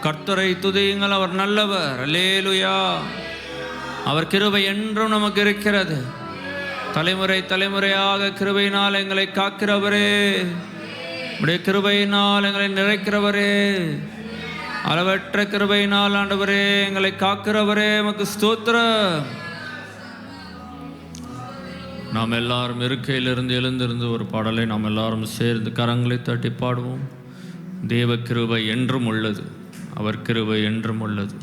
கர்த்தரை துதியுங்கள், அவர் நல்லவர். அல்லேலூயா. அவர் கிருபை என்றும் நமக்கு இருக்கிறது. தலைமுறை தலைமுறையாக கிருபையினால் எங்களை காக்கிறவரே, உடைய கிருபையினால் எங்களை நிறைக்கிறவரே, அளவற்ற கிருபையினால் ஆண்டவரே எங்களை காக்கிறவரே, உமக்கு ஸ்தோத்திரம். நாம் எல்லாரும் இருக்கையிலிருந்து எழுந்திருந்து ஒரு பாடலை நாம் எல்லாரும் சேர்ந்து கரங்களை தட்டி பாடுவோம். தேவ கிருபை என்றும் உள்ளது, அவர் கிருபை என்றும் உள்ளது.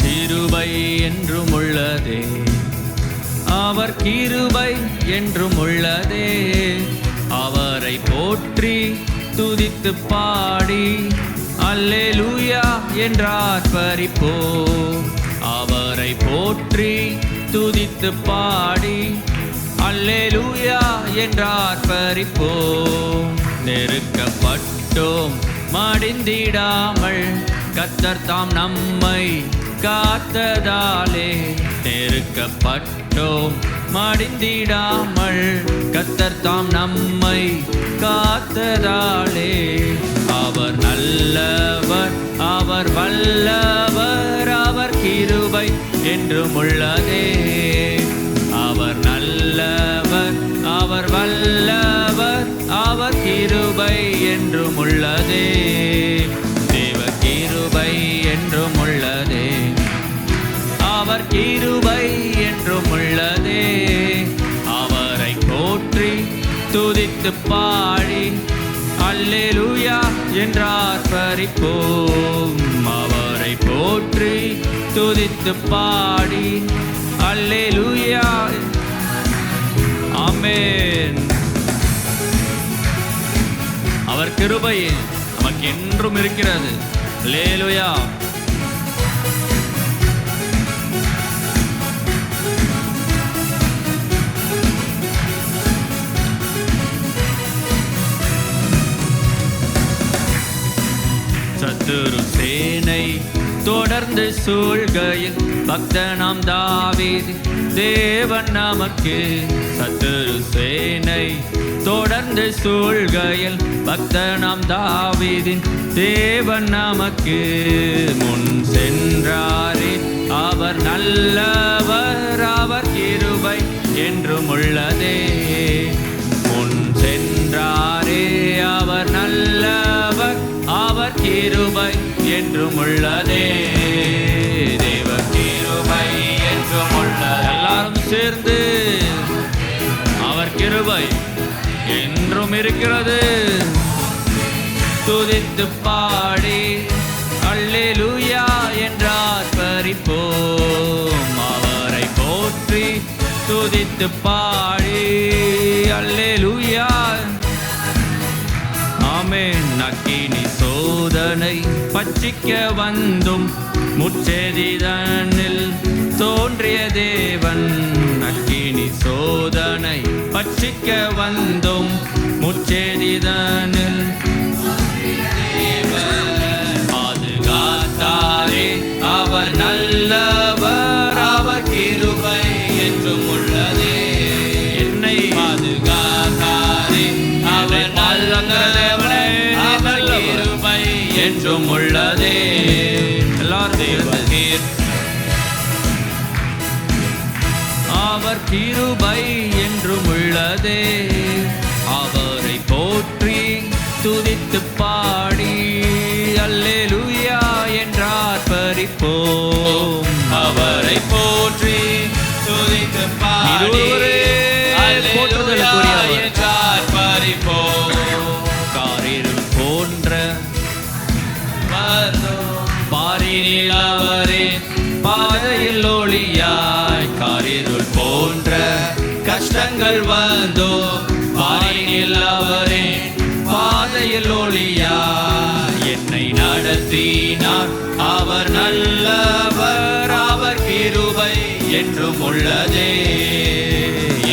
கிருபை என்றும் உள்ளதே, அவர் கிருபை என்றும் உள்ளதே. அவரை போற்றி துதித்து பாடி அல்லேலூயா என்றார்ப்பரிப்போம். அவரை போற்றி துதித்து பாடி அல்லேலூயா என்றார்ப்பரிப்போம். நெருக்கப்பட்டோம் மடிந்திடாமல் கர்த்தர் தாம் நம்மை காத்ததாலே, நெருக்கப்பட்டோம் மடிந்திடாமல் கர்த்தர் தாம் நம்மை காத்ததாலே. அவர் நல்லவர், அவர் வல்லவர், அவர் கிருபை என்றும் உள்ளதே. அவர் நல்லவர், அவர் வல்லவர், அவர் கிருபை என்றும் உள்ளதே. தேவ கிருபை என்றும் உள்ளதே, அவர் கிருபை என்றும் உள்ளதே. அவரை போற்றி துதித்து பாடி அல்லேலூயா என்றார்ப்பரிப்போம். அவரை போற்றி துதித்து பாடி அல்லேலூயா. ஆமென். அவர் கிருபை நமக்கு என்றும் இருக்கிறது. அல்லேலூயா. சத்துரு சேனை தொடர்ந்து சூழ்கையில் பக்தனாம் தாவீது தேவன் நமக்கு. சத்துரு சேனை தொடர்ந்து சூழ்கையில் பக்தனாம் தாவீதின் தேவன் நமக்கு. முன் சென்றாரே அவர் நல்லவர், அவர் கிருபை என்றும் உள்ளதே. முன் சென்றாரே அவர் நல்லவர், அவர் கிருபை என்றும் உள்ளதே. தேவ கிருபை என்றும் உள்ளது. எல்லாரும் சேர்ந்து அவர் கிருபை என்றும் இருக்கிறது. துதித்து பாடி அல்லேலூயா என்றார்ப்பரிப்போம். அவரை போற்றி துதித்து பாடி அல்லேலூயா. ஆமென். நக்கினி சோதனை பட்சிக்க வந்தும் முச்செதிதனில் தோன்றிய தேவன். நக்கினி சோதனை பட்சிக்க வந்தும் முச்செதிதனில் பாதுகாத்தாரே அவர் நல்லவர், அவர் கிருபை என்றும் உள்ளதே. என்னை பாதுகாத்தாரே அவர் நல்லவர், அவர் கிருபை என்றும் உள்ளதே. எல்லாரும் அவர் கிருபை என்றும் உள்ளதே. அவரை போற்றி துதித்து பாடி அல்லேலூயா என்றார்ப்பரிப்போம். அவரை போற்றி துதித்து பாடி அல்லேலூயா என்றார்ப்பரிப்போம். காரிருள் போன்ற பாரினில் அவரே பாதையில் ஒளியாய். காரிருள் போன்ற கஷ்டங்கள் வந்தோ பாரினில் அவரே பாதையில் ஒளியாய். என்னை நடத்தினார் அவர் நல்லவர், அவர் கிருபை என்றும் உள்ளதே.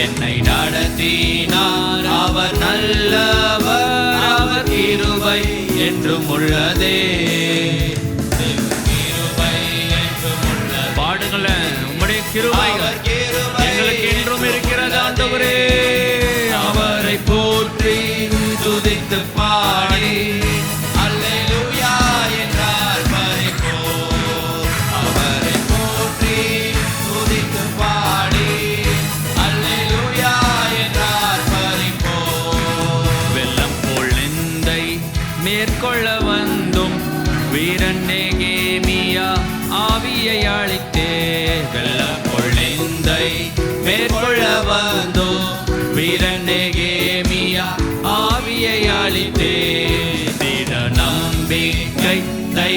என்னை நடத்தினார் அவர் நல்லவர், அவர் கிருபை என்றும் உள்ளதே. கிருபை என்றும்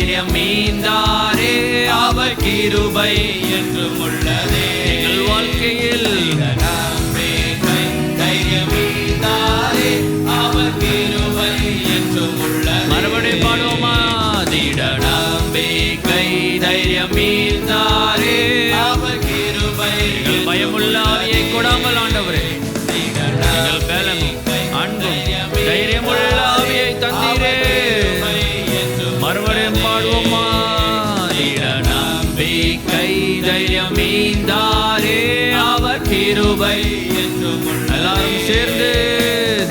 தைரியம் மீந்தாரே, அவர் கிருபை என்றும் உள்ளதே. எங்கள் வாழ்க்கையில் நம்பிக்கை தைரியம் மீந்தாரே, அவர் கிருபை என்றும் உள்ளதே. மறுபடியும் பாடுவோமா? திட நம்பிக்கை தைரியம் மீந்தாரே, அவர் கிருபை. எங்கள் பயமுள்ள ஆவியை கொடாமல் ஆண்டவரே, எங்கள் பலமும் அன்பும் தைரியமுள்ள ஆவியை தந்தீரே. மறுபடியும் பாடுவோமா? திட நம்பிக்கை தைரியம் மீந்தாரே, அவர் கிருபை என்றும். எல்லாரும் சேர்ந்து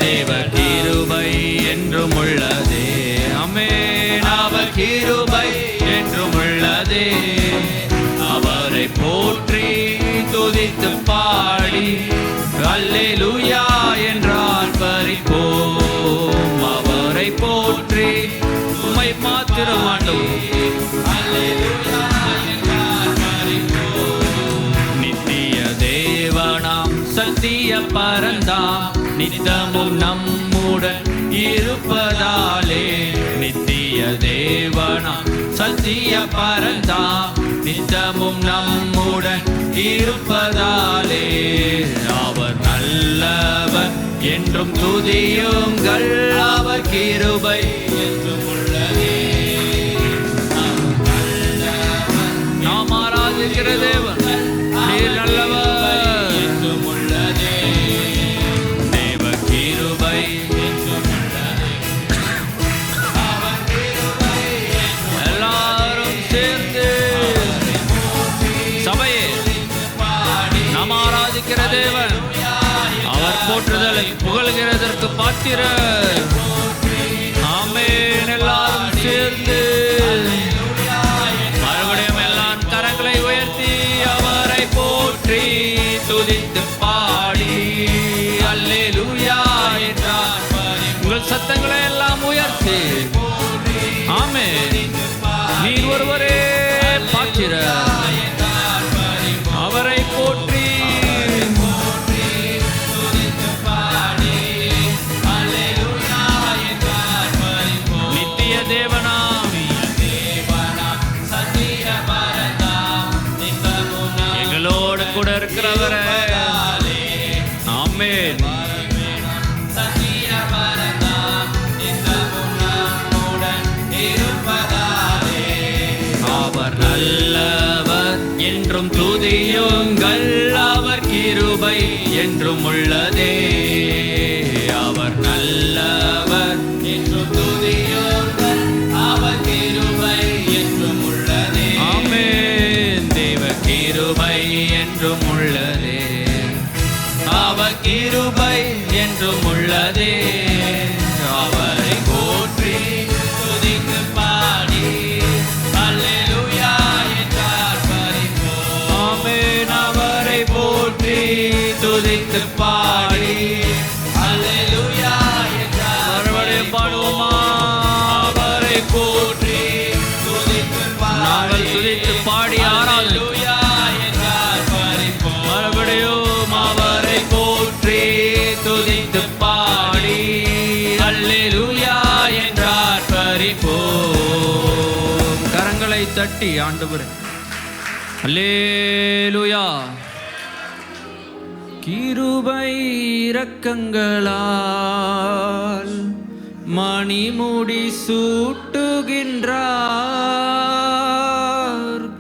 தேவ கிருபை என்றும் உள்ளதே. ஆமென். அவர் கிருபை என்றும் உள்ளதே. அவரை போற்றி துதித்து பாடி அல்லேலூயா என்றால் பரிப்போம். அவரை போற்றி உம்மை மாத்திரம் ஆண்டவர் அல்லேலூயா என்றால் பரிப்போம். நித்திய தேவனாம் சத்திய பரந்தாம் நித்தமும் நம்முடன் இருப்பதாலே. நித்திய தேவனாம் சத்திய பரந்தாம் நித்தமும் நம்முடன் இருப்பதாலே. அவர் நல்லவர் என்றும் துதியுங்கள், அவர் கிருபை என்றும் உள்ளதே. நாம் ஆராதிக்கிற தேவன் நீர் நல்லவர் என்றும் உள்ளதே. தேவ கிருபை என்றும் உள்ளதே. எல்லாரும் சேர்ந்து சபையே நாம் ஆராதிக்கிற தேவன், அவர் போற்றுதலை புகழ்கிறதற்கு பாத்திரர். ஆமென். எல்லாரும் சேர்ந்து மறுபடியும் எல்லாம் கரங்களை உயர்த்தி அவரை போற்றி துதித்து பாடி அல்லேலூயா என்றார். உங்கள் சத்தங்களை எல்லாம் உயர்த்தி ஆமென். நீர் ஒருவரே பாத்திரர். அவரை போற்றி நித்திய தேவனாம் எங்களோடு கூட இருக்கிறவரே. ஆமென். அவர் நல்லவர் என்றும் துதியுங்கள், அவர் கிருபை என்றும் உள்ளதே. அவர் நல்லவர் என்றும் துதியுங்கள், அவர் கிருபை என்றும் உள்ளதே. ஆமென். தேவ கிருபை என்றும் உள்ளதே. அவர் கிருபை என்றும் உள்ளதே. அவரை போற்றி துதித்து பாடி அல்லேலூயா என்றார் பரிப்போம். ஆமென். அவரை போற்றி துதித்து பாடி அல்லேலூயா என்றார். மறுபடியும் பாடுவோமா? அவரை போற்றி துதித்து நாங்கள் துதித்து பாடி அல்லேலூயா என்றார் பரிப்போம். மறுபடியும் அவரை போற்றி துதித்து பாடி அல்லேலூயா என்றார் பரிப்போம். கரங்களை தட்டி ஆண்டவரே அல்லேலூயா. கிருபை இரக்கங்களால் மணிமுடி சூட்டுகின்றார்.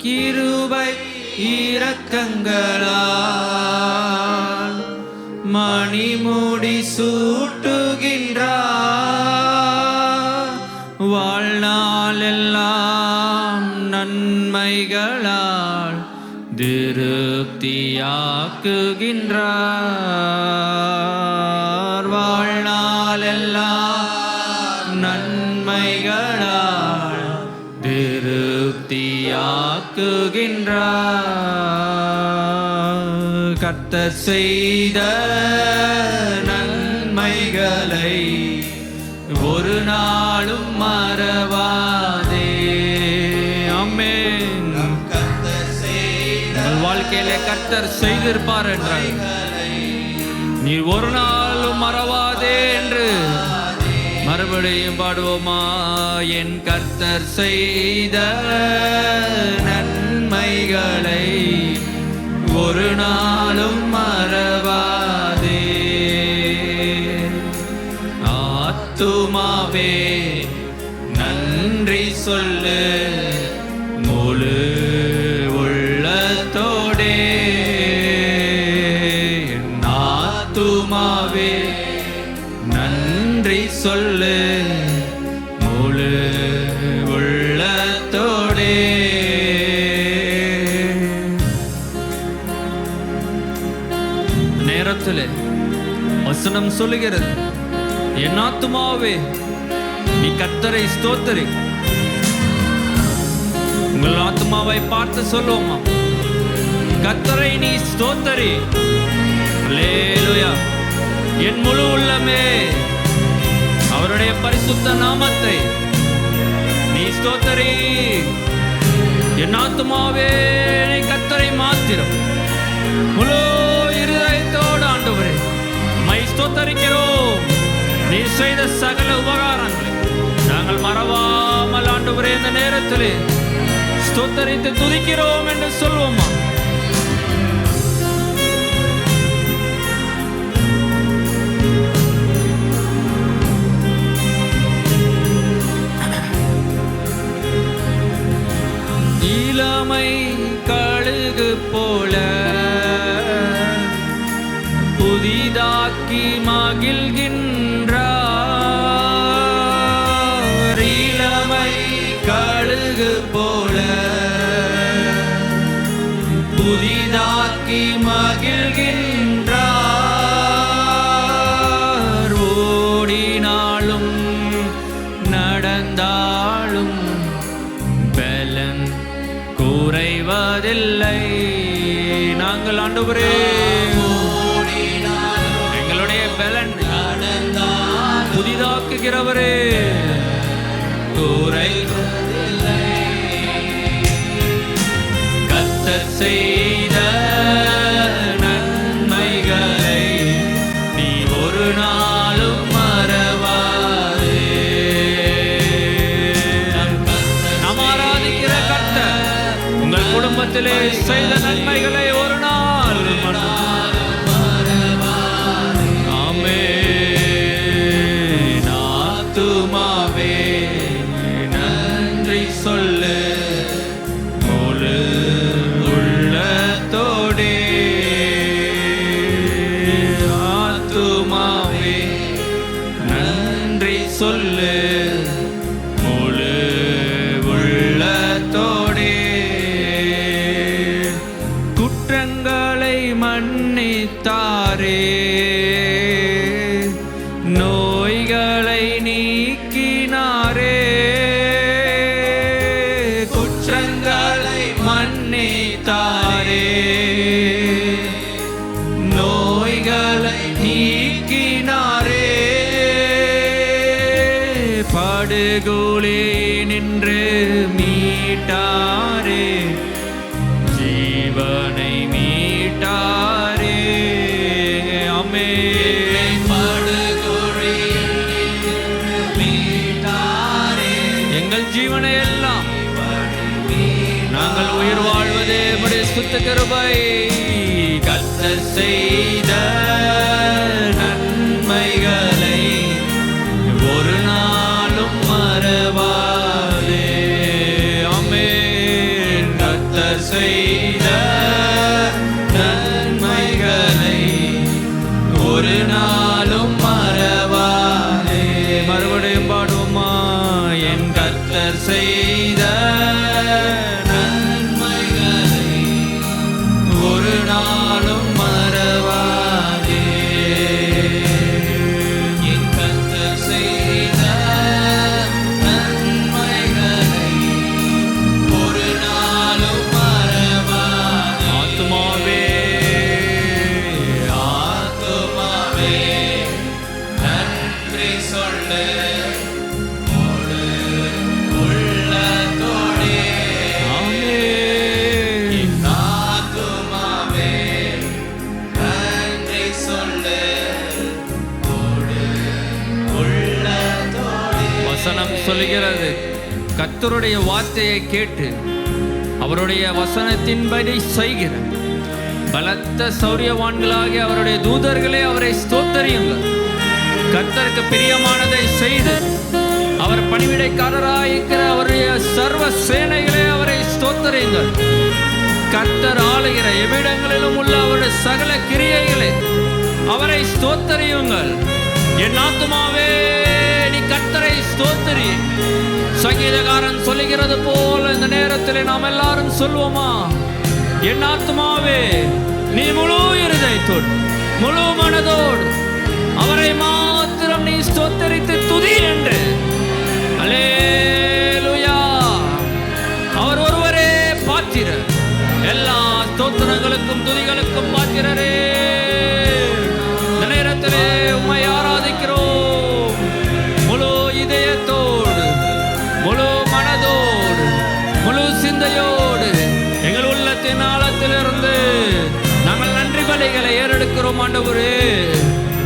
கிருபை இரக்கங்களால் மணிமுடி சூட்டுகின்றார். வாழ்நாள் எல்லாம் நன்மைகளால் திருப்தியாக்குகின்றார். வாழ்நாள் எல்லாம் நன்மைகளால் திருப்தியாக்குகின்றார். கர்த்தர் செய்த நன்மைகளை ஒரு நாளும் மறவாதே. ஆமென். வாழ்க்கையிலே கர்த்தர் செய்திருப்பார் என்றால் நீ ஒரு நாளும் மறவாதே என்று மறுபடியும் பாடுவோமா? என் கர்த்தர் செய்த நன்மைகளை ஒரு நாளும் மறவாதே. ஆத்துமாவே நன்றி சொல்லு முழு உள்ளத்தோடே. ஆத்துமாவே நன்றி சொல்லு முழு உள்ளத்தோடே. நேரத்தில் வசனம் சொல்லுகிறது, என் ஆத்துமாவே நீ கர்த்தரை ஸ்தோத்திரி. உங்கள் ஆத்துமாவை பார்த்து சொல்லுவோமா? கர்த்தரை நீ ஸ்தோத்திரி. அல்லேலூயா. என் முழு உள்ளமே அவருடைய பரிசுத்த நாமத்தை நீ ஸ்தோத்திரி. என் ஆத்துமாவே நீ கர்த்தரை மாத்திரம் முழு இருதயத்தோடு ஆண்டவரே உம்மை ஸ்தோத்தரிக்கிறோம். நீ செய்த சகல உபகாரங்களை நாங்கள் மறவாமல் ஆண்டவரே இந்த நேரத்திலே ஸ்தோத்தரித்து துதிக்கிறோம் என்று சொல்வோமா? இளமை கழுகு போல புதிதாக்கி மகிழ்கின்றார். இளமை கழுகு போல புதிதாக்கி மகிழ்கின்றார். ஓடினாலும் நடந்தாலும் பலன் குறைவதில்லை. நாங்கள் ஆண்டவரே எங்களுடைய பலன் புதிதாக்குகிறவரே குறைவதில்லை. கர்த்தர் செய்த நன்மைகளை நீ ஒரு நாளும் மறவாதே. நாம் ஆராதிக்கிற கர்த்தர் உங்கள் குடும்பத்திலே செய்த நன்மைகளை ஒரு நாள் ஆமென். ஆத்துமாவே நன்றி சொல்லு முழு உள்ளத்தோடே. ஆத்துமாவே நன்றி சொல்லு முழு உள்ளத்தோடே. குற்றங்களை மன்னித்தாரே, நோய்களை நீக்கினாரே. குற்றங்களை மன்னித்தாரே, நோய்களை நீக்கினாரே. படுகொலை நின்று மீட்டாரே, ஜீவனை மீட்டாரே. ஆமென். படுகொலையில் மீட்டாரே. எங்கள் ஜீவனை எல்லாம் நாங்கள் உயிர் வாழ்வதே பரிசுத்த கிருபை. கர்த்தர் செய்த நன்மைகளை ஒரு நாளும் மறவாதே. ஆமென். கர்த்தர் செய்த நன்மைகளை ஒரு நாளும் மறவாதே. மறுபடியும் பாடுவோமா? என் கர்த்தர் செய்த நன்மைகளை ஒரு நாளும் மறவாதே. என் கர்த்தர் செய்த நன்மைகளை ஒரு நாளும் மறவாதே. ஆத்துமாவே ஆத்துமாவே நன்றி சொல்லு முழு உள்ளத்தோடே. சொல்லுகிறது, கர்த்தருடைய வார்த்தையை கேட்டு அவருடைய வசனத்தின்படி செய்கிற பலத்த சௌரியவான்களாகிய அவருடைய தூதர்களே அவரை ஸ்தோத்தரியுங்கள். கர்த்தருக்கு பிரியமானதை செய்து அவர் பணிவிடைக்காரராயிருக்கிற அவருடைய சர்வ சேனைகளே அவரை ஸ்தோத்தரியுங்கள். கர்த்தர் ஆளுகிற எவ்விடங்களிலும் உள்ள அவருடைய சகல கிரியைகளே அவரை ஸ்தோத்தரியுங்கள். என் ஆத்துமாவே நீ கர்த்தரை ஸ்தோத்தரி. சங்கீதக்காரன் சொல்லுகிறது போல இந்த நேரத்தில் நாம் எல்லாரும் சொல்வோமா? என் ஆத்துமாவே நீ முழு இருதயத்தோடு முழு மனதோடு அவரை மாத்திரம் நீ ஸ்தோத்தரித்து துதி என்று. அல்லேலூயா. அவர் ஒருவரே பாத்திரர், எல்லா ஸ்தோத்திரங்களுக்கும் துதிகளுக்கும் பாத்திரரே. இந்த நேரத்திலே உம்மை ஆராதிக்கிறோம். முழு இதயத்தோடு முழு மனதோடு முழு சிந்தையோடு எங்கள் உள்ளத்தின் ஆழத்திலிருந்து நாங்கள் நன்றி பலிகளை ஏறெடுக்கிறோம் ஆண்டவரே.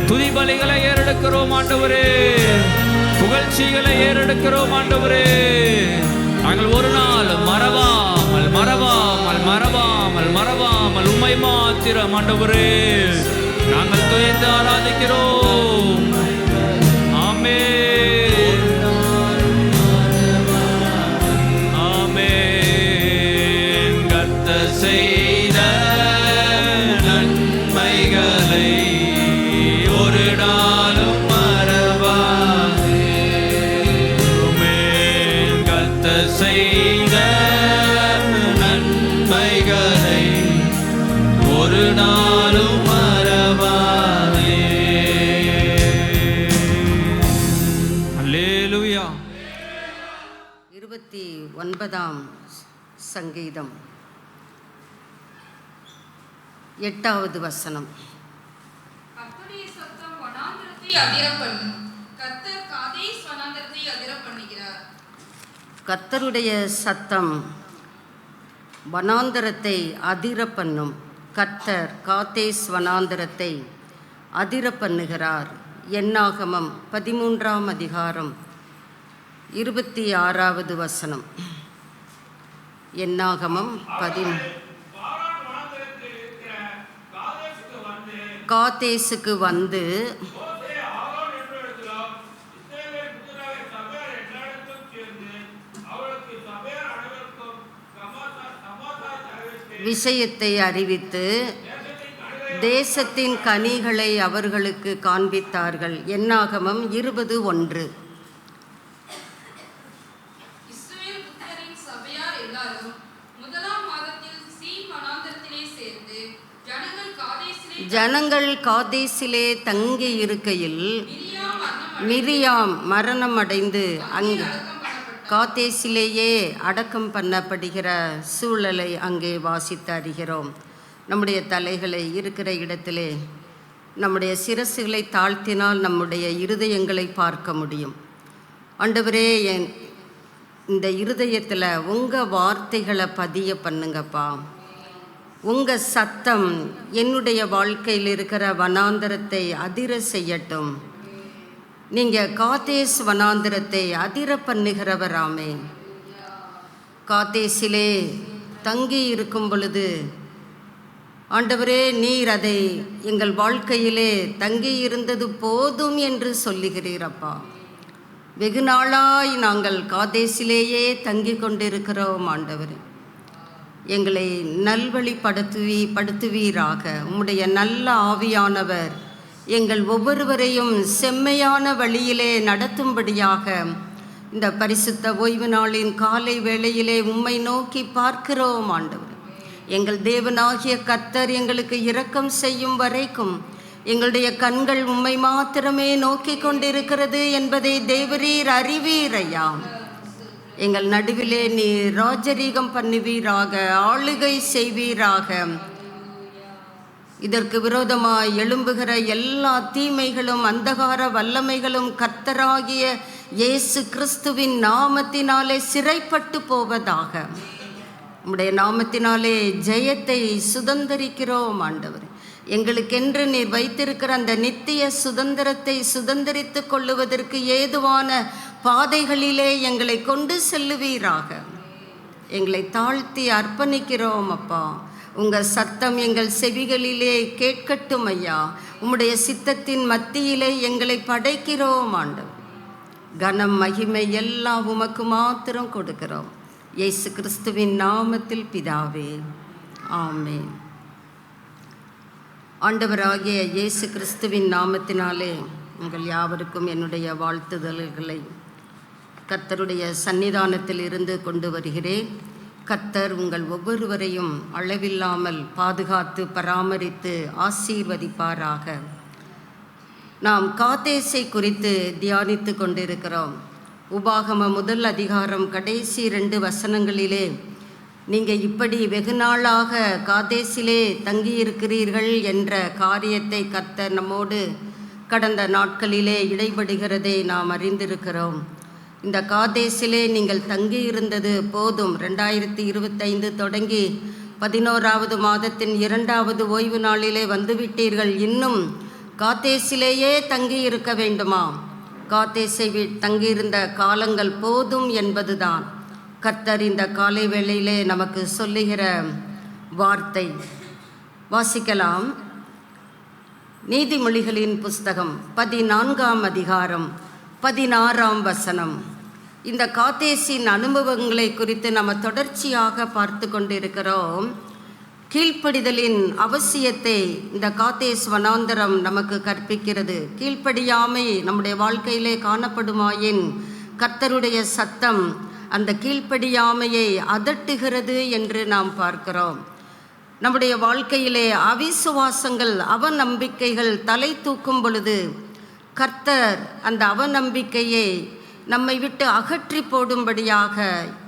துதி பலிகளை ஏறெடுக்கிறோம் ஆண்டவரே. புகழ்ச்சிகளை ஏறெடுக்கிறோம் ஆண்டவரே. நாங்கள் ஒரு நாள் மறவாமல் மறவாமல் மறவாமல் மறவாமல் உம்மை மாத்திரம் ஆண்டவரே நாங்கள் துதித்து ஆராதிக்கிறோம். ஆமென், ஆமென். கர்த்தர் செய்த நன்மைகளை ஒரு நாளும் மறவாதே. ஆமென். கர்த்தர் செய்த நன்மைகளை ஒரு நாளும் மறவாதே. அல்லேலூயா. 29ஆம் சங்கீதம் 8வது வசனம். கர்த்தருடைய சத்தம் வனாந்திரத்தை அதிரப்பண்ணும். கர்த்தர் காதேஸ் வனாந்திரத்தை அதிரப்பண்ணுகிறார். கர்த்தருடைய சத்தம் வனாந்தரத்தை அதிர பண்ணும். கர்த்தர் காதேஸ் வனாந்தரத்தை அதிர பண்ணுகிறார். என்னாகமம் 13ஆம் அதிகாரம் 26வது வசனம். என்னாகமம் காதேசுக்கு வந்து விஷயத்தை அறிவித்து தேசத்தின் கனிகளை அவர்களுக்கு காண்பித்தார்கள். என்னாகமம் 20:1. இஸ்ரவேல் புத்திரரின் சபையார் எல்லாரும் முதலாம் மாதத்தில் சீன் வனாந்திரத்திலே சேர்ந்து ஜனங்கள் காதேசிலே தங்கி இருக்கையில் மிரியாம் மரணம் அடைந்து அங்கு காதேசிலேயே அடக்கம் பண்ணப்படுகிற சூழலை அங்கே வாசித்து அறிகிறோம். நம்முடைய தலைகளை இருக்கிற இடத்திலே நம்முடைய சிரசுகளை தாழ்த்தினால் நம்முடைய இருதயங்களை பார்க்க முடியும். ஆண்டவரே, இந்த இருதயத்தில் உங்கள் வார்த்தைகளை பதிய பண்ணுங்கப்பா. உங்கள் சத்தம் என்னுடைய வாழ்க்கையில் இருக்கிற வனாந்தரத்தை அதிர செய்யட்டும். நீங்கள் காதேஸ் வனாந்தரத்தை அதிர பண்ணுகிறவராமே. காதேசிலே தங்கி இருக்கும் பொழுது ஆண்டவரே, நீர் அதை எங்கள் வாழ்க்கையிலே தங்கி இருந்தது போதும் என்று சொல்லுகிறீரப்பா. வெகு நாளாய் நாங்கள் காதேசிலேயே தங்கி கொண்டிருக்கிறோம். ஆண்டவரே, எங்களை நல்வழிப்படுத்துவீராக. உம்முடைய நல்ல ஆவியானவர் எங்கள் ஒவ்வொருவரையும் செம்மையான வழியிலே நடத்தும்படியாக இந்த பரிசுத்த ஓய்வு நாளின் காலை வேளையிலே உம்மை நோக்கி பார்க்கிறோம். ஆண்டவர், எங்கள் தேவனாகிய கர்த்தர் எங்களுக்கு இரக்கம் செய்யும் வரைக்கும் எங்களுடைய கண்கள் உம்மை மாத்திரமே நோக்கி கொண்டிருக்கிறது என்பதை தேவரீர் அறிவீரையா. எங்கள் நடுவிலே நீ ராஜரீகம் பண்ணுவீராக, ஆளுகை செய்வீராக. இதற்கு விரோதமாய் எழும்புகிற எல்லா தீமைகளும் அந்தகார வல்லமைகளும் கர்த்தராகிய இயேசு கிறிஸ்துவின் நாமத்தினாலே சிறைப்பட்டு போவதாக. உம்முடைய நாமத்தினாலே ஜெயத்தை சுதந்தரிக்கிறோம். ஆண்டவர், எங்களுக்கென்று நீர் வைத்திருக்கிற அந்த நித்திய சுதந்திரத்தை சுதந்தரித்து கொள்ளுவதற்கு ஏதுவான பாதைகளிலே எங்களை கொண்டு செல்லுவீராக. எங்களை தாழ்த்தி அர்ப்பணிக்கிறோம் அப்பா. உங்கள் சத்தம் எங்கள் செவிகளிலே கேட்கட்டும் ஐயா. உம்முடைய சித்தத்தின் மத்தியிலே எங்களை படைக்கிறோம் ஆண்டவர். கனம் மகிமை எல்லாம் உமக்கு மாத்திரம் கொடுக்கிறோம். இயேசு கிறிஸ்துவின் நாமத்தில் பிதாவே, ஆமென். ஆண்டவராகிய இயேசு கிறிஸ்துவின் நாமத்தினாலே உங்கள் யாவருக்கும் என்னுடைய வாழ்த்துதல்களை கர்த்தருடைய சன்னிதானத்தில் இருந்து கொண்டு வருகிறேன். கர்த்தர் உங்கள் ஒவ்வொருவரையும் அளவில்லாமல் பாதுகாத்து பராமரித்து ஆசீர்வதிப்பாராக. நாம் காதேசை குறித்து தியானித்து கொண்டிருக்கிறோம். உபாகம முதல் அதிகாரம் கடைசி 2 வசனங்களிலே, நீங்கள் இப்படி வெகு நாளாக காதேசிலே தங்கியிருக்கிறீர்கள் என்ற காரியத்தை கர்த்தர் நம்மோடு கடந்த நாட்களிலே இடைபடுகிறதை நாம் அறிந்திருக்கிறோம். இந்த காதேசிலே நீங்கள் தங்கியிருந்தது போதும். 2025 தொடங்கி 11வது மாதத்தின் 2வது ஓய்வு நாளிலே வந்துவிட்டீர்கள். இன்னும் காதேசிலேயே தங்கி இருக்க வேண்டுமா? காதேசை தங்கியிருந்த காலங்கள் போதும் என்பதுதான் கர்த்தர் இந்த காலை வேளையிலே நமக்கு சொல்லுகிற வார்த்தை. வாசிக்கலாம். நீதிமொழிகளின் புஸ்தகம் 14ஆம் அதிகாரம் 16ஆம் வசனம். இந்த காதேசின் அனுபவங்களை குறித்து நம்ம தொடர்ச்சியாக பார்த்து கொண்டிருக்கிறோம். கீழ்ப்படிதலின் அவசியத்தை இந்த காதேஸ் வனாந்தரம் நமக்கு கற்பிக்கிறது. கீழ்ப்படியாமை நம்முடைய வாழ்க்கையிலே காணப்படுமாயின் கர்த்தருடைய சத்தம் அந்த கீழ்ப்படியாமையை அதட்டுகிறது என்று நாம் பார்க்கிறோம். நம்முடைய வாழ்க்கையிலே அவிசுவாசங்கள் அவநம்பிக்கைகள் தலை தூக்கும் பொழுது கர்த்தர் அந்த அவநம்பிக்கையை நம்மை விட்டு அகற்றி போடும்படியாக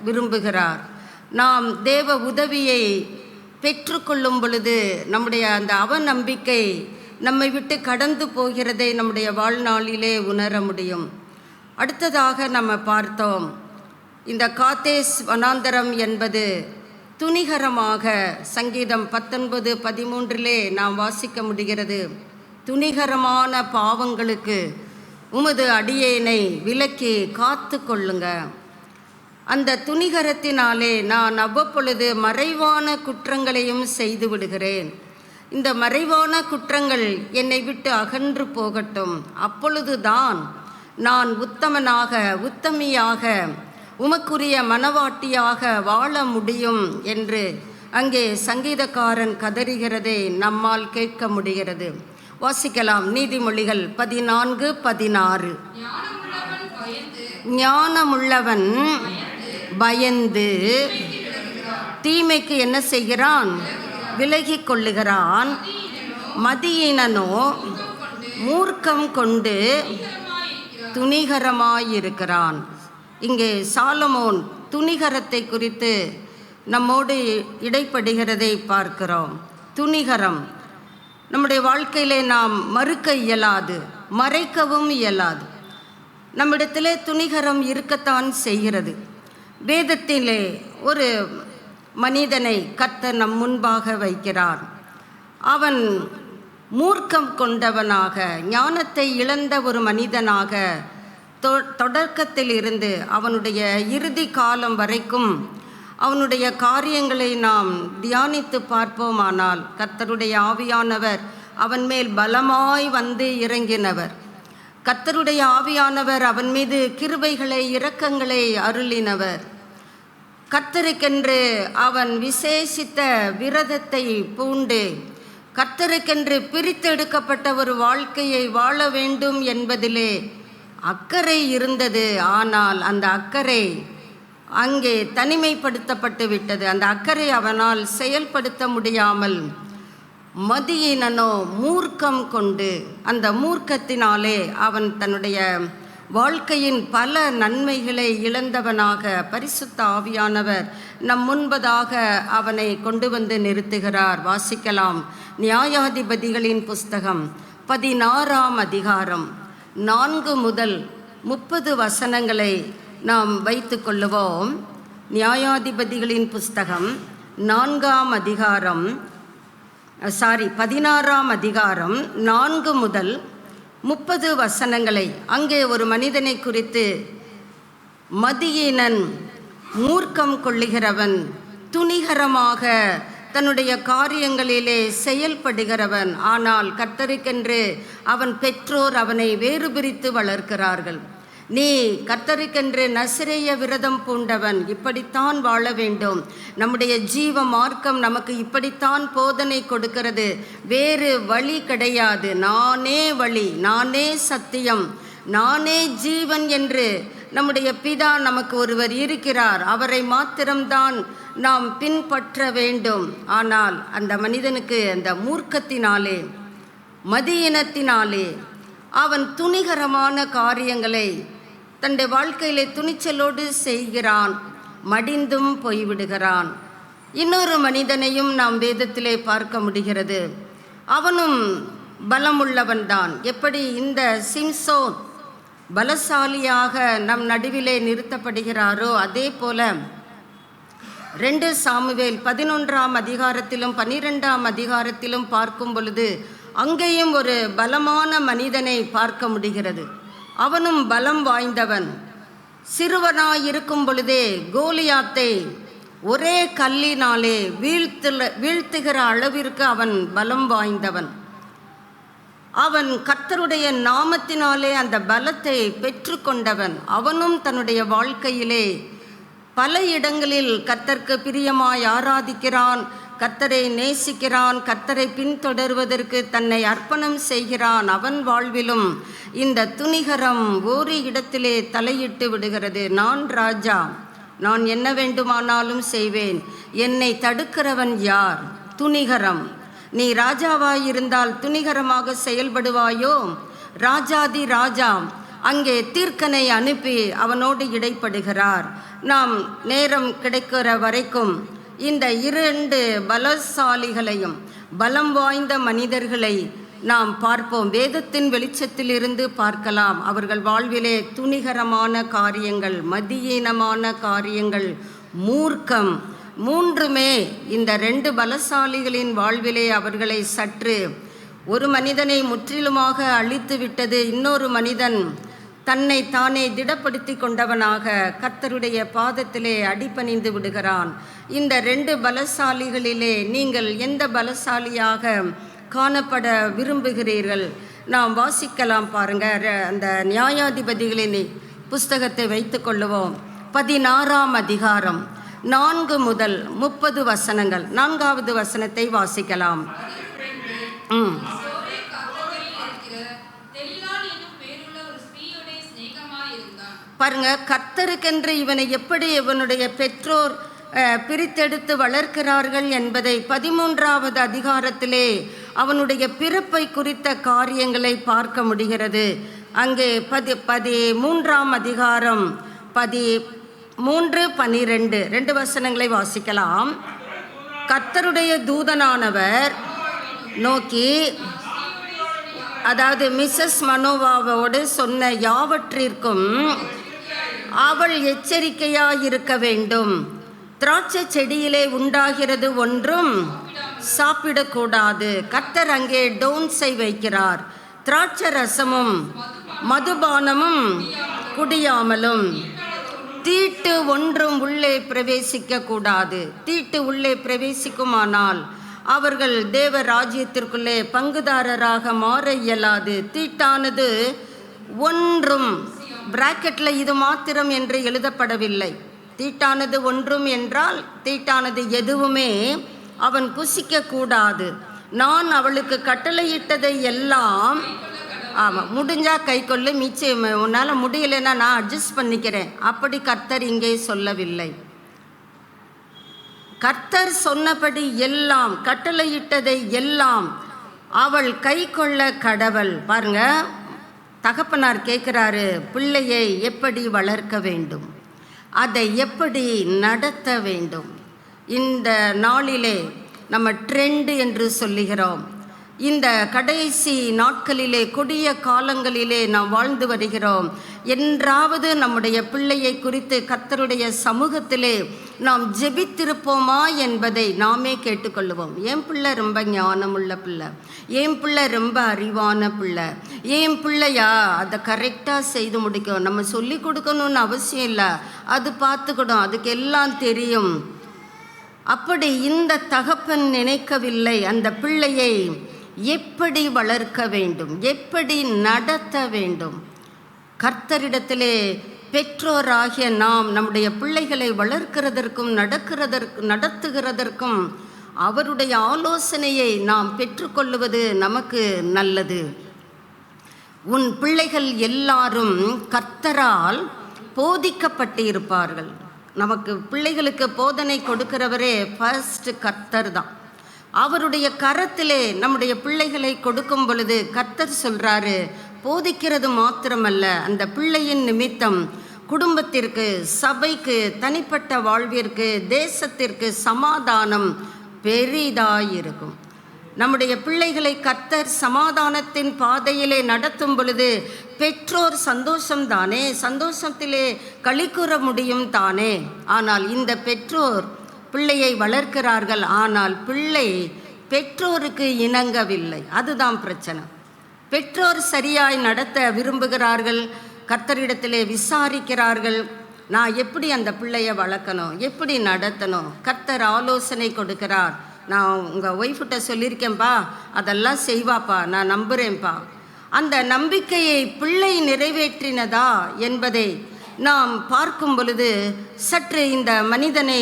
விரும்புகிறார். நாம் தேவ உதவியை பெற்றுக்கொள்ளும் பொழுது நம்முடைய அந்த அவநம்பிக்கை நம்மை விட்டு கடந்து போகிறதை நம்முடைய வாழ்நாளிலே உணர முடியும். அடுத்ததாக நம்ம பார்த்தோம், இந்த காதேஸ் வனாந்தரம் என்பது துணிகரமாக சங்கீதம் 19:13 நாம் வாசிக்க முடிகிறது. துணிகரமான பாவங்களுக்கு உமது அடியேனை விலக்கி காத்து கொள்ளுங்க. அந்த துணிகரத்தினாலே நான் அவ்வப்பொழுது மறைவான குற்றங்களையும் செய்து விடுகிறேன். இந்த மறைவான குற்றங்கள் என்னை விட்டு அகன்று போகட்டும். அப்பொழுதுதான் நான் உத்தமனாக உத்தமியாக உமக்குரிய மனவாட்டியாக வாழ முடியும் என்று அங்கே சங்கீதக்காரன் கதறுகிறதை நம்மால் கேட்க முடிகிறது. வாசிக்கலாம். நீதிமொழிகள் 14:16. ஞானமுள்ளவன் பயந்து தீமைக்கு என்ன செய்கிறான்? விலகி கொள்ளுகிறான். மதியினனோ மூர்க்கம் கொண்டு துணிகரமாயிருக்கிறான். இங்கே சாலமோன் துணிகரத்தை குறித்து நம்மோடு இடைப்படுகிறதை பார்க்கிறோம். துணிகரம் நம்முடைய வாழ்க்கையிலே நாம் மறுக்க இயலாது, மறைக்கவும் இயலாது. நம்மிடத்திலே துணிகரம் இருக்கத்தான் செய்கிறது. வேதத்திலே ஒரு மனிதனை கர்த்தர் நம் முன்பாக வைக்கிறார். அவன் மூர்க்கம் கொண்டவனாக, ஞானத்தை இழந்த ஒரு மனிதனாக தொடக்கத்தில் இருந்து அவனுடைய இறுதி காலம் வரைக்கும் அவனுடைய காரியங்களை நாம் தியானித்து பார்ப்போமானால் கர்த்தருடைய ஆவியானவர் அவன் மேல் பலமாய் வந்து இறங்கினவர். கர்த்தருடைய ஆவியானவர் அவன் மீது கிருபைகளை இரக்கங்களை அருளினவர். கர்த்தருக்கென்று அவன் விசேஷித்த விரதத்தை பூண்டு கர்த்தருக்கென்று பிரித்தெடுக்கப்பட்ட ஒரு வாழ்க்கையை வாழ வேண்டும் என்பதிலே அக்கறை இருந்தது. ஆனால் அந்த அக்கறை அங்கே தனிமைப்படுத்தப்பட்டு விட்டது. அந்த அக்கறை அவனால் செயல்படுத்த முடியாமல் மதியினனோ மூர்க்கம் கொண்டு அந்த மூர்க்கத்தினாலே அவன் தன்னுடைய வாழ்க்கையின் பல நன்மைகளை இழந்தவனாக பரிசுத்த ஆவியானவர் நம் முன்பதாக அவனை கொண்டு வந்து நிறுத்துகிறார். வாசிக்கலாம். நியாயாதிபதிகளின் புஸ்தகம் 16ஆம் அதிகாரம் 4 முதல் 30 வசனங்களை நாம் வைத்து கொள்ளுவோம். நியாயாதிபதிகளின் புஸ்தகம் 16ஆம் அதிகாரம் 4 முதல் 30 வசனங்களை. அங்கே ஒரு மனிதனை குறித்து மதியீனன், மூர்க்கம் கொள்ளுகிறவன், துணிகரமாக தன்னுடைய காரியங்களிலே செயல்படுகிறவன். ஆனால் கர்த்தருக்கென்று அவன் பெற்றோர் அவனை வேறு பிரித்து வளர்க்கிறார்கள். நீ கர்த்தருக்கென்று நசிரேய விரதம் பூண்டவன், இப்படித்தான் வாழ வேண்டும், நம்முடைய ஜீவ மார்க்கம் நமக்கு இப்படித்தான் போதனை கொடுக்கிறது, வேறு வழி கிடையாது, நானே வழி, நானே சத்தியம், நானே ஜீவன் என்று நம்முடைய பிதா நமக்கு ஒருவர் இருக்கிறார், அவரை மாத்திரம்தான் நாம் பின்பற்ற வேண்டும். ஆனால் அந்த மனிதனுக்கு அந்த மூர்க்கத்தினாலே, மதியினத்தினாலே அவன் துணிகரமான காரியங்களை தன்னுடைய வாழ்க்கையிலே துணிச்சலோடு செய்கிறான், மடிந்தும் போய்விடுகிறான். இன்னொரு மனிதனையும் நாம் வேதத்திலே பார்க்க முடிகிறது. அவனும் பலமுள்ளவன்தான். எப்படி இந்த சிம்சோன் பலசாலியாக நம் நடுவிலே நிறுத்தப்படுகிறாரோ, அதே போல 2 சாமுவேல் 11ஆம் அதிகாரத்திலும் 12ஆம் அதிகாரத்திலும் பார்க்கும் பொழுது அங்கேயும் ஒரு பலமான மனிதனை பார்க்க முடிகிறது. அவனும் பலம் வாய்ந்தவன். சிறுவனாயிருக்கும் பொழுதே கோலியாத்தை ஒரே கல்லினாலே வீழ்த்துகிற அளவிற்கு அவன் பலம் வாய்ந்தவன். அவன் கர்த்தருடைய நாமத்தினாலே அந்த பலத்தை பெற்று கொண்டவன். அவனும் தன்னுடைய வாழ்க்கையிலே பல இடங்களில் கர்த்தருக்கு பிரியமாய் ஆராதிக்கிறான், கர்த்தரை நேசிக்கிறான், கர்த்தரை பின்தொடர்வதற்கு தன்னை அர்ப்பணம் செய்கிறான். அவன் வாழ்விலும் இந்த துணிகரம் ஒரு இடத்திலே தலையிட்டு விடுகிறது. நான் ராஜா, நான் என்ன வேண்டுமானாலும் செய்வேன், என்னை தடுக்கிறவன் யார்? துணிகரம். நீ ராஜாவாயிருந்தால் துணிகரமாக செயல்படுவாயோ? ராஜாதி ராஜா அங்கே தீர்க்கனை அனுப்பி அவனோடு இடைப்படுகிறார். நாம் நேரம் கிடைக்கிற வரைக்கும் இந்த 2 பலசாலிகளையும் பலம் வாய்ந்த மனிதர்களை நாம் பார்ப்போம். வேதத்தின் வெளிச்சத்திலிருந்து பார்க்கலாம். அவர்கள் வாழ்விலே துணிகரமான காரியங்கள், மதியீனமான காரியங்கள், மூர்க்கம், மூன்றுமே இந்த 2 பலசாலிகளின் வாழ்விலே அவர்களை சற்று, ஒரு மனிதனை முற்றிலுமாக அழித்து விட்டது, இன்னொரு மனிதன் தன்னை தானே திடப்படுத்தி கொண்டவனாக கர்த்தருடைய பாதத்திலே அடிபணிந்து விடுகிறான். இந்த 2 பலசாலிகளிலே நீங்கள் எந்த பலசாலியாக காணப்பட விரும்புகிறீர்கள்? நாம் வாசிக்கலாம் பாருங்க. அந்த நியாயாதிபதிகளின் புஸ்தகத்தை வைத்து கொள்ளுவோம். 16ஆம் அதிகாரம் 4 முதல் 30 வசனங்கள். 4வது வசனத்தை வாசிக்கலாம். பாருங்க, கர்த்தருக்கென்று இவனை எப்படி இவனுடைய பெற்றோர் பிரித்தெடுத்து வளர்க்கிறார்கள் என்பதை 13வது அதிகாரத்திலே அவனுடைய பிறப்பை குறித்த காரியங்களை பார்க்க முடிகிறது. அங்கே 13ஆம் அதிகாரம் 13, 12 2 வசனங்களை வாசிக்கலாம். கர்த்தருடைய தூதனானவர் நோக்கி, அதாவது மிஸ்ஸஸ் மனோவாவோடு சொன்ன யாவற்றிற்கும் அவள் எச்சரிக்கையாயிருக்க வேண்டும். திராட்சை செடியிலே உண்டாகிறது ஒன்றும் சாப்பிடக்கூடாது. கர்த்தர் அங்கே டோன்ஸை வைக்கிறார். திராட்சை ரசமும் மதுபானமும் குடியாமலும், தீட்டு ஒன்றும் உள்ளே பிரவேசிக்க கூடாது. தீட்டு உள்ளே பிரவேசிக்குமானால் அவர்கள் தேவ ராஜ்யத்திற்குள்ளே பங்குதாரராக மாற இயலாது. தீட்டானது ஒன்றும், பிராக்கெட்டில் இது மாத்திரம் என்று எழுதப்படவில்லை. தீட்டானது ஒன்றும் என்றால் தீட்டானது எதுவுமே அவன் புசிக்க கூடாது. நான் அவளுக்கு கட்டளையிட்டதை எல்லாம், ஆமாம், முடிஞ்சா கை கொள்ளு, மிச்சம் உன்னால் முடியலைன்னா நான் அட்ஜஸ்ட் பண்ணிக்கிறேன், அப்படி கர்த்தர் இங்கே சொல்லவில்லை. கர்த்தர் சொன்னபடி எல்லாம், கட்டளையிட்டதை எல்லாம் அவள் கை கொள்ள கடவள். பாருங்க, தகப்பனார் கேட்குறாரு, பிள்ளையை எப்படி வளர்க்க வேண்டும், அதை எப்படி நடத்த வேண்டும். இந்த நாளிலே நம்ம ட்ரெண்டு என்று சொல்லுகிறோம். இந்த கடைசி நாட்களிலே, கொடிய காலங்களிலே நாம் வாழ்ந்து வருகிறோம். என்றாவது நம்முடைய பிள்ளையை குறித்து கர்த்தருடைய சமூகத்திலே நாம் ஜெபித்திருப்போமா என்பதை நாமே கேட்டுக்கொள்ளுவோம். என் பிள்ளை ரொம்ப ஞானமுள்ள பிள்ளை, என் பிள்ளை ரொம்ப அறிவான பிள்ளை, என் பிள்ளையா அதை கரெக்டாக செய்து முடிக்கும், நம்ம சொல்லி கொடுக்கணும்னு அவசியம் இல்லை, அது பார்த்துக்கணும், அதுக்கு எல்லாம் தெரியும். அப்படி இந்த தகப்பன் நினைக்கவில்லை. அந்த பிள்ளையை எப்படி வளர்க்க வேண்டும், எப்படி நடத்த வேண்டும். கர்த்தரிடத்திலே பெற்றோராகிய நாம் நம்முடைய பிள்ளைகளை வளர்க்கிறதற்கும் நடத்துகிறதற்கும் அவருடைய ஆலோசனையை நாம் பெற்றுக்கொள்வது நமக்கு நல்லது. உன் பிள்ளைகள் எல்லாரும் கர்த்தரால் போதிக்கப்பட்டு இருப்பார்கள். நமக்கு பிள்ளைகளுக்கு போதனை கொடுக்கிறவரே ஃபர்ஸ்ட் கர்த்தர் தான். அவருடைய கரத்திலே நம்முடைய பிள்ளைகளை கொடுக்கும் பொழுது கர்த்தர் சொல்கிறாரு, போதிக்கிறது மாத்திரமல்ல, அந்த பிள்ளையின் நிமித்தம் குடும்பத்திற்கு, சபைக்கு, தனிப்பட்ட வாழ்விற்கு, தேசத்திற்கு சமாதானம் பெரிதாயிருக்கும். நம்முடைய பிள்ளைகளை கர்த்தர் சமாதானத்தின் பாதையிலே நடத்தும் பொழுது பெற்றோர் சந்தோஷம்தானே, சந்தோஷத்திலே களி கூற முடியும் தானே. ஆனால் இந்த பெற்றோர் பிள்ளையை வளர்க்கிறார்கள், ஆனால் பிள்ளை பெற்றோருக்கு இணங்கவில்லை. அதுதான் பிரச்சனை. பெற்றோர் சரியாய் நடத்த விரும்புகிறார்கள், கர்த்தரிடத்திலே விசாரிக்கிறார்கள், நான் எப்படி அந்த பிள்ளையை வளர்க்கணும், எப்படி நடத்தணும். கர்த்தர் ஆலோசனை கொடுக்கிறார். நான் உங்கள் ஒய்ஃப்கிட்ட சொல்லியிருக்கேன்ப்பா, அதெல்லாம் செய்வாப்பா, நான் நம்புகிறேன்ப்பா. அந்த நம்பிக்கையை பிள்ளை நிறைவேற்றினதா என்பதை நாம் பார்க்கும் பொழுது, சற்று இந்த மனிதனை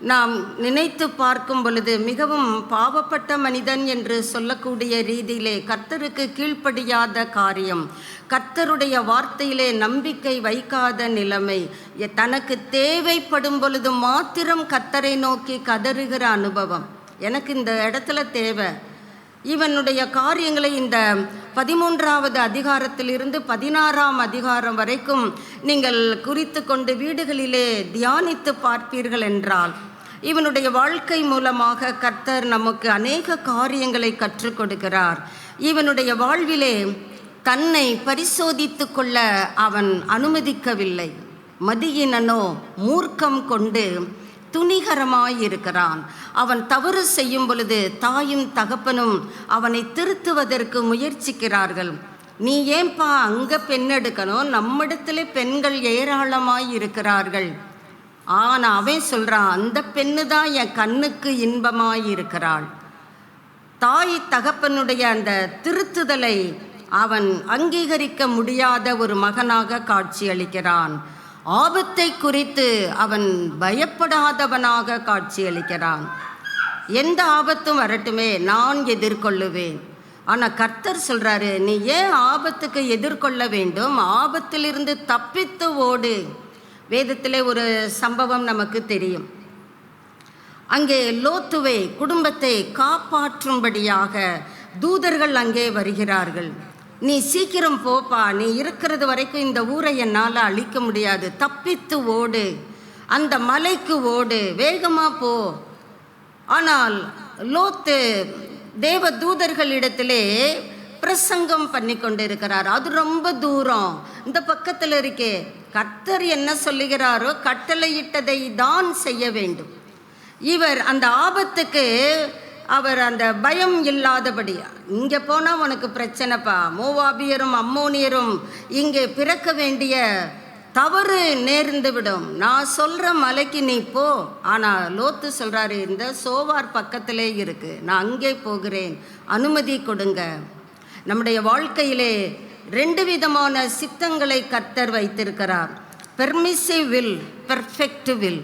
நாம் நினைத்து பார்க்கும் பொழுது மிகவும் பாவப்பட்ட மனிதன் என்று சொல்லக்கூடிய ரீதியிலே கர்த்தருக்கு கீழ்ப்படியாத காரியம், கர்த்தருடைய வார்த்தையிலே நம்பிக்கை வைக்காத நிலைமை, தனக்கு தேவைப்படும் பொழுது மாத்திரம் கர்த்தரை நோக்கி கதறுகிற அனுபவம் எனக்கு இந்த இடத்துல தேவை. இவனுடைய காரியங்களை இந்த 13வது அதிகாரத்திலிருந்து 16ஆம் அதிகாரம் வரைக்கும் நீங்கள் குறித்து கொண்டு வீடுகளிலே தியானித்து பார்ப்பீர்கள் என்றால், இவனுடைய வாழ்க்கை மூலமாக கர்த்தர் நமக்கு அநேக காரியங்களை கற்றுக் கொடுக்கிறார். இவனுடைய வாழ்விலே தன்னை பரிசோதித்து கொள்ள அவன் அனுமதிக்கவில்லை. மதியினனோ மூர்க்கம் கொண்டு துணிகரமாயிருக்கிறான். அவன் தவறு செய்யும் பொழுது தாயும் தகப்பனும் அவனை திருத்துவதற்கு முயற்சிக்கிறார்கள். நீ ஏன்பா அங்கே பெண் எடுக்கணும், நம்மிடத்திலே பெண்கள் ஏராளமாய் இருக்கிறார்கள். ஆனால் அவன் சொல்கிறான், அந்த பெண்ணு தான் என் கண்ணுக்கு இன்பமாய் இருக்கிறாள். தாய் தகப்பனுடைய அந்த திருத்துதலை அவன் அங்கீகரிக்க முடியாத ஒரு மகனாக காட்சியளிக்கிறான். ஆபத்தை குறித்து அவன் பயப்படாதவனாக காட்சியளிக்கிறான். எந்த ஆபத்தும் வரட்டுமே, நான் எதிர்கொள்ளுவேன். ஆனால் கர்த்தர் சொல்கிறாரு, நீ ஏன் ஆபத்துக்கு எதிர்கொள்ள வேண்டும், ஆபத்திலிருந்து தப்பித்து ஓடு. வேதத்திலே ஒரு சம்பவம் நமக்கு தெரியும். அங்கே லோத்துவை குடும்பத்தை காப்பாற்றும்படியாக தூதர்கள் அங்கே வருகிறார்கள். நீ சீக்கிரம் போப்பா, நீ இருக்கிறது வரைக்கும் இந்த ஊரை என்னால் அழிக்க முடியாது, தப்பித்து ஓடு, அந்த மலைக்கு ஓடு, வேகமாக போ. ஆனால் லோத்து தேவ தூதர்களிடத்திலே பிரசங்கம் பண்ணி கொண்டு இருக்கிறார். அது ரொம்ப தூரம், இந்த பக்கத்தில் இருக்கே. கர்த்தர் என்ன சொல்லுகிறாரோ கட்டளையிட்டதை தான் செய்ய வேண்டும். இவர் அந்த ஆபத்துக்கு அவர் அந்த பயம் இல்லாதபடி, இங்கே போனால் உனக்கு பிரச்சனைப்பா, மோவாபியரும் அம்மோனியரும் இங்கே பிறக்க வேண்டிய தவறு நேர்ந்து விடும், நான் சொல்கிற மலைக்கு நீ போ. ஆனால் லோத்து சொல்கிறாரு, இந்த சோவார் பக்கத்திலே இருக்குது, நான் அங்கே போகிறேன், அனுமதி கொடுங்க. நம்முடைய வாழ்க்கையிலே 2 விதமான சித்தங்களை கர்த்தர் வைத்திருக்கிறார். Permissive will, perfect will.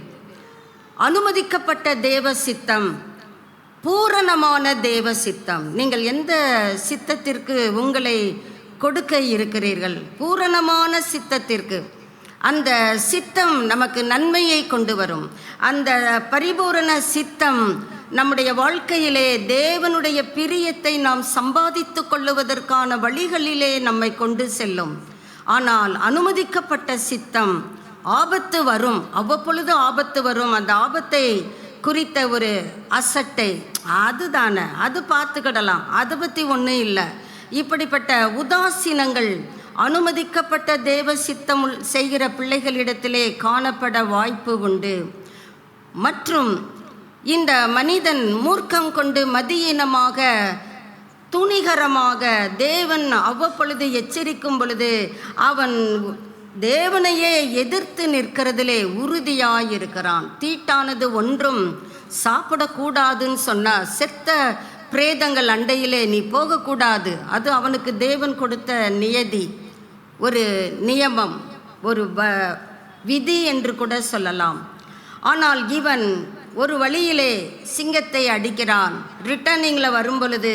அனுமதிக்கப்பட்ட தேவ சித்தம், பூரணமான தேவ சித்தம். நீங்கள் எந்த சித்தத்திற்கு உங்களை கொடுக்க இருக்கிறீர்கள்? பூரணமான சித்தத்திற்கு. அந்த சித்தம் நமக்கு நன்மையை கொண்டு வரும். அந்த பரிபூரண சித்தம் நம்முடைய வாழ்க்கையிலே தேவனுடைய பிரியத்தை நாம் சம்பாதித்து கொள்ளுவதற்கான வழிகளிலே நம்மை கொண்டு செல்லும். ஆனால் அனுமதிக்கப்பட்ட சித்தம், ஆபத்து வரும், அவ்வப்பொழுது ஆபத்து வரும். அந்த ஆபத்தை குறித்த ஒரு அசட்டை, அதுதானே, அது பார்த்துக்கிடலாம், அதை பற்றி ஒன்றும் இல்லை. இப்படிப்பட்ட உதாசீனங்கள் அனுமதிக்கப்பட்ட தேவ சித்தம் செய்கிற பிள்ளைகளிடத்திலே காணப்பட வாய்ப்பு உண்டு. மற்றும் இந்த மனிதன் மூர்க்கம் கொண்டு மதியீனமாக துணிகரமாக தேவன் அவ்வப்பொழுது எச்சரிக்கும் பொழுது அவன் தேவனையே எதிர்த்து நிற்கிறதிலே உறுதியாயிருக்கிறான். தீட்டானது ஒன்றும் சாப்பிடக்கூடாதுன்னு சொன்னால் செத்த பிரேதங்கள் அண்டையிலே நீ போகக்கூடாது. அது அவனுக்கு தேவன் கொடுத்த நியதி, ஒரு நியமம், ஒரு விதி என்று கூட சொல்லலாம். ஆனால் இவன் ஒரு வழியிலே சிங்கத்தை அடிக்கிறான். ரிட்டர்னிங்கில் வரும் பொழுது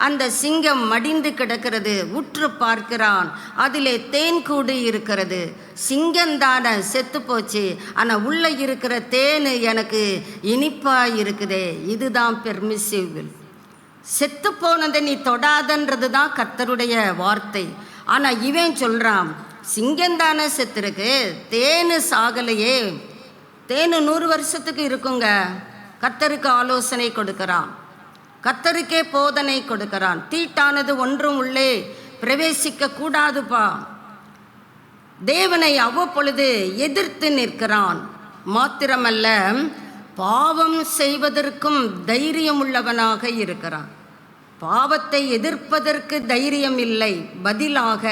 அந்த சிங்கம் மடிந்து கிடக்கிறது. உற்று பார்க்கிறான், அதிலே தேன்கூடு இருக்கிறது. சிங்கந்தான செத்து போச்சு, ஆனால் உள்ளே இருக்கிற தேன் எனக்கு இனிப்பாக இருக்குதே. இதுதான் பெர்மிசிபிள். செத்து போனதை நீ தொடாதன்றது தான் கர்த்தருடைய வார்த்தை. ஆனால் இவன் சொல்கிறான், சிங்கந்தானே செத்துருக்கு, தேனு சாகலையே, தேனு 100 வருஷத்துக்கு இருக்குங்க. கர்த்தருக்கு ஆலோசனை கொடுக்கிறான், கர்த்தருக்கே போதனை கொடுக்கிறான். தீட்டானது ஒன்றும் உள்ளே பிரவேசிக்க கூடாதுப்பா. தேவனை அவ்வப்பொழுது எதிர்த்து நிற்கிறான். மாத்திரமல்ல, பாவம் செய்வதற்கும் தைரியம் உள்ளவனாக இருக்கிறான். பாவத்தை எதிர்ப்பதற்கு தைரியம் இல்லை, பதிலாக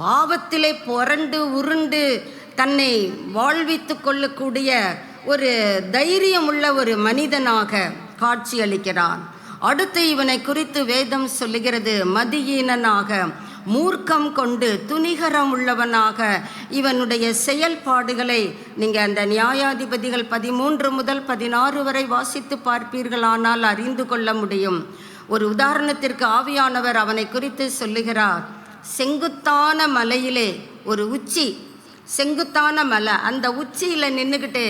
பாவத்திலே புரண்டு உருண்டு தன்னை வாழ்வித்து கொள்ளக்கூடிய ஒரு தைரியம் உள்ள ஒரு மனிதனாக காட்சியளிக்கிறான். அடுத்து இவனை குறித்து வேதம் சொல்லுகிறது, மதியீனனாக மூர்க்கம் கொண்டு துணிகரம் உள்ளவனாக. இவனுடைய செயல்பாடுகளை நீங்கள் அந்த நியாயாதிபதிகள் 13 முதல் 16 வரை வாசித்து பார்ப்பீர்களானால் அறிந்து கொள்ள முடியும். ஒரு உதாரணத்திற்கு ஆவியானவர் அவனை குறித்து சொல்லுகிறார். செங்குத்தான மலையிலே ஒரு உச்சி, செங்குத்தான மலை, அந்த உச்சியில் நின்றுக்கிட்டு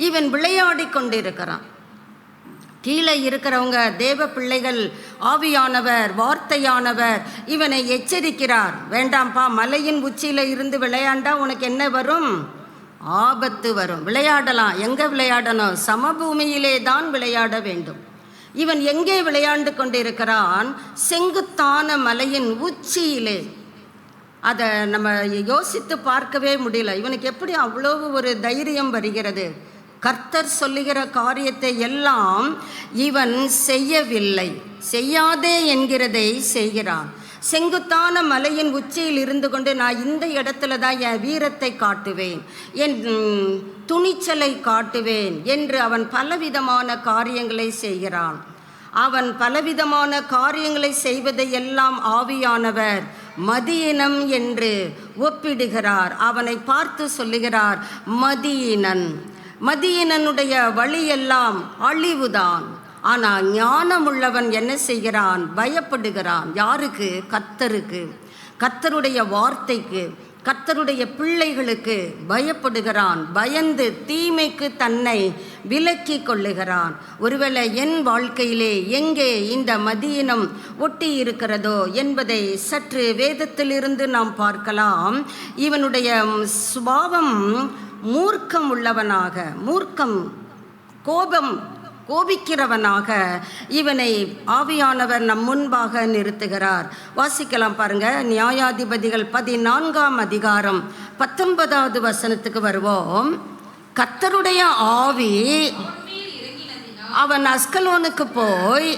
இவன் விளையாடி கொண்டிருக்கிறான். கீழே இருக்கிறவங்க தேவ பிள்ளைகள், ஆவியானவர் வார்த்தையானவர் இவனை எச்சரிக்கிறார். வேண்டாம்ப்பா, மலையின் உச்சியில் இருந்து விளையாண்டா உனக்கு என்ன வரும்? ஆபத்து வரும். விளையாடலாம், எங்கே விளையாடணும்? சமபூமியிலே தான் விளையாட வேண்டும். இவன் எங்கே விளையாண்டு கொண்டிருக்கிறான்? செங்குத்தான மலையின் உச்சியிலே. அதை நம்ம யோசித்து பார்க்கவே முடியல. இவனுக்கு எப்படி அவ்வளவு ஒரு தைரியம் வருகிறது? கர்த்தர் சொல்லுகிற காரியத்தை எல்லாம் இவன் செய்யவில்லை, செய்யாதே என்கிறதை செய்கிறான். செங்குத்தான மலையின் உச்சியில் இருந்து கொண்டு நான் இந்த இடத்துல தான் என் வீரத்தை காட்டுவேன், என் துணிச்சலை காட்டுவேன் என்று அவன் பலவிதமான காரியங்களை செய்கிறான். அவன் பலவிதமான காரியங்களை செய்வதையெல்லாம் ஆவியானவர் மதியினம் என்று ஒப்பிடுகிறார். அவனை பார்த்து சொல்லுகிறார், மதியினன். மதியினனுடைய வழியெல்லாம் அழிவுதான். ஆனால் ஞானமுள்ளவன் என்ன செய்கிறான்? பயப்படுகிறான். யாருக்கு? கர்த்தருக்கு, கர்த்தருடைய வார்த்தைக்கு, கர்த்தருடைய பிள்ளைகளுக்கு பயப்படுகிறான். பயந்து தீமைக்கு தன்னை விலக்கி கொள்ளுகிறான். ஒருவேளை என் வாழ்க்கையிலே எங்கே இந்த மதியினம் ஒட்டி இருக்கிறதோ என்பதை சற்று வேதத்திலிருந்து நாம் பார்க்கலாம். இவனுடைய சுபாவம் மூர்க்கம் உள்ளவனாக, மூர்க்கம், கோபிக்கிறவனாக இவனை ஆவியானவர் நம் முன்பாக நிறுத்துகிறார். வாசிக்கலாம் பாருங்க, நியாயாதிபதிகள் 14ஆம் அதிகாரம் 19வது வசனத்துக்கு வருவோம். கர்த்தருடைய ஆவி அவன் அஸ்கலோனுக்கு போய்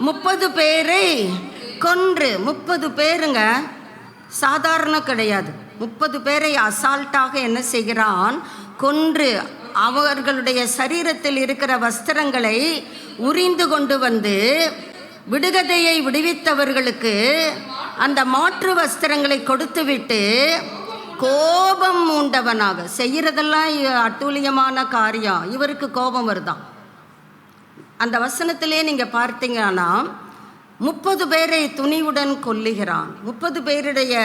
30 பேரை கொன்று, 30 பேருங்க, சாதாரண கிடையாது, 30 பேரை அசால்ட்டாக என்ன செய்கிறான்? கொன்று அவர்களுடைய சரீரத்தில் இருக்கிற வஸ்திரங்களை உரிந்து கொண்டு வந்து விடுகதையை விடுவித்தவர்களுக்கு அந்த மாற்று வஸ்திரங்களை கொடுத்துவிட்டு கோபம் மூண்டவனாக செய்கிறதெல்லாம் அட்டூழியமான காரியம். இவருக்கு கோபம் வருதான். அந்த வசனத்திலே நீங்கள் பார்த்தீங்கன்னா 30 பேரை துணிவுடன் கொல்லுகிறான். 30 பேருடைய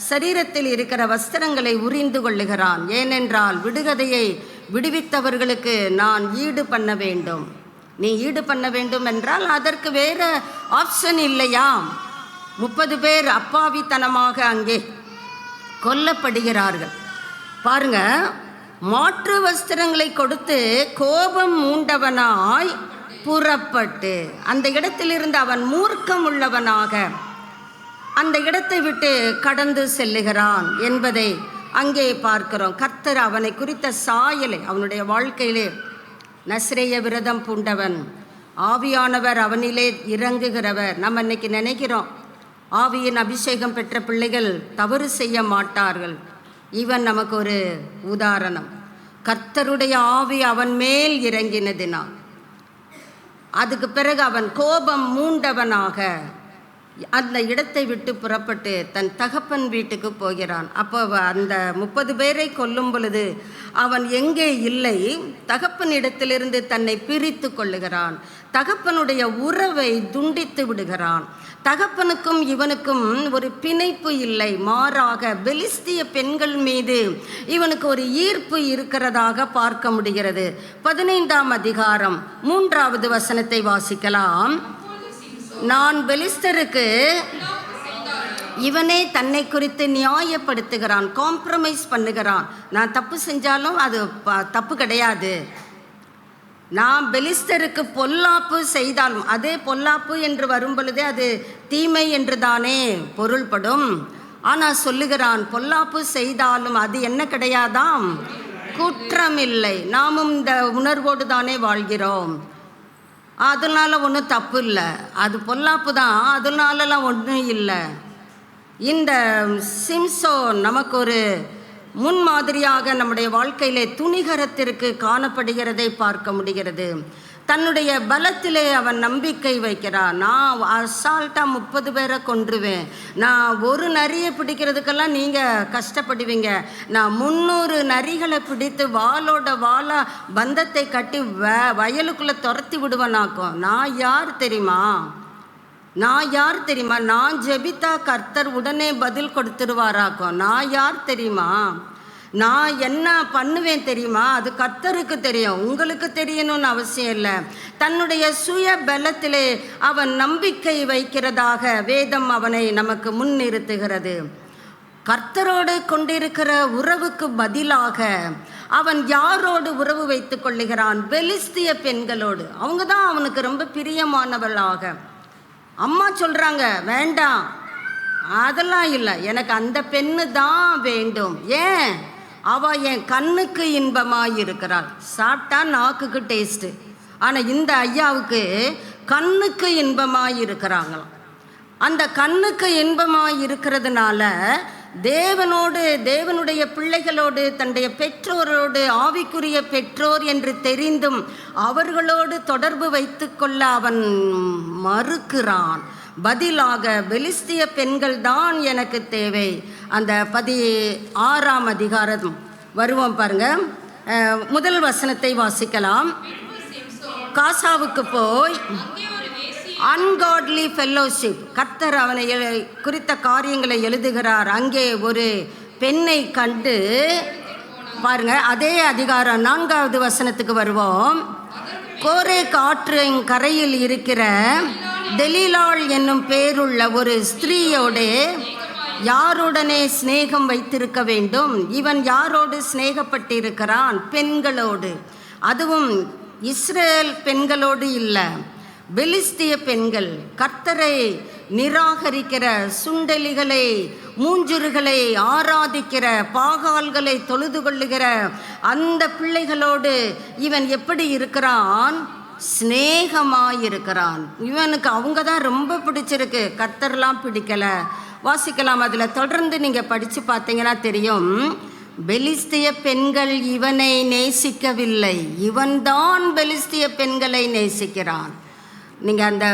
சரீரத்தில் இருக்கிற வஸ்திரங்களை உரிந்து கொள்ளுகிறான். ஏனென்றால் விடுகதையை விடுவித்தவர்களுக்கு நான் ஈடு பண்ண வேண்டும். நீ ஈடு பண்ண வேண்டும் என்றால் அதற்கு வேறு ஆப்ஷன் இல்லையா? 30 பேர் அப்பாவித்தனமாக அங்கே கொல்லப்படுகிறார்கள். பாருங்க, மாற்று வஸ்திரங்களை கொடுத்து கோபம் மூண்டவனாய் புறப்பட்டு அந்த இடத்திலிருந்து அவன் மூர்க்கம் உள்ளவனாக அந்த இடத்தை விட்டு கடந்து செல்லுகிறான் என்பதை அங்கே பார்க்கிறோம். கர்த்தர் அவனை குறித்த சாயலை அவனுடைய வாழ்க்கையிலே நசரேய விரதம் பூண்டவன், ஆவியானவர் அவனிலே இறங்குகிறவர். நம்ம இன்னைக்கு நினைக்கிறோம் ஆவியின் அபிஷேகம் பெற்ற பிள்ளைகள் தவறு செய்ய மாட்டார்கள். இவன் நமக்கு ஒரு உதாரணம். கர்த்தருடைய ஆவி அவன் மேல் இறங்கினதினால் அதுக்கு பிறகு அவன் கோபம் மூண்டவனாக அந்த இடத்தை விட்டு புறப்பட்டு தன் தகப்பன் வீட்டுக்கு போகிறான். அப்போ அந்த 30 பேரை கொல்லும் பொழுது அவன் எங்கே இல்லை, தகப்பன் இடத்திலிருந்து தன்னை பிரித்து கொள்ளுகிறான். தகப்பனுடைய உறவை துண்டித்து விடுகிறான். தகப்பனுக்கும் இவனுக்கும் ஒரு பிணைப்பு இல்லை, மாறாக பெலிஸ்திய பெண்கள் மீது இவனுக்கு ஒரு ஈர்ப்பு இருக்கிறதாக பார்க்க முடிகிறது. 15ஆம் அதிகாரம் 3வது வசனத்தை வாசிக்கலாம். நான் பெலிஸ்தருக்கு இவனே தன்னை குறித்து நியாயப்படுத்துகிறான், காம்ப்ரமைஸ் பண்ணுகிறான். நான் தப்பு செஞ்சாலும் அது தப்பு கிடையாது. நான் பெலிஸ்தருக்கு பொல்லாப்பு செய்தாலும், அதே பொல்லாப்பு என்று வரும் பொழுதே அது தீமை என்று தானே பொருள்படும். ஆனால் சொல்லுகிறான், பொல்லாப்பு செய்தாலும் அது என்ன கிடையாதாம், குற்றமில்லை. நாமும் இந்த உணர்வோடு தானே வாழ்கிறோம். அதனால ஒன்றும் தப்பு இல்லை, அது பொல்லாப்பு தான், அதனாலலாம் ஒன்றும் இல்லை. இந்த சிம்சோன் நமக்கு ஒரு முன்மாதிரியாக நம்முடைய வாழ்க்கையிலே துணிகரத்திற்கு காணப்படுகிறதை பார்க்க முடிகிறது. தன்னுடைய பலத்திலே அவன் நம்பிக்கை வைக்கிறான். நான் அசால்ட்டாக 30 பேரை கொன்றுவேன், நான் ஒரு நரியை பிடிக்கிறதுக்கெல்லாம் நீங்கள் கஷ்டப்படுவீங்க, நான் 300 நரிகளை பிடித்து வாளோட வாளா பந்தத்தை கட்டி வயலுக்குள்ளே துரத்தி விடுவேனாக்கும். நான் யார் தெரியுமா, நான் ஜெபித்தா கர்த்தர் உடனே பதில் கொடுத்துருவாராக்கும். நான் யார் தெரியுமா, நான் என்ன பண்ணுவேன் தெரியுமா, அது கர்த்தருக்கு தெரியும், உங்களுக்கு தெரியணும்னு அவசியம் இல்லை. தன்னுடைய சுய பலத்திலே அவன் நம்பிக்கை வைக்கிறதாக வேதம் அவனை நமக்கு முன்னிறுத்துகிறது. கர்த்தரோடு கொண்டிருக்கிற உறவுக்கு பதிலாக அவன் யாரோடு உறவு வைத்து கொள்ளுகிறான், பெலிஸ்திய பெண்களோடு. அவங்க தான் அவனுக்கு ரொம்ப பிரியமானவளாக. அம்மா சொல்கிறாங்க வேண்டாம், அதெல்லாம் இல்லை, எனக்கு அந்த பெண்ணு தான் வேண்டும். ஏன், அவள் என் கண்ணுக்கு இன்பமாக இருக்கிறாள். சாப்பிட்டா நாக்குக்கு டேஸ்ட்டு, ஆனால் இந்த ஐயாவுக்கு கண்ணுக்கு இன்பமாக இருக்கிறாங்களாம். அந்த கண்ணுக்கு இன்பமாக இருக்கிறதுனால தேவனுடைய பிள்ளைகளோடு, தன்னுடைய பெற்றோரோடு, ஆவிக்குரிய பெற்றோர் என்று தெரிந்தும் அவர்களோடு தொடர்பு வைத்து கொள்ள அவன் மறுக்கிறான். பதிலாக பெலிஸ்திய பெண்கள் தான் எனக்கு தேவை. அந்த 16ஆம் அதிகாரம் வருவோம் பாருங்க, முதல் வசனத்தை வாசிக்கலாம். காசாவுக்கு போய் அன்காட்லி ஃபெல்லோஷிப், கர்த்தர் அவனை குறித்த காரியங்களை எழுதுகிறார். அங்கே ஒரு பெண்ணை கண்டு பாருங்க, அதே அதிகாரம் 4வது வசனத்துக்கு வருவோம். கோரே காற்றின் கரையில் இருக்கிற தெலீலாள் என்னும் பேருள்ள ஒரு ஸ்திரீயோடு யாருடனே சிநேகம் வைத்திருக்க வேண்டும். இவன் யாரோடு சிநேகப்பட்டிருக்கிறான், பெண்களோடு. அதுவும் இஸ்ரேல் பெண்களோடு இல்லை, பெலிஸ்திய பெண்கள், கர்த்தரை நிராகரிக்கிற, சுண்டெலிகளை மூஞ்சுருகளை ஆராதிக்கிற, பாகால்களை தொழுது கொள்ளுகிற அந்த பிள்ளைகளோடு இவன் எப்படி இருக்கிறான், சிநேகமாயிருக்கிறான். இவனுக்கு அவங்க தான் ரொம்ப பிடிச்சிருக்கு, கர்த்தர்லாம் பிடிக்கலை. வாசிக்கலாம், அதில் தொடர்ந்து நீங்கள் படித்து பார்த்தீங்கன்னா தெரியும். பெலிஸ்திய பெண்கள் இவனை நேசிக்கவில்லை, இவன்தான் பெலிஸ்திய பெண்களை நேசிக்கிறான். நீங்கள் அந்த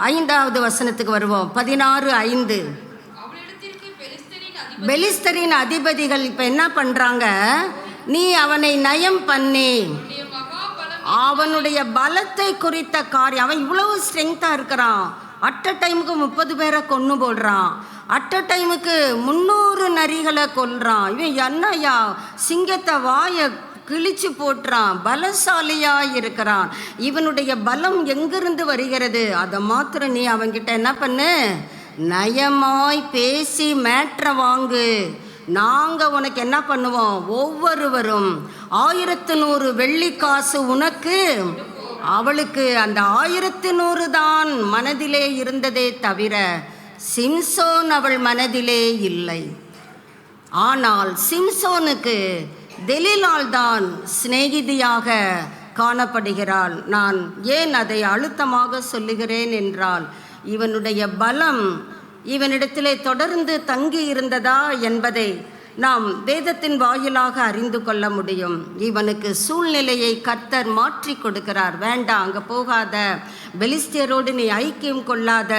5வது வசனத்துக்கு வருவோம். 16:5. பெலிஸ்தரின் அதிபதிகள் இப்போ என்ன பண்ணுறாங்க, நீ அவனை நயம் பண்ணி அவனுடைய பலத்தை குறித்த காரியம், அவன் இவ்வளவு ஸ்ட்ரெங்காக இருக்கிறான், அட் அ டைமுக்கு 30 பேரை கொன்று போடுறான், அட் அ டைமுக்கு 300 நரிகளை கொல்றான். இவன் என்னையா சிங்கத்தை வாயை கிழிச்சு போட்டுறான், பலசாலியாக இருக்கிறான். இவனுடைய பலம் எங்கிருந்து வருகிறது, அதை மாத்திரம் நீ அவன்கிட்ட என்ன பண்ணு, நயமாய் பேசி மேட்ரை வாங்கு. நாங்கள் உனக்கு என்ன பண்ணுவோம், ஒவ்வொருவரும் 1100 வெள்ளிக்காசு உனக்கு, அவளுக்கு அந்த 1100 தான் மனதிலே இருந்ததே தவிர சிம்சோன் அவள் மனதிலே இல்லை. ஆனால் சிம்சோனுக்கு தெலீலாள் தான் சிநேகிதியாக காணப்படுகிறாள். நான் ஏன் அதை அழுத்தமாக சொல்லுகிறேன் என்றால், இவனுடைய பலம் இவனிடத்திலே தொடர்ந்து தங்கி இருந்ததா என்பதை நாம் வேதத்தின் வாயிலாக அறிந்து கொள்ள முடியும். இவனுக்கு சூழ்நிலையை கர்த்தர் மாற்றி கொடுக்கிறார். வேண்டாம், அங்கே போகாத, பெலிஸ்தியரோடு நீ ஐக்கியம் கொள்ளாத,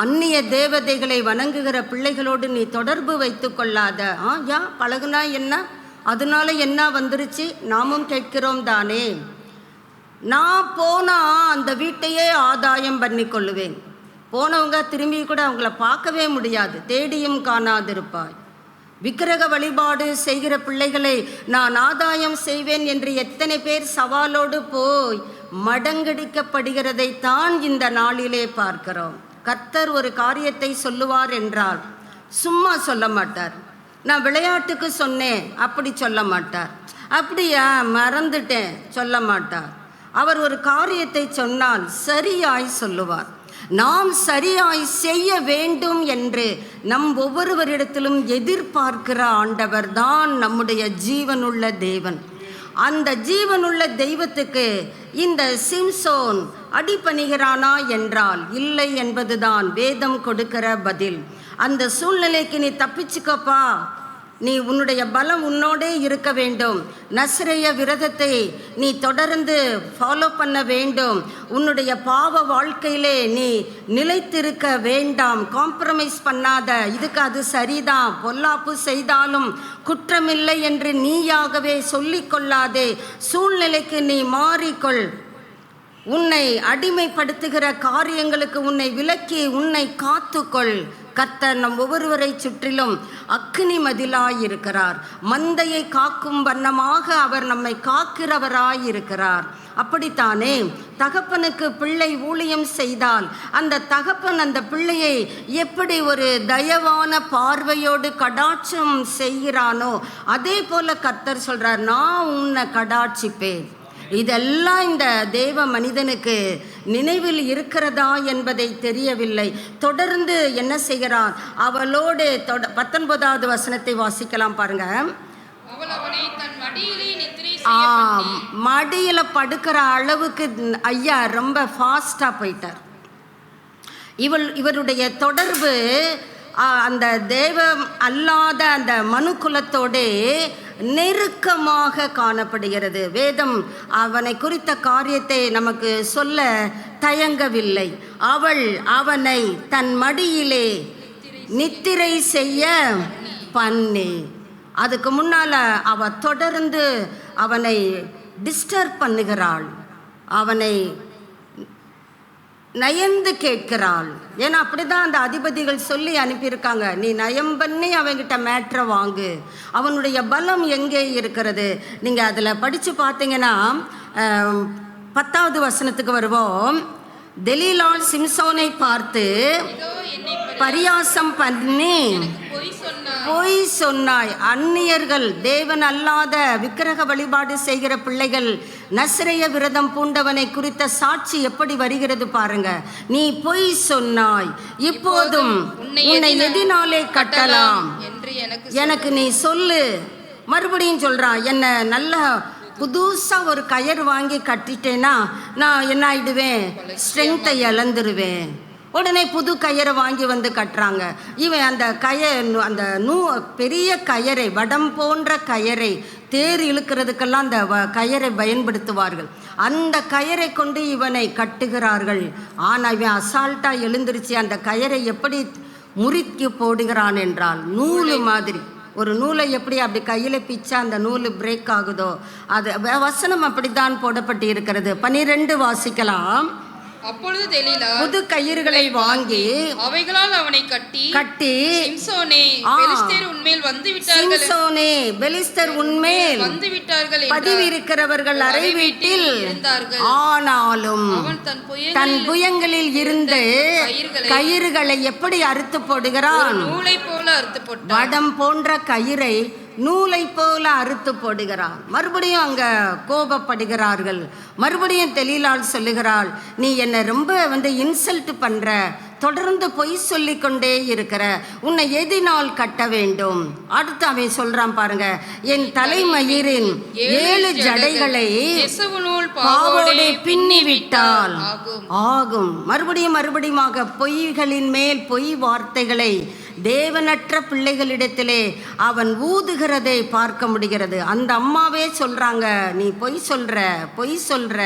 அந்நிய தேவதைகளை வணங்குகிற பிள்ளைகளோடு நீ தொடர்பு வைத்து கொள்ளாத. பழகுனா என்ன, அதனால என்ன வந்துருச்சு, நாமும் கேட்கிறோம் தானே. நான் போனால் அந்த வீட்டையே ஆதாயம் பண்ணி கொள்ளுவேன். போனவங்க திரும்பி கூட அவங்கள பார்க்கவே முடியாது, தேடியும் காணாதிருப்பாய். விக்கிரக வழிபாடு செய்கிற பிள்ளைகளை நான் ஆதாயம் செய்வேன் என்று எத்தனை பேர் சவாலோடு போய் மடங்கடிக்கப்படுகிறதை தான் இந்த நாளிலே பார்க்கிறோம். கர்த்தர் ஒரு காரியத்தை சொல்லுவார் என்றால் சும்மா சொல்ல மாட்டார். நான் விளையாட்டுக்கு சொன்னேன் அப்படி சொல்ல மாட்டார். அப்படியா மறந்துட்டேன் சொல்ல மாட்டார். அவர் ஒரு காரியத்தை சொன்னால் சரியாய் சொல்லுவார். நாம் சரியாய் செய்ய வேண்டும் என்று நம் ஒவ்வொருவரிடத்திலும் எதிர்பார்க்கிற ஆண்டவர் தான் நம்முடைய ஜீவனுள்ள தேவன். அந்த ஜீவனுள்ள தெய்வத்துக்கு இந்த சிம்சோன் அடிபணிகிறானா என்றால் இல்லை என்பதுதான் வேதம் கொடுக்கிற பதில். அந்த சூழ்நிலைக்கு நீ தப்பிச்சுக்கப்பா, நீ உன்னுடைய பலம் உன்னோடே இருக்க வேண்டும், நசரேய விரதத்தை நீ தொடர்ந்து ஃபாலோ பண்ண வேண்டும், உன்னுடைய பாவ வாழ்க்கையிலே நீ நிலைத்திருக்க வேண்டாம், காம்ப்ரமைஸ் பண்ணாத, இதுக்கு அது சரிதான், பொல்லாப்பு செய்தாலும் குற்றமில்லை என்று நீயாகவே சொல்லிக்கொள்ளாதே, சூழ்நிலைக்கு நீ மாறிக்கொள், உன்னை அடிமைப்படுத்துகிற காரியங்களுக்கு உன்னை விலக்கி உன்னை காத்துக்கொள். கர்த்தர் நம் ஒவ்வொருவரை சுற்றிலும் அக்கினி மதிலாயிருக்கிறார். மந்தையை காக்கும் வண்ணமாக அவர் நம்மை காக்கிறவராயிருக்கிறார். அப்படித்தானே தகப்பனுக்கு பிள்ளை ஊழியம் செய்தால் அந்த தகப்பன் அந்த பிள்ளையை எப்படி ஒரு தயவான பார்வையோடு கடாட்சம் செய்கிறானோ அதே போல கர்த்தர் சொல்றார், நான் உன்னை கடாட்சிப்பேன். இதெல்லாம் இந்த தேவ மனிதனுக்கு நினைவில் இருக்கிறதா என்பதை தெரியவில்லை. தொடர்ந்து என்ன செய்கிறார், அவளோடு 19வது வசனத்தை வாசிக்கலாம் பாருங்க. மடியில படுக்கிற அளவுக்கு ஐயா ரொம்ப ஃபாஸ்டா போயிட்டார். இவருடைய தொடர்பு அந்த தேவம் அல்லாத அந்த மனுக்குலத்தோடு நெருக்கமாக காணப்படுகிறது. வேதம் அவனை குறித்த காரியத்தை நமக்கு சொல்ல தயங்கவில்லை. அவள் அவனை தன் மடியிலே நித்திரை செய்ய பண்ணி, அதுக்கு முன்னால அவ தொடர்ந்து அவனை டிஸ்டர்ப் பண்ணுகிறாள், அவனை நயந்து கேட்கிறாள். ஏன்னா அப்படிதான் அந்த அதிபதிகள் சொல்லி அனுப்பியிருக்காங்க, நீ நயம் பண்ணி அவன்கிட்ட மேட்ரை வாங்கு. அவனுடைய பலம் எங்கே இருக்கிறது? நீங்கள் அதில் படித்து பார்த்தீங்கன்னா 10வது வசனத்துக்கு வருவோம். தெலீலாள் சிம்சோனை பார்த்து பரியாசம் பண்ணி பொய் சொன்னாய். அந்நியர்கள், தேவன் அல்லாத விக்கிரக வழிபாடு செய்கிற பிள்ளைகள் நசரேய விரதம் பூண்டவனை குறித்த சாட்சி எப்படி வருகிறது பாருங்க. நீ பொய் சொன்னாய், இப்போதும் உன்னை எதினாலே கட்டலாம் எனக்கு நீ சொல்லு. மறுபடியும் சொல்றான், என்ன நல்ல புதுசாக ஒரு கயிறு வாங்கி கட்டிட்டேன்னா நான் என்ன ஆயிடுவேன், ஸ்ட்ரென்த்தை இழந்துருவேன். உடனே புது கயிறை வாங்கி வந்து கட்டுறாங்க. இவன் அந்த அந்த பெரிய கயிறை, வடம் போன்ற கயிறை, தேர் இழுக்கிறதுக்கெல்லாம் அந்த கயிறை பயன்படுத்துவார்கள். அந்த கயிறை கொண்டு இவனை கட்டுகிறார்கள். ஆனால் இவன் அசால்ட்டாக எழுந்திருச்சு அந்த கயிறை எப்படி முறுக்கி போடுகிறான் என்றால், நூலு மாதிரி, ஒரு நூலை எப்படி அப்படி கையில் பிச்சா அந்த நூல் பிரேக் ஆகுதோ அது வசனம் அப்படித்தான் போடப்பட்டு இருக்கிறது. 12 வாசிக்கலாம். அப்பொழுது தெலீலா புது கயிறுகளை வாங்கி அவைகளால் அவனை கட்டி சிம்சோனே ஆ. பெலிஸ்தர் உன்மேல் வந்து விட்டார்கள் சிம்சோனே பெலிஸ்தர் உன்மேல் வந்து விட்டார்கள் என்றார். பதிவிருக்கிறவர்கள் அறை வீட்டில் இருந்தார்கள். ஆனாலும் அவன் தன் புயங்களில் இருந்து கயிறுகளை எப்படி அறுத்து போடுகிறான்? நூலை போல அறுத்து போட்டான். வடம் போன்ற கயிறை நூலை போல அறுத்து போடுகிறான். மறுபடியும் அங்க கோபப்படுகிறார்கள். மறுபடியும் தெலீலாள் சொல்லுகிறாள், நீ என்னை ரொம்ப இன்சல்ட் பண்ற, தொடர்ந்து பொய் சொல்லி கொண்டே இருக்கிற, உன்னை எதினால் கட்ட வேண்டும்? அடுத்து அவன் சொல்றான் பாருங்க, என் தலைமயிரின் 7 ஜடைகளை பாவோடே பின்னி விட்டால் ஆகும். மறுபடியுமாக பொய்களின் மேல் பொய் வார்த்தைகளை தேவனற்ற பிள்ளைகளிடத்திலே அவன் ஊதுகிறதை பார்க்க முடிகிறது. அந்த அம்மாவே சொல்றாங்க, நீ பொய் சொல்ற.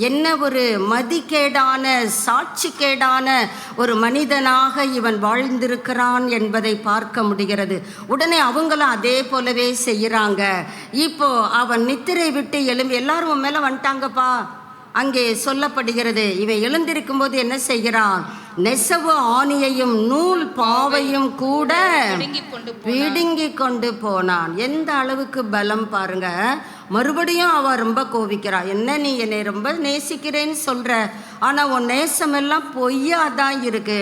என்ன ஒரு மதிக்கேடான சாட்சிக்கேடான ஒரு மனிதனாக இவன் வாழ்ந்திருக்கிறான் என்பதை பார்க்க முடிகிறது. உடனே அவங்களும் அதே போலவே செய்கிறாங்க. இப்போ அவன் நித்திரை விட்டு எழும்பி, எல்லாரும் மேலே வந்துட்டாங்கப்பா. அங்கே சொல்லப்படுகிறது, இவன் எழுந்திருக்கும் போது என்ன செய்கிறான்? நெசவு ஆணியையும் நூல் பாவையும் கூட பிடுங்கி கொண்டு போனான். எந்த அளவுக்கு பலம் பாருங்க. மறுபடியும் அவ ரொம்ப கோபிக்கிறா. என்ன, நீ என்னை ரொம்ப நேசிக்கிறேன்னு சொல்ற, ஆனால் உன் நேசமெல்லாம் பொய்யா தான் இருக்கு.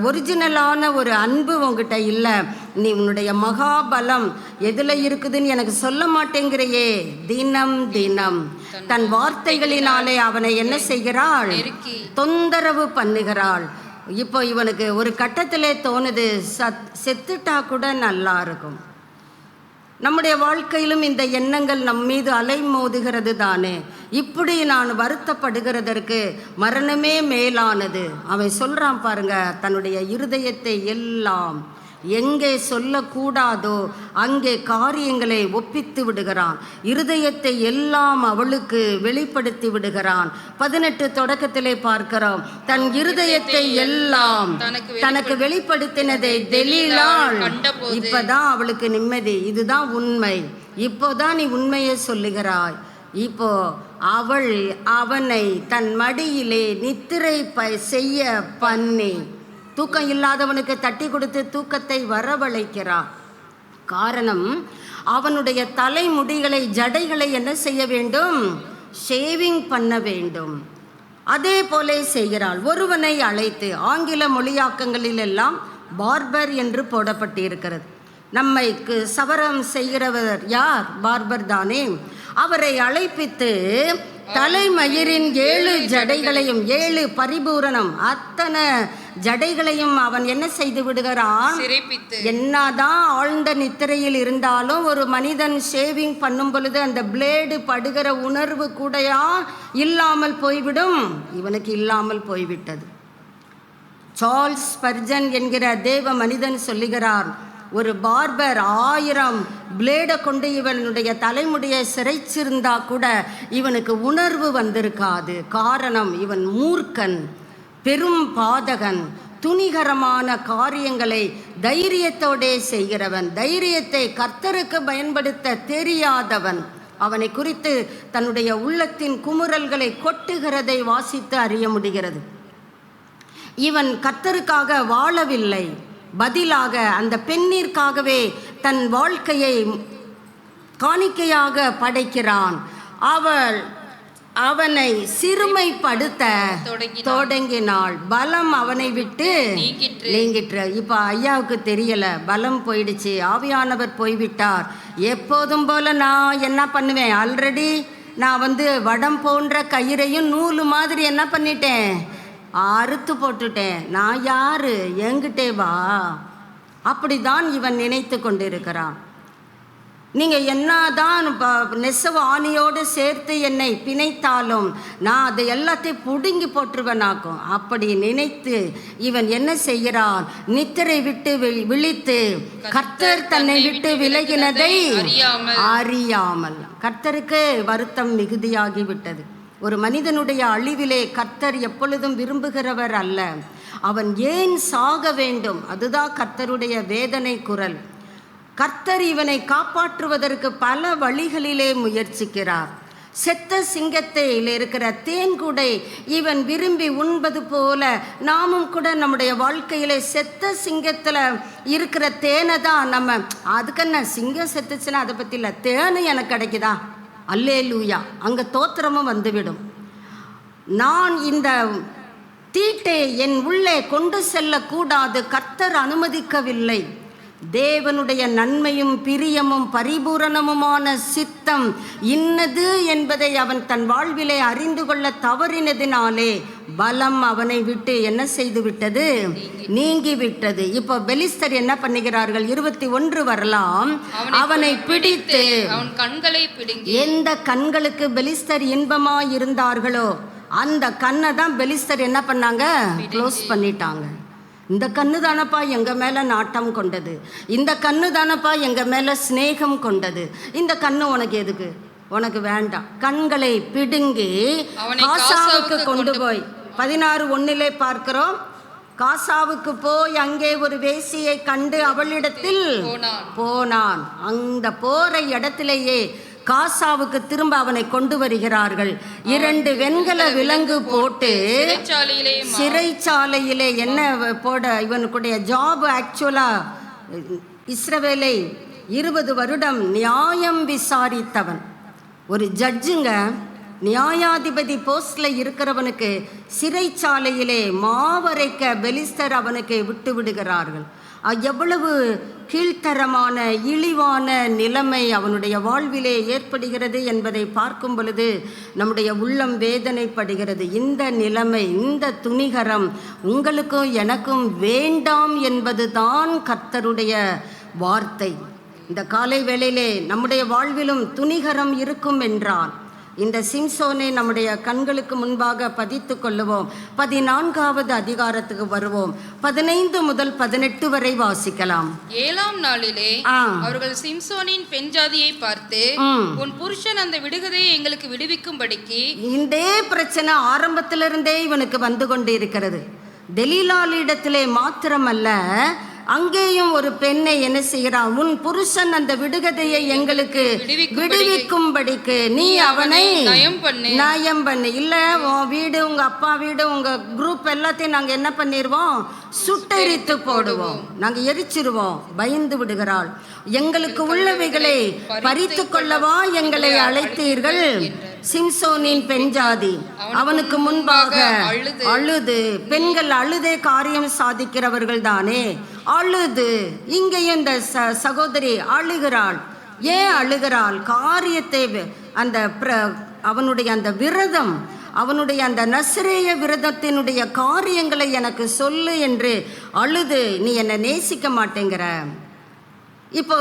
ஒரிஜினலான ஒரு அன்பு உங்ககிட்ட இல்லை. நீ உன்னுடைய மகாபலம் எதில் இருக்குதுன்னு எனக்கு சொல்ல மாட்டேங்கிறையே. தினம் தன் வார்த்தைகளினாலே அவனை என்ன செய்கிறாள்? தொந்தரவு பண்ணுகிறாள். இப்போ இவனுக்கு ஒரு கட்டத்திலே தோணுது, செத்துட்டா கூட நல்லா இருக்கும். நம்முடைய வாழ்க்கையிலும் இந்த எண்ணங்கள் நம் மீது அலைமோதுகிறது தானே. இப்படி நான் வருத்தப்படுகிறதற்கு மரணமே மேலானது. அவன் சொல்றான் பாருங்க, தன்னுடைய இருதயத்தை எல்லாம் எங்கே சொல்லக்கூடாதோ அங்கே காரியங்களை ஒப்பித்து விடுகிறான். இருதயத்தை எல்லாம் அவளுக்கு வெளிப்படுத்தி விடுகிறான். 18 தொடக்கத்திலே பார்க்கிறோம், தன் இருதயத்தை எல்லாம் தனக்கு வெளிப்படுத்தினதை தெலீலாள். இப்பதான் அவளுக்கு நிம்மதி. இதுதான் உண்மை. இப்போதான் நீ உண்மையை சொல்லுகிறாய். இப்போ அவள் அவனை தன் மடியிலே நித்திரை செய்ய பண்ணி, தூக்கம் இல்லாதவனுக்கு தட்டி கொடுத்து தூக்கத்தை வரவழைக்கிறான். காரணம், அவனுடைய தலைமுடிகளை ஜடைகளை என்ன செய்ய வேண்டும்? ஷேவிங் பண்ண வேண்டும். அதே போல செய்கிறாள். ஒருவனை அழைத்து, ஆங்கில மொழியாக்கங்களில் எல்லாம் பார்பர் என்று போடப்பட்டிருக்கிறது. நம்மைக்கு சவரம் செய்கிறவர் யார்? பார்பர் தானே. அவரை அழைப்பித்து தலைமயிரின் 7 ஜடைகளையும் 7 பரிபூரணம் அத்தனை ஜடைகளையும் அவன் என்ன செய்து விடுகிறான்? என்னதான் ஆழ்ந்த நித்திரையில் இருந்தாலும் ஒரு மனிதன் ஷேவிங் பண்ணும் பொழுது அந்த பிளேடு படுகிற உணர்வு கூடயா இல்லாமல் போய்விடும்? இவனுக்கு இல்லாமல் போய்விட்டது. சார்ல்ஸ் ஸ்பர்ஜன் என்கிற தேவ மனிதன் சொல்லுகிறார், ஒரு பார்பர் 1000 பிளேடை கொண்டு இவனுடைய தலைமுடியை சிரைச்சிருந்தா கூட இவனுக்கு உணர்வு வந்திருக்காது. காரணம், இவன் மூர்க்கன், பெரும் பாதகன், துணிகரமான காரியங்களை தைரியத்தோடே செய்கிறவன், தைரியத்தை கர்த்தருக்கு பயன்படுத்த தெரியாதவன். அவனை குறித்து தன்னுடைய உள்ளத்தின் குமுறல்களை கொட்டுகிறதை வாசித்து அறிய முடிகிறது. இவன் கர்த்தருக்காக வாழவில்லை, பதிலாக அந்த பெண்ணிற்காகவே தன் வாழ்க்கையை காணிக்கையாக படைக்கிறான். அவனை சிறுமைப்படுத்த தொடங்கினாள். பலம் அவனை விட்டு நீங்கிற்று. இப்போ ஐயாவுக்கு தெரியல, பலம் போயிடுச்சு, ஆவியானவர் போய்விட்டார். எப்போதும் போல நான் என்ன பண்ணுவேன்? ஆல்ரெடி நான் வடம் போன்ற கயிறையும் நூலு மாதிரி என்ன பண்ணிட்டேன்? அறுத்து போட்டுட்டேன். நான் யாரு? என்கிட்டே வா. அப்படிதான் இவன் நினைத்து கொண்டிருக்கிறான். நீங்கள் என்னதான் நெசவு ஆணியோடு சேர்த்து என்னை பிணைத்தாலும் நான் அதை எல்லாத்தையும் புடுங்கி போட்டுருவனாக்கும். அப்படி நினைத்து இவன் என்ன செய்கிறான்? நித்திரை விட்டு விழித்து கர்த்தர் தன்னை விட்டு விலகினதை அறியாமல். கர்த்தருக்கு வருத்தம் மிகுதியாகிவிட்டது. ஒரு மனிதனுடைய அழிவிலே கர்த்தர் எப்பொழுதும் விரும்புகிறவர் அல்ல. அவன் ஏன் சாக வேண்டும்? அதுதான் கர்த்தருடைய வேதனை குரல். கர்த்தர் இவனை காப்பாற்றுவதற்கு பல வழிகளிலே முயற்சிக்கிறார். செத்த சிங்கத்தில் இருக்கிற தேன்கூடை இவன் விரும்பி உண்பது போல நாமும் கூட நம்முடைய வாழ்க்கையிலே செத்த சிங்கத்தில் இருக்கிற தேனை தான் நம்ம, அதுக்கென்ன சிங்கம் செத்துச்சுன்னா அதை பற்றி இல்லை, தேனு எனக்கு கிடைக்குதா, அல்லேலூயா, அங்கே தோத்திரமும் வந்துவிடும். நான் இந்த தீட்டை என் உள்ளே கொண்டு செல்லக்கூடாது, கர்த்தர் அனுமதிக்கவில்லை. தேவனுடைய நன்மையும் பிரியமும் பரிபூரணமுமான சித்தம் இன்னது என்பதை அவன் தன் வாழ்விலே அறிந்து கொள்ள தவறினதினாலே பலம் அவனை விட்டு என்ன செய்து விட்டது, நீங்கி விட்டது. இப்போ பெலிஸ்தர் என்ன பண்ணுகிறார்கள்? 21 வரலாம். அவனை பிடித்து அவன் கண்களை பிடுங்கி, எந்த கண்களுக்கு பெலிஸ்தர் இன்பமாய் இருந்தார்களோ அந்த கண்ணை தான் பெலிஸ்தர் என்ன பண்ணாங்க, க்ளோஸ் பண்ணிட்டாங்க. இந்த கண்ணு தானப்பா எங்கள் மேலே நாட்டம் கொண்டது, இந்த கண்ணு தானப்பா எங்கள் மேலே ஸ்நேகம் கொண்டது, இந்த கண்ணு உனக்கு எதுக்கு, உனக்கு வேண்டாம். கண்களை பிடுங்கி காசாவுக்கு கொண்டு போய் 16:1 பார்க்கிறோம். காசாவுக்கு போய் அங்கே ஒரு வேசியை கண்டு அவளிடத்தில் போனான். அந்த போற இடத்திலேயே காசாவுக்கு திரும்ப அவனை கொண்டு வருகிறார்கள். 2 வெண்கல விலங்கு போட்டு சிறைச்சாலையிலே என்ன போட, இவனுடைய ஜாப் ஆக்சுவலா இஸ்ரவேலை 20 வருடம் நியாயம் விசாரித்தவன் ஒரு ஜட்ஜுங்க. நியாயாதிபதி போஸ்ட்ல இருக்கிறவனுக்கு சிறைச்சாலையிலே மாவரைக்க பெலிஸ்தர் அவனுக்கு விட்டு விடுகிறார்கள். எவ்வளவு கீழ்த்தரமான இழிவான நிலைமை அவனுடைய வாழ்விலே ஏற்படுகிறது என்பதை பார்க்கும் பொழுது நம்முடைய உள்ளம் வேதனைப்படுகிறது. இந்த நிலைமை, இந்த துணிகரம் உங்களுக்கும் எனக்கும் வேண்டாம் என்பதுதான் கர்த்தருடைய வார்த்தை. இந்த காலை வேளையிலே நம்முடைய வாழ்விலும் துணிகரம் இருக்கும் என்றால் இந்த சிம்சோனை நம்முடைய கண்களுக்கு முன்பாக பதித்து கொள்ளுவோம். 14வது அதிகாரத்துக்கு வருவோம். 15 முதல் 18 வரை வாசிக்கலாம். 7ஆம் நாளிலே அவர்கள் சிம்சோனின் பெண் ஜாதியை பார்த்து, உன் புருஷன் அந்த விடுகதையை எங்களுக்கு விடுவிக்கும்படிக்கு. இந்த பிரச்சனை ஆரம்பத்திலிருந்தே இவனுக்கு வந்து கொண்டு இருக்கிறது. தெலீலாளிடத்திலே மாத்திரமல்ல, அங்கேயும் ஒரு பெண்ணை என்ன செய்கிறான், உன் புருஷன் அந்த விடுகதையை எங்களுக்கு விடுவிக்கும்படிக்கு நீ அவனை நயம் பண்ணு. இல்ல உன் வீடு, உங்க அப்பா வீடு, உங்க குரூப் எல்லாத்தையும் நாங்க என்ன பண்ணிடுவோம், சுட்டெரித்து போடுவோம், நாங்க எரிச்சிருவோம். பயந்து விடுகிறாள். எங்களுக்கு உள்ளவைகளை பறித்து கொள்ளவா எங்களை அழைத்தீர்கள்? சிம்சோனின் பெண் ஜாதி அவனுக்கு முன்பாக அழுது, பெண்கள் அழுதே காரியம் சாதிக்கிறவர்கள் தானே, அழுது. இங்கேயும் இந்த சகோதரி அழுகிறாள். ஏன் அழுகிறாள்? காரியத்தை அந்த அவனுடைய அந்த விரதம், அவனுடைய அந்த நசரேய விரதத்தினுடைய காரியங்களை எனக்கு சொல்லு என்று அழுது, நீ என்னை நேசிக்க மாட்டேங்கிற. இப்போ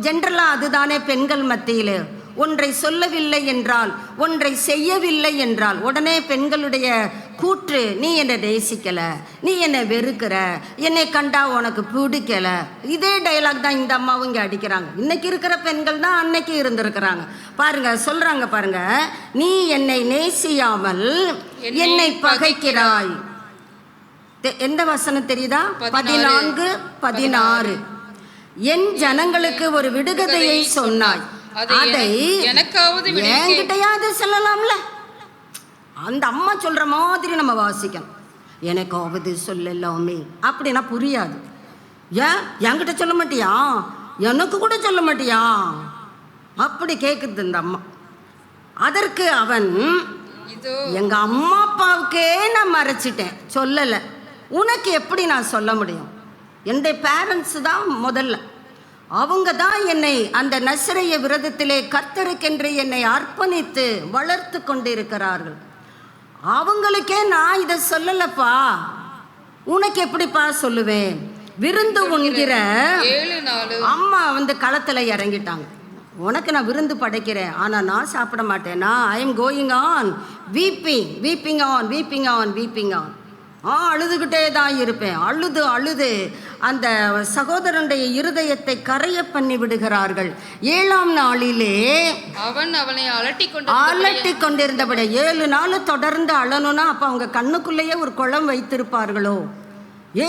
ஜென்ரலாக அதுதானே பெண்கள் மத்தியில். ஒன்றை சொல்லவில்லை என்றால், ஒன்றை செய்யவில்லை என்றால் உடனே பெண்களுடைய கூற்று, நீ என்னை நேசிக்கல, நீ என்னை வெறுக்கிற, என்னை கண்டா உனக்கு பிடிக்கல. இதே டைலாக் தான் இந்த அம்மாவும் இங்கே அடிக்கிறாங்க. இன்னைக்கு இருக்கிற பெண்கள் தான் அன்னைக்கு இருந்திருக்கிறாங்க. பாருங்க, சொல்றாங்க பாருங்க, நீ என்னை நேசியாமல் என்னை பகைக்கிறாய். எந்த வசனம் தெரியுதா? 14, 16. என் ஜனங்களுக்கு ஒரு விடுகதையை சொன்னாய், அதை என்கிட்டயாவது சொல்லலாம்ல. அந்த அம்மா சொல்ற மாதிரி நம்ம வாசிக்கணும். எனக்காவது சொல்லலாமே அப்படின்னா புரியாது. ஏன் என்கிட்ட சொல்ல மாட்டியா, எனக்கு கூட சொல்ல மாட்டியா அப்படி கேட்குது இந்த அம்மா. அதற்கு அவன், எங்க அம்மா அப்பாவுக்கே நான் மறைச்சிட்டேன், சொல்லலை, உனக்கு எப்படி நான் சொல்ல முடியும்? என்னுடைய பேரண்ட்ஸ் தான் முதல்ல, அவங்க தான் என்னை அந்த நசரேய விரதத்திலே கர்த்தருக்கென்று என்னை அர்ப்பணித்து வளர்த்து கொண்டிருக்கிறார்கள். அவங்களுக்கே நான் இதை சொல்லலப்பா, உனக்கு எப்படிப்பா சொல்லுவேன்? விருந்து உண்கிற அம்மா வந்து களத்தில் இறங்கிட்டாங்க. உனக்கு நான் விருந்து படைக்கிறேன், ஆனால் நான் சாப்பிட மாட்டேன்னா I am going on weeping on. அழுதுகிட்டே தான் இருப்பேன். அழுது அந்த சகோதரனுடைய இருதயத்தை கரைய பண்ணி விடுகிறார்கள். 7ஆம் நாளிலே அவன் அவனை அலட்டி கொண்டிருந்தபடி 7 நாள் தொடர்ந்து அழணும்னா அப்போ அவங்க கண்ணுக்குள்ளேயே ஒரு குளம் வைத்திருப்பார்களோ.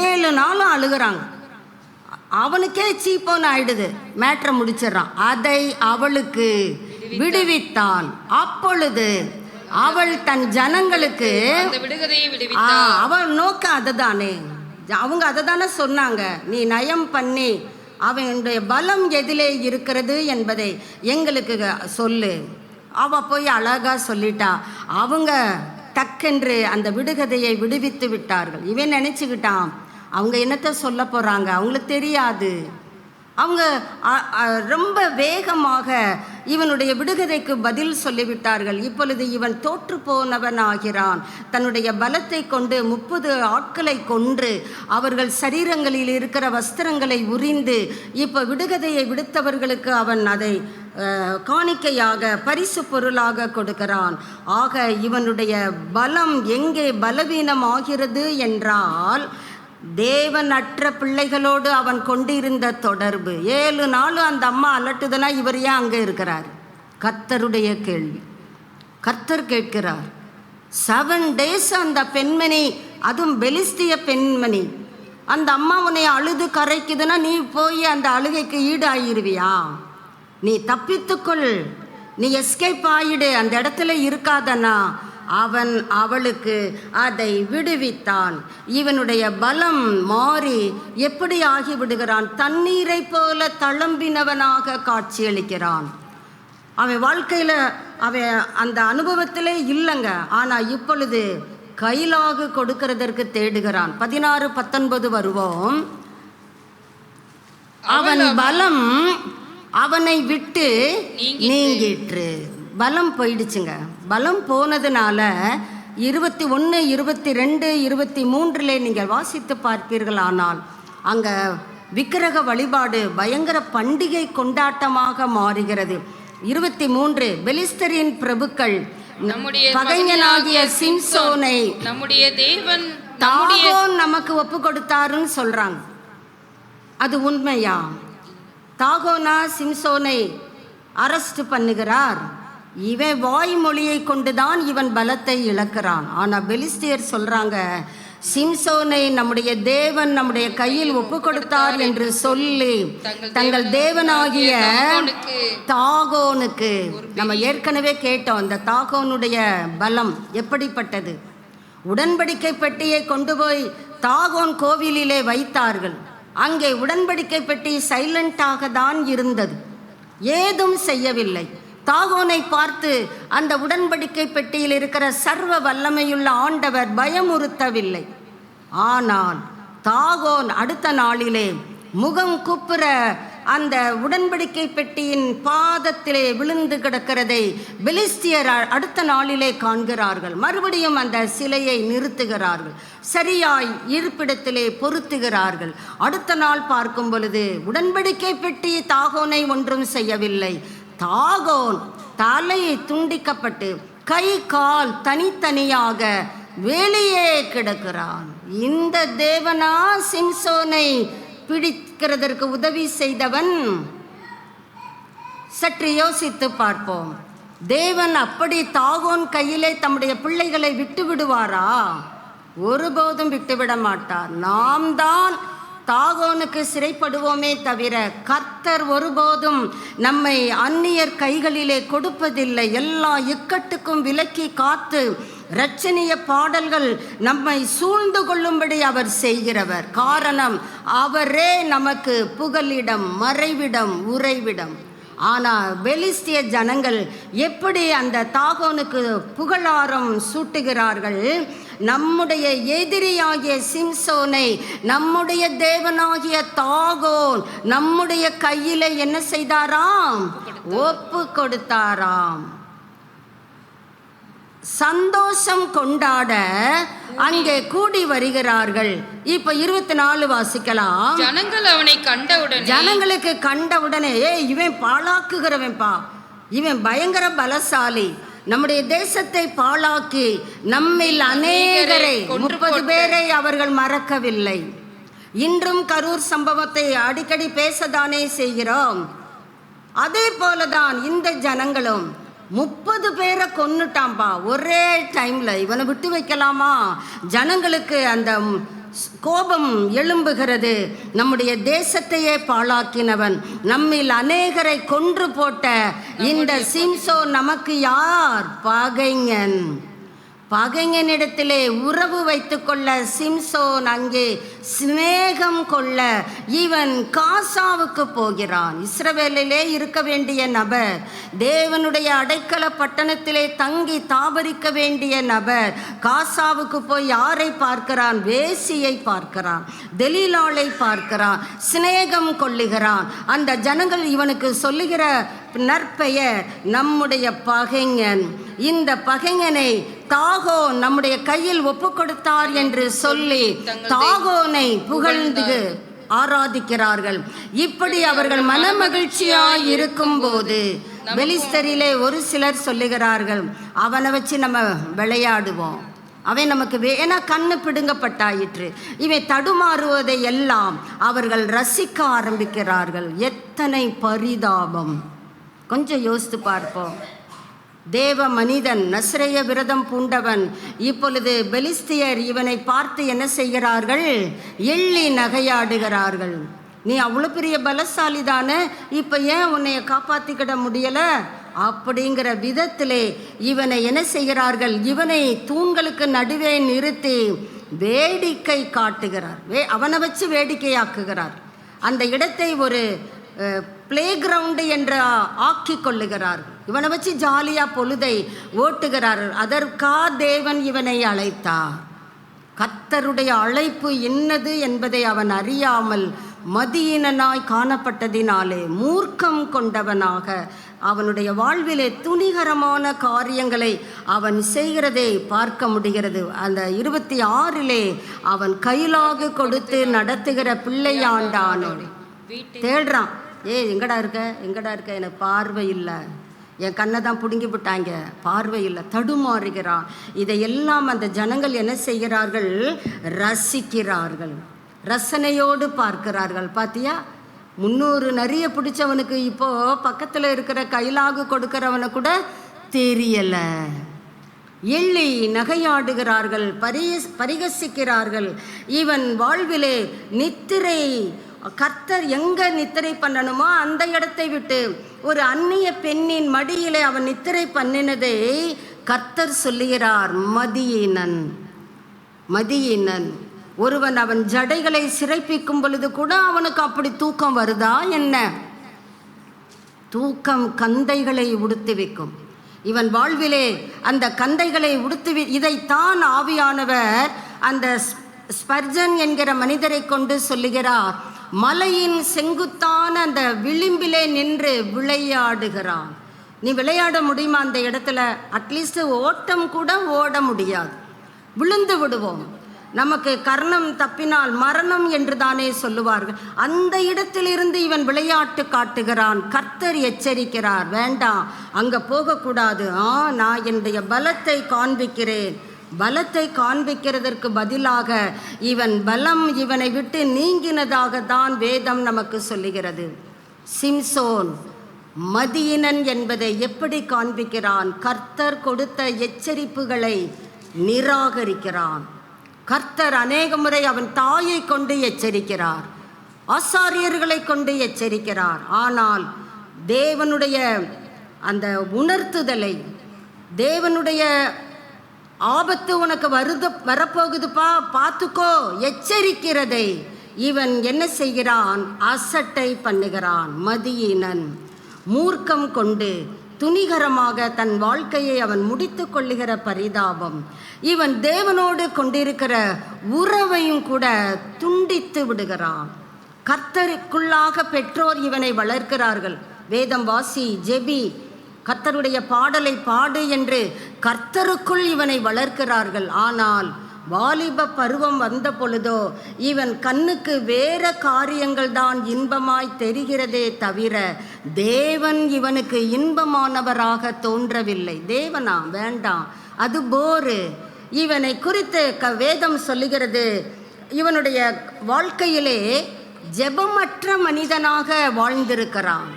7 நாளும் அழுகிறாங்க. அவனுக்கே சீப்போன்னு ஆயிடுது, மேட்ரை முடிச்சிடறான். அதை அவளுக்கு விடுவித்தான். அப்பொழுது அவள் தன் ஜனங்களுக்கு அந்த விடுகதையை விடுவித்தாள். அவள் நோக்கம் அதுதானே, அவங்க அதை தானே சொன்னாங்க, நீ நயம் பண்ணி அவனுடைய பலம் எதிலே இருக்கிறது என்பதை எங்களுக்கு சொல்லு. அவ போய் அழகா சொல்லிட்டா. அவங்க டக்கென்று அந்த விடுகதையை விடுவித்து விட்டார்கள். இவன் நினச்சிக்கிட்டான் அவங்க என்னத்தை சொல்ல போகிறாங்க, அவங்களுக்கு தெரியாது. அவங்க ரொம்ப வேகமாக இவனுடைய விடுகதைக்கு பதில் சொல்லிவிட்டார்கள். இப்பொழுது இவன் தோற்று போனவன் ஆகிறான். தன்னுடைய பலத்தை கொண்டு 30 ஆட்களை கொன்று அவர்கள் சரீரங்களில் இருக்கிற வஸ்திரங்களை உரிந்து இப்போ விடுகதையை விடுத்தவர்களுக்கு அவன் அதை காணிக்கையாக பரிசு பொருளாக கொடுக்கிறான். ஆக இவனுடைய பலம் எங்கே பலவீனம் ஆகிறது என்றால், தேவன் அற்ற பிள்ளைகளோடு அவன் கொண்டிருந்த தொடர்பு. 7 நாள் அந்த அம்மா அலட்டுதுன்னா இவர் ஏன் அங்கே இருக்கிறார்? கர்த்தருடைய கேள்வி. கர்த்தர் கேட்கிறார். 7 days அந்த பெண்மணி, அதுவும் பெலிஸ்திய பெண்மணி, அந்த அம்மா உன்னை அழுது கரைக்குதுன்னா நீ போய் அந்த அழுகைக்கு ஈடு ஆகிருவியா? நீ தப்பித்துக்கொள், நீ எஸ்கேப் ஆயிடு, அந்த இடத்துல இருக்காதனா. அவன் அவளுக்கு அதை விடுவித்தான். இவனுடைய பலம் மாறி எப்படி ஆகிவிடுகிறான்? தண்ணீரை போல தளம்பினவனாக காட்சியளிக்கிறான். அவன் வாழ்க்கையில் அவன் அந்த அனுபவத்திலே இல்லைங்க. ஆனால் இப்பொழுது கைலாகு கொடுக்கிறதற்கு தேடுகிறான். 16-19 வருவோம். அவன் பலம் அவனை விட்டு நீங்கிற்று. பலம் போயிடுச்சுங்க. பலம் போனதுனால 21, 22, 23 நீங்கள் வாசித்து பார்ப்பீர்கள். ஆனால் அங்கே விக்கிரக வழிபாடு பயங்கர பண்டிகை கொண்டாட்டமாக மாறுகிறது. 23 பெலிஸ்தரின் பிரபுக்கள் பகைஞனாகிய சிம்சோனை நம்முடைய தேவன் தாகோன் நமக்கு ஒப்பு கொடுத்தாருன்னு சொல்றாங்க. அது உண்மையா? தாகோனா சிம்சோனை அரெஸ்ட் பண்ணுகிறார். இவன் வாய்மொழியை கொண்டுதான் இவன் பலத்தை இழக்கிறான். ஆனால் பெலிஸ்தியர் சொல்றாங்க, சிம்சோனை நம்முடைய தேவன் நம்முடைய கையில் ஒப்பு கொடுத்தார் என்று சொல்லி தங்கள் தேவனாகிய தாகோனுக்கு, நம்ம ஏற்கனவே கேட்டோம் அந்த தாகோனுடைய பலம் எப்படிப்பட்டது. உடன்படிக்கை பெட்டியை கொண்டு போய் தாகோன் கோவிலிலே வைத்தார்கள். அங்கே உடன்படிக்கை பெட்டி சைலண்டாக தான் இருந்தது, ஏதும் செய்யவில்லை. தாகோனை பார்த்து அந்த உடன்படிக்கை பெட்டியில் இருக்கிற சர்வ வல்லமையுள்ள ஆண்டவர் பயமுறுத்தவில்லை. ஆனால் தாகோன் அடுத்த நாளிலே முகம் குப்புற அந்த உடன்படிக்கை பெட்டியின் பாதத்திலே விழுந்து கிடக்கிறதை பெலிஸ்தியர் அடுத்த நாளிலே காண்கிறார்கள். மறுபடியும் அந்த சிலையை நிறுத்துகிறார்கள், சரியாய் இருப்பிடத்திலே பொருத்துகிறார்கள். அடுத்த நாள் பார்க்கும் பொழுது உடன்படிக்கை பெட்டி தாகோனை ஒன்றும் செய்யவில்லை. தாகோன் தலையை துண்டிக்கப்பட்டு கை கால் தனித்தனியாக வெளியே கிடக்கிறான். இந்த தேவனா சிம்சோனை பிடிக்கிறதற்கு உதவி செய்தவன்? சற்று யோசித்து பார்ப்போம். தேவன் அப்படி தாகோன் கையிலே தம்முடைய பிள்ளைகளை விட்டு விடுவாரா? ஒருபோதும் விட்டுவிட மாட்டார். நாம் தான் தாகோனுக்கு சிறைப்படுவோமே தவிர கர்த்தர் ஒருபோதும் நம்மை அந்நியர் கைகளிலே கொடுப்பதில்லை. எல்லா இக்கட்டுக்கும் விலக்கி காத்து இரட்சணிய பாடல்கள் நம்மை சூழ்ந்து கொள்ளும்படி அவர் செய்கிறவர். காரணம், அவரே நமக்கு புகலிடம், மறைவிடம், உறைவிடம். ஆனால் பெலிஸ்திய ஜனங்கள் எப்படி அந்த தாகோனுக்கு புகழாரம் சூட்டுகிறார்கள்? நம்முடைய எதிரியாகிய சிம்சோனை நம்முடைய தேவனாகிய தாகோன் நம்முடைய கையில என்ன செய்தாராம்? ஒப்பு கொடுத்தாராம். சந்தோஷம் கொண்டாட அங்கே கூடி வருகிறார்கள். இப்ப 24 வாசிக்கலாம். ஜனங்கள் அவனை கண்டவுடனே, ஜனங்களுக்கு கண்டவுடனே, இவன் பாழாக்குகிறவன்பா, இவன் பயங்கர பலசாலி, நம்முடைய தேசத்தை பாழாக்கி நம்மில் அநேகரை 30 பேரை அவர்கள் மறக்கவில்லை. இன்றும் கரூர் சம்பவத்தை அடிக்கடி பேசதானே செய்கிறோம். அதே போலதான் இந்த ஜனங்களும் 30 பேரை கொன்னுட்டாம்பா ஒரே டைம்ல. இவனை விட்டு வைக்கலாமா? ஜனங்களுக்கு அந்த கோபம் எழும்புகிறது. நம்முடைய தேசத்தையே பாழாக்கினவன், நம்மில் அநேகரை கொன்று போட்ட இந்த சிம்சோன் நமக்கு யார்? பகைஞன். பகைஞனிடத்திலே உறவு வைத்துக்கொள்ள சிம்சோன் அங்கே சிநேகம் கொள்ள இவன் காசாவுக்கு போகிறான். இஸ்ரவேலிலே இருக்க வேண்டிய நபர், தேவனுடைய அடைக்கல பட்டணத்திலே தங்கி தாபரிக்க வேண்டிய நபர், காசாவுக்கு போய் யாரை பார்க்கிறான்? வேசியை பார்க்கிறான், தெலீலாளை பார்க்கிறான், சிநேகம் கொள்ளுகிறான். அந்த ஜனங்கள் இவனுக்கு சொல்லுகிற நற்பெயர் நம்முடைய பகைஞன். இந்த பகைஞனை தாகோன் நம்முடைய கையில் ஒப்பு கொடுத்தார் என்று சொல்லி தாகோனை புகழ்ந்து ஆராதிக்கிறார்கள். இப்படி அவர்கள் மனமகிழ்ச்சியாய் இருக்கும் போது பெலிஸ்தரிலே ஒரு சிலர் சொல்லுகிறார்கள், அவனை வச்சு நம்ம விளையாடுவோம், அவன் நமக்கு ஏன்னா கண்ணு பிடுங்கப்பட்டாயிற்று. இவன் தடுமாறுவதை எல்லாம் அவர்கள் ரசிக்க ஆரம்பிக்கிறார்கள். எத்தனை பரிதாபம்! கொஞ்சம் யோசித்து பார்ப்போம். தேவ மனிதன், நசரேய விரதம் பூண்டவன். இப்பொழுது பெலிஸ்தியர் இவனை பார்த்து என்ன செய்கிறார்கள்? எள்ளி நகையாடுகிறார்கள். நீ அவ்வளோ பெரிய பலசாலி தானே, இப்போ ஏன் உன்னைய காப்பாற்றிக்கிட முடியலை அப்படிங்கிற விதத்திலே இவனை என்ன செய்கிறார்கள்? இவனை தூண்களுக்கு நடுவே நிறுத்தி வேடிக்கை காட்டுகிறார். அவனை வச்சு வேடிக்கையாக்குகிறார். அந்த இடத்தை ஒரு பிளே கிரவுண்டு என்று ஆக்கி கொள்ளுகிறார். இவனை வச்சு ஜாலியாக பொழுதை ஓட்டுகிறார். அதற்கா தேவன் இவனை அழைத்தார். கர்த்தருடைய அழைப்பு என்னது என்பதை அவன் அறியாமல் மதியினனாய் காணப்பட்டதினாலே மூர்க்கம் கொண்டவனாக அவனுடைய வாழ்விலே துணிகரமான காரியங்களை அவன் செய்கிறதை பார்க்க முடிகிறது. அந்த 26 அவன் கையிலாக கொடுத்து நடத்துகிற பிள்ளையாண்டானோ தேடுறான். எங்கடா இருக்க, எங்கடா இருக்க, எனக்கு பார்வை இல்லை, என் கண்ணை தான் பிடுங்கி விட்டாங்க, பார்வை இல்லை, தடுமாறுகிறான். இதையெல்லாம் அந்த ஜனங்கள் என்ன செய்கிறார்கள்? ரசிக்கிறார்கள், ரசனையோடு பார்க்கிறார்கள். பார்த்தியா, 300 நரிய பிடிச்சவனுக்கு இப்போ பக்கத்தில் இருக்கிற கைலாகு கொடுக்கிறவனை கூட தெரியலை. எள்ளி நகையாடுகிறார்கள், பரிகசிக்கிறார்கள். இவன் வாழ்விலே நித்திரை, கர்த்தர் எங்கே நித்திரை பண்ணணுமோ அந்த இடத்தை விட்டு ஒரு அந்நிய பெண்ணின் மடியிலே அவன் நித்திரை பண்ணினதை கர்த்தர் சொல்லுகிறார். மதியினன், மதியினன். ஒருவன் அவன் ஜடைகளை சிறைப்பிக்கும் பொழுது கூட அவனுக்கு அப்படி தூக்கம் வருதா என்ன? தூக்கம் கந்தைகளை உடுத்தி வைக்கும். இவன் வாழ்விலே அந்த கந்தைகளை உடுத்தி, இதைத்தான் ஆவியானவர் அந்த ஸ்பர்ஜன் என்கிற மனிதரை கொண்டு சொல்லுகிறார். மலையின் செங்குத்தான அந்த விளிம்பிலே நின்று விளையாடுகிறான். நீ விளையாட முடியுமா அந்த இடத்துல? அட்லீஸ்ட் ஓட்டம் கூட ஓட முடியாது, விழுந்து விடுவோம். நமக்கு கர்ணம் தப்பினால் மரணம் என்று தானே சொல்லுவார்கள். அந்த இடத்திலிருந்து இவன் விளையாட்டு காட்டுகிறான். கர்த்தர் எச்சரிக்கிறார், வேண்டாம், அங்கே போகக்கூடாது. நான் என்னுடைய பலத்தை காண்பிக்கிறேன். பலத்தை காண்பிக்கிறதற்கு பதிலாக இவன் பலம் இவனை விட்டு நீங்கினதாக தான் வேதம் நமக்கு சொல்லுகிறது. சிம்சோன் மதியினன் என்பதை எப்படி காண்பிக்கிறான்? கர்த்தர் கொடுத்த எச்சரிப்புகளை நிராகரிக்கிறான். கர்த்தர் அநேக முறை அவன் தாயை கொண்டு எச்சரிக்கிறார், ஆசாரியர்களை கொண்டு எச்சரிக்கிறார். ஆனால் தேவனுடைய அந்த உணர்த்துதலை, தேவனுடைய ஆபத்து உனக்கு வரப்போகுதுப்பா பார்த்துக்கோ எச்சரிக்கிறதை இவன் என்ன செய்கிறான்? அசட்டை பண்ணுகிறான். மதியினன் மூர்க்கம் கொண்டு துணிகரமாக தன் வாழ்க்கையை அவன் முடித்து கொள்ளுகிற பரிதாபம். இவன் தேவனோடு கொண்டிருக்கிற உறவையும் கூட துண்டித்து விடுகிறான். கர்த்தருக்குள்ளாக பெற்றோர் இவனை வளர்க்கிறார்கள். வேதம் வாசி, ஜெபி, கர்த்தருடைய பாடலை பாடு என்று கர்த்தருக்குள் இவனை வளர்க்கிறார்கள். ஆனால் வாலிப பருவம் வந்த பொழுதோ இவன் கண்ணுக்கு வேற காரியங்கள் தான் இன்பமாய் தெரிகிறதே தவிர தேவன் இவனுக்கு இன்பமானவராக தோன்றவில்லை. தேவனா? வேண்டாம், அது போரு. இவனை குறித்து வேதம் சொல்லுகிறது, இவனுடைய வாழ்க்கையிலே ஜெபமற்ற மனிதனாக வாழ்ந்திருக்கிறான்.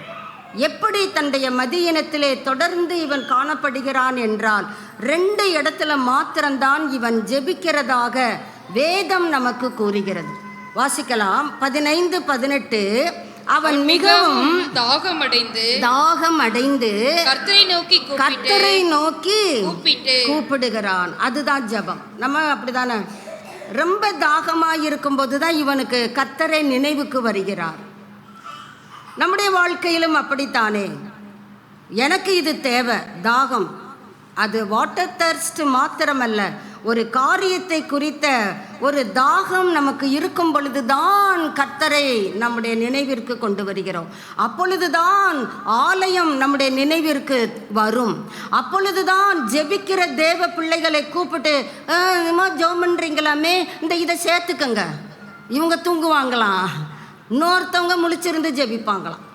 எப்படி தன்னுடைய மதியினத்திலே தொடர்ந்து இவன் காணப்படுகிறான் என்றால் 2 இடத்துல மாத்திரம்தான் இவன் ஜெபிக்கிறதாக வேதம் நமக்கு கூறுகிறது. வாசிக்கலாம் 15-18. அவன் மிகவும் தாகமடைந்து கர்த்தரை நோக்கி கூப்பிடுகிறான். அதுதான் ஜெபம். நம்ம அப்படிதானே, ரொம்ப தாகமாக இருக்கும்போது தான் இவனுக்கு கர்த்தரை நினைவுக்கு வருகிறார். நம்முடைய வாழ்க்கையிலும் அப்படித்தானே, எனக்கு இது தேவை, தாகம். அது வாட்டர் தர்ஸ்ட் மாத்திரமல்ல, ஒரு காரியத்தை குறித்த ஒரு தாகம் நமக்கு இருக்கும் பொழுதுதான் கர்த்தரை நம்முடைய நினைவிற்கு கொண்டு வருகிறோம். அப்பொழுதுதான் ஆலயம் நம்முடைய நினைவிற்கு வரும். அப்பொழுதுதான் ஜெபிக்கிற தேவ பிள்ளைகளை கூப்பிட்டு, ஜெபம் பண்ணுறீங்களாமே, இதை சேர்த்துக்கங்க. இவங்க தூங்குவாங்களாம், இன்னொருத்தவங்க முழிச்சிருந்து ஜெபிப்பாங்களாம்.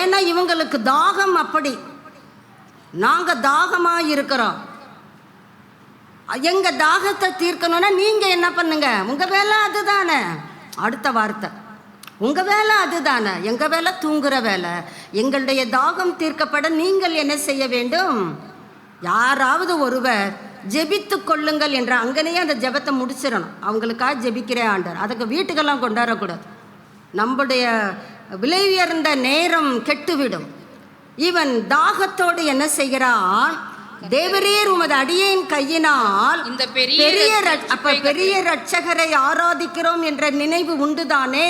ஏன்னா இவங்களுக்கு தாகம் அப்படி. நாங்கள் தாகமாக இருக்கிறோம். எங்கள் தாகத்தை தீர்க்கணும்னா நீங்கள் என்ன பண்ணுங்க, உங்கள் வேலை அதுதானே. அடுத்த வார்த்தை, உங்கள் வேலை அதுதானே. எங்கள் வேலை தூங்குற வேலை. எங்களுடைய தாகம் தீர்க்கப்பட நீங்கள் என்ன செய்ய வேண்டும்? யாராவது ஒருவர் ஜெபித்து கொள்ளுங்கள் என்ற அங்கனையே அந்த ஜெபத்தை முடிச்சிடணும். அவங்களுக்காக ஜெபிக்கிறே ஆண்டர், அதுக்கு வீட்டுக்கெல்லாம் கொண்டாடக்கூடாது. நம்முடைய விலை உயர்ந்த நேரம் கெட்டுவிடும். இவன் தாகத்தோடு என்ன செய்கிறான்? தேவரீர் உமது அடியேன் கையினால் இந்த பெரிய ரட்சகரை ஆராதிக்கிறோம் என்ற நினைவு உண்டுதானே,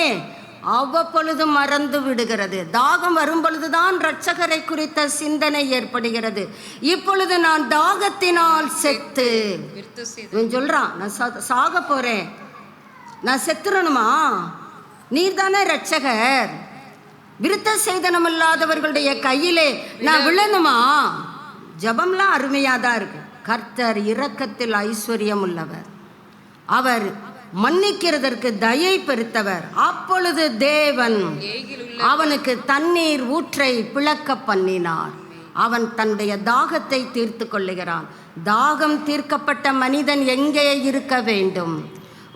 அவ்வப்பொழுது மறந்து விடுகிறது. தாகம் வரும் பொழுதுதான் ரட்சகரை குறித்த சிந்தனை ஏற்படுகிறது. இப்பொழுது நான் தாகத்தினால் செத்து, சொல்றான், நான் சாக போறேன், நான் செத்துறணுமா? நீர் தானே ரட்சகர், விருத்த சேதனம் இல்லாதவர்களுடைய கையிலே நான் விழணுமா? ஜபம்லாம் அருமையாக தான் இருக்கு. கர்த்தர் இரக்கத்தில் ஐஸ்வர்யம் உள்ளவர், அவர் மன்னிக்கிறதற்கு தயை பெருத்தவர். அப்பொழுது தேவன் அவனுக்கு தண்ணீர் ஊற்றை பிளக்க பண்ணினார். அவன் தன்னுடைய தாகத்தை தீர்த்து கொள்ளுகிறான். தாகம் தீர்க்கப்பட்ட மனிதன் எங்கே இருக்க வேண்டும்?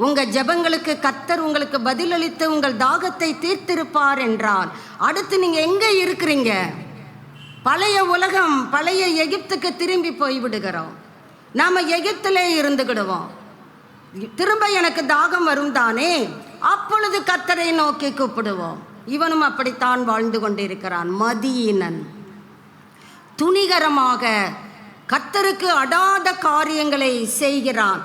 உங்கள் ஜெபங்களுக்கு கர்த்தர் உங்களுக்கு பதிலளித்து உங்கள் தாகத்தை தீர்த்திருப்பார் என்றால் அடுத்து நீங்கள் எங்கே இருக்கிறீங்க? பழைய உலகம், பழைய எகிப்துக்கு திரும்பி போய்விடுகிறோம். நாம் எகிப்திலே இருந்துக்கிடுவோம். திரும்ப எனக்கு தாகம் வரும் தானே, அப்பொழுது கர்த்தரை நோக்கி கூப்பிடுவோம். இவனும் அப்படித்தான் வாழ்ந்து கொண்டிருக்கிறான். மதியினன் துணிகரமாக கர்த்தருக்கு அடாத காரியங்களை செய்கிறான்.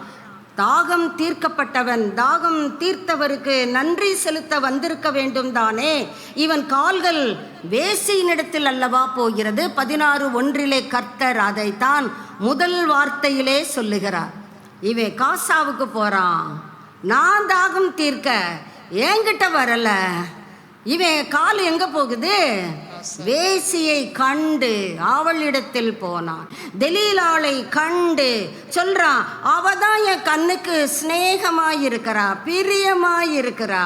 தாகம் தீர்க்கப்பட்டவன், தாகம் தீர்த்தவருக்கு நன்றி செலுத்த வந்திருக்க வேண்டும் தானே. இவன் கால்கள் வேசியினிடத்தில் அல்லவா போகிறது. 16:1 கர்த்தர் அதைத்தான் முதல் வார்த்தையிலே சொல்லுகிறார். இவன் காசாவுக்கு போறான், நான் தாகம் தீர்க்க, என்கிட்ட வரல. இவன் கால் எங்க போகுது? வேசியை கண்டு அவளிடத்தில் போனான். தெலீலாளை கண்டு சொல்றான், அவதான் என் கண்ணுக்கு ஸ்நேகமாயிருக்கிறா, பிரியமாயிருக்கிறா,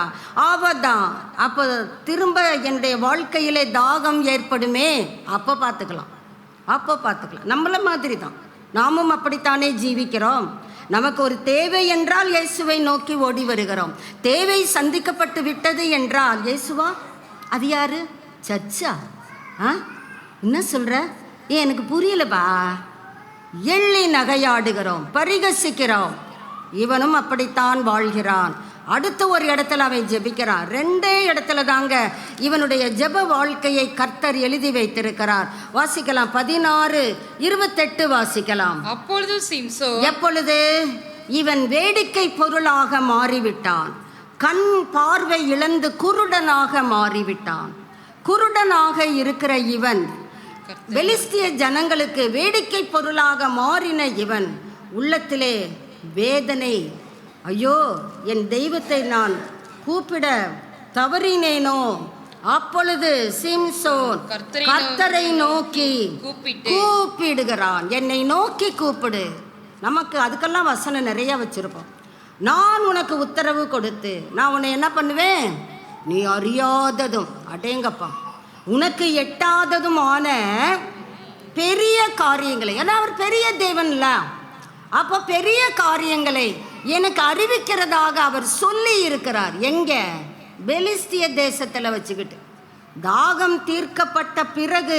அவதான். அப்போ திரும்ப என்னுடைய வாழ்க்கையிலே தாகம் ஏற்படுமே, அப்போ பார்த்துக்கலாம். நம்மள மாதிரி தான் நாமும் அப்படித்தானே ஜீவிக்கிறோம். நமக்கு ஒரு தேவை என்றால் இயேசுவை நோக்கி ஓடி வருகிறோம். தேவை சந்திக்கப்பட்டு விட்டது என்றால் இயேசுவா, அது யாரு? சர்ச்சா? என்ன சொல்ற? எனக்கு புரியலப்பா. எள்ளி நகையாடுகிறோம், பரிகசிக்கிறோம். இவனும் அப்படித்தான் வாழ்கிறான். அடுத்த ஒரு இடத்துல அவன் ஜெபிக்கிறான். 2 இடத்துல தாங்க இவனுடைய ஜெப வாழ்க்கையை கர்த்தர் எழுதி வைத்திருக்கிறார். வாசிக்கலாம் 16:28 வாசிக்கலாம். அப்பொழுது சிம்சோன், எப்பொழுது இவன் வேடிக்கை பொருளாக மாறிவிட்டான், கண் பார்வை இழந்து குருடனாக மாறிவிட்டான். குருடனாக இருக்கிற இவன் பெலிஸ்திய ஜனங்களுக்கு வேடிக்கை பொருளாக மாறின இவன் உள்ளத்திலே வேதனை, ஐயோ என் தெய்வத்தை நான் கூப்பிட தவறினேனோ. அப்பொழுது சிம்சோன் கர்த்தரை நோக்கி கூப்பிடுகிறான். என்னை நோக்கி கூப்பிடு. நமக்கு அதுக்கெல்லாம் வசனம் நிறைய வச்சிருப்போம். நான் உனக்கு உத்தரவு கொடுத்து நான் உன்னை என்ன பண்ணுவேன்? நீ அறியாததும், அடேங்கப்பா, உனக்கு எட்டாததுமான பெரிய காரியங்களை, ஏன்னா அவர் பெரிய தேவன்ல, அப்போ பெரிய காரியங்களை எனக்கு அறிவிக்கிறதாக அவர் சொல்லி இருக்கிறார். எங்க? பெலிஸ்திய தேசத்தில் வச்சுக்கிட்டு. தாகம் தீர்க்கப்பட்ட பிறகு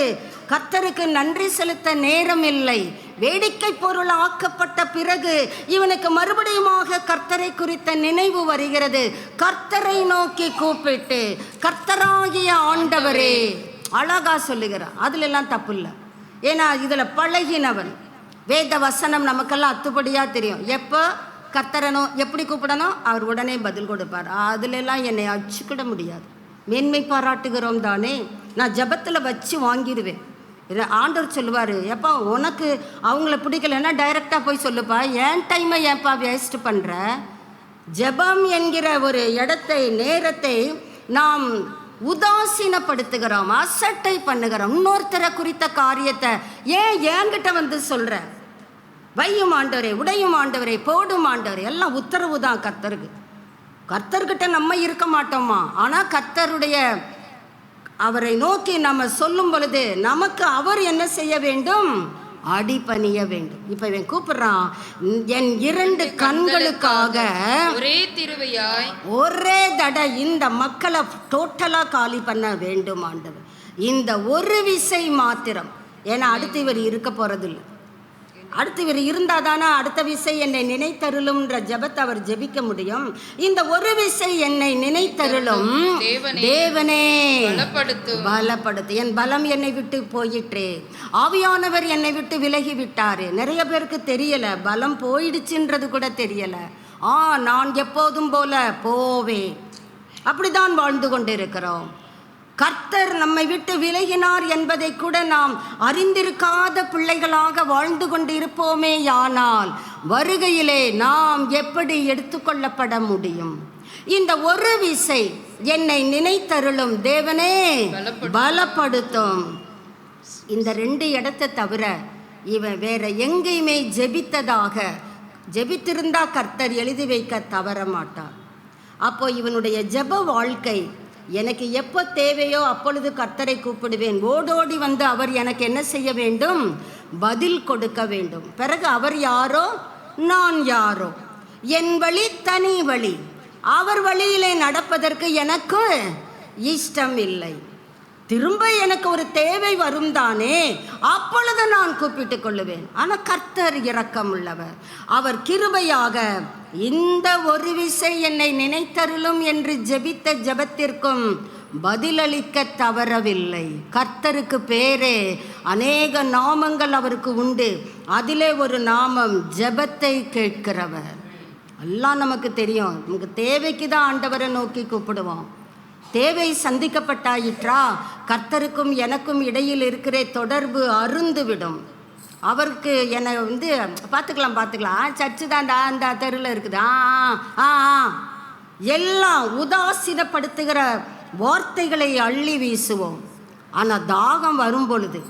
கர்த்தருக்கு நன்றி செலுத்த நேரம் இல்லை. வேடிக்கை பொருள் ஆக்கப்பட்ட பிறகு இவனுக்கு மறுபடியுமாக கர்த்தரை குறித்த நினைவு வருகிறது. கர்த்தரை நோக்கி கூப்பிட்டு, கர்த்தராகிய ஆண்டவரே, அழகா சொல்லுகிறான். அதுல எல்லாம் தப்பு இல்லை. ஏன்னா இதுல பழகினவன். வேத வசனம் நமக்கெல்லாம் அத்துப்படியா தெரியும். எப்போ கர்த்தரனோ எப்படி கூப்பிடணும் அவர் உடனே பதில் கொடுப்பார். அதுலெல்லாம் என்னை அச்சுக்கிட முடியாது. மேன்மை பாராட்டுகிறோம் தானே. நான் ஜபத்தில் வச்சு வாங்கிடுவேன். ஆண்டவர் சொல்லுவார், எப்பா உனக்கு அவங்கள பிடிக்கலன்னா டைரெக்டாக போய் சொல்லுப்பா, ஏன் டைமை ஏன்ப்பா வேஸ்ட் பண்ணுற? ஜபம் என்கிற ஒரு இடத்தை, நேரத்தை நாம் உதாசீனப்படுத்துகிறோம், அசட்டை பண்ணுகிறோம். இன்னொருத்தரை குறித்த காரியத்தை ஏன் என்கிட்ட வந்து சொல்கிற? வையும் ஆண்டவரே, உடையும் ஆண்டவரே, போடும் ஆண்டவரே, எல்லாம் உத்தரவு தான் கர்த்தருக்கு. கர்த்தர்கிட்ட நம்ம இருக்க மாட்டோமா? ஆனால் கர்த்தருடைய அவரை நோக்கி நம்ம சொல்லும் பொழுது நமக்கு அவர் என்ன செய்ய வேண்டும்? அடிபணிய வேண்டும். இப்ப இவன் கூப்பிடுறான், என் 2 கண்களுக்காக ஒரே திருவையாய் ஒரே தடை இந்த மக்களை டோட்டலா காலி பண்ண வேண்டும் ஆண்டவர். இந்த ஒரு விசை மாத்திரம். ஏன்னா அடுத்து இவர் இருக்க போறதில்லை. அடுத்து இவர் இருந்தால் தானே அடுத்த விசை என்னை நினைத்தருளும்ன்ற ஜபத்தை அவர் ஜெபிக்க முடியும். இந்த ஒரு விசை என்னை நினைத்தருளும் தேவனே பலப்படுத்து. என் பலம் என்னை விட்டு போயிற்றே, ஆவியானவர் என்னை விட்டு விலகி விட்டாரு. நிறைய பேருக்கு தெரியல, பலம் போயிடுச்சுன்றது கூட தெரியல. நான் எப்போதும் போல போவேன், அப்படிதான் வாழ்ந்து கொண்டிருக்கிறோம். கர்த்தர் நம்மை விட்டு விலகினார் என்பதை கூட நாம் அறிந்திருக்காத பிள்ளைகளாக வாழ்ந்து கொண்டு இருப்போமே. ஆனால் வருகையிலே நாம் எப்படி எடுத்துக்கொள்ளப்பட முடியும்? இந்த ஒரு விசை என்னை நினைத்தருளும் தேவனே பலப்படுத்தும். இந்த 2 இடத்தை தவிர இவன் வேற எங்கேயுமே ஜெபித்திருந்தா கர்த்தர் எழுதி வைக்க தவற மாட்டார். அப்போ இவனுடைய ஜெப வாழ்க்கை, எனக்கு எப்போ தேவையோ அப்பொழுது கர்த்தரை கூப்பிடுவேன், ஓடோடி வந்து அவர் எனக்கு என்ன செய்ய வேண்டும்? பதில் கொடுக்க வேண்டும். பிறகு அவர் யாரோ நான் யாரோ, என் வழி தனி வழி, அவர் வழியிலே நடப்பதற்கு எனக்கு இஷ்டம் இல்லை. திரும்ப எனக்கு ஒரு தேவை வரும் தானே, அப்பொழுது நான் கூப்பிட்டு கொள்ளுவேன். ஆனால் கர்த்தர் இரக்கம் உள்ளவர். அவர் கிருபையாக இந்த ஒரு விசை என்னை நினைத்தருளும் என்று ஜெபித்த ஜெபத்திற்கும் பதிலளிக்க தவறவில்லை. கர்த்தருக்கு பேரே அநேக நாமங்கள் அவருக்கு உண்டு. அதிலே ஒரு நாமம் ஜெபத்தை கேட்கிறவர். எல்லாம் நமக்கு தெரியும். நமக்கு தேவைக்கு தான் ஆண்டவரை நோக்கி கூப்பிடுவோம். தேவை சந்திக்கப்பட்டாயிற்றா, கர்த்தருக்கும் எனக்கும் இடையில் இருக்கிற தொடர்பு அருந்துவிடும். அவருக்கு என்னை வந்து பார்த்துக்கலாம், சர்ச்சு தான் அந்த தெருவில் இருக்குது, எல்லாம் உதாசீனப்படுத்துகிற வார்த்தைகளை அள்ளி வீசுவோம். ஆனால் தாகம் வரும் பொழுது,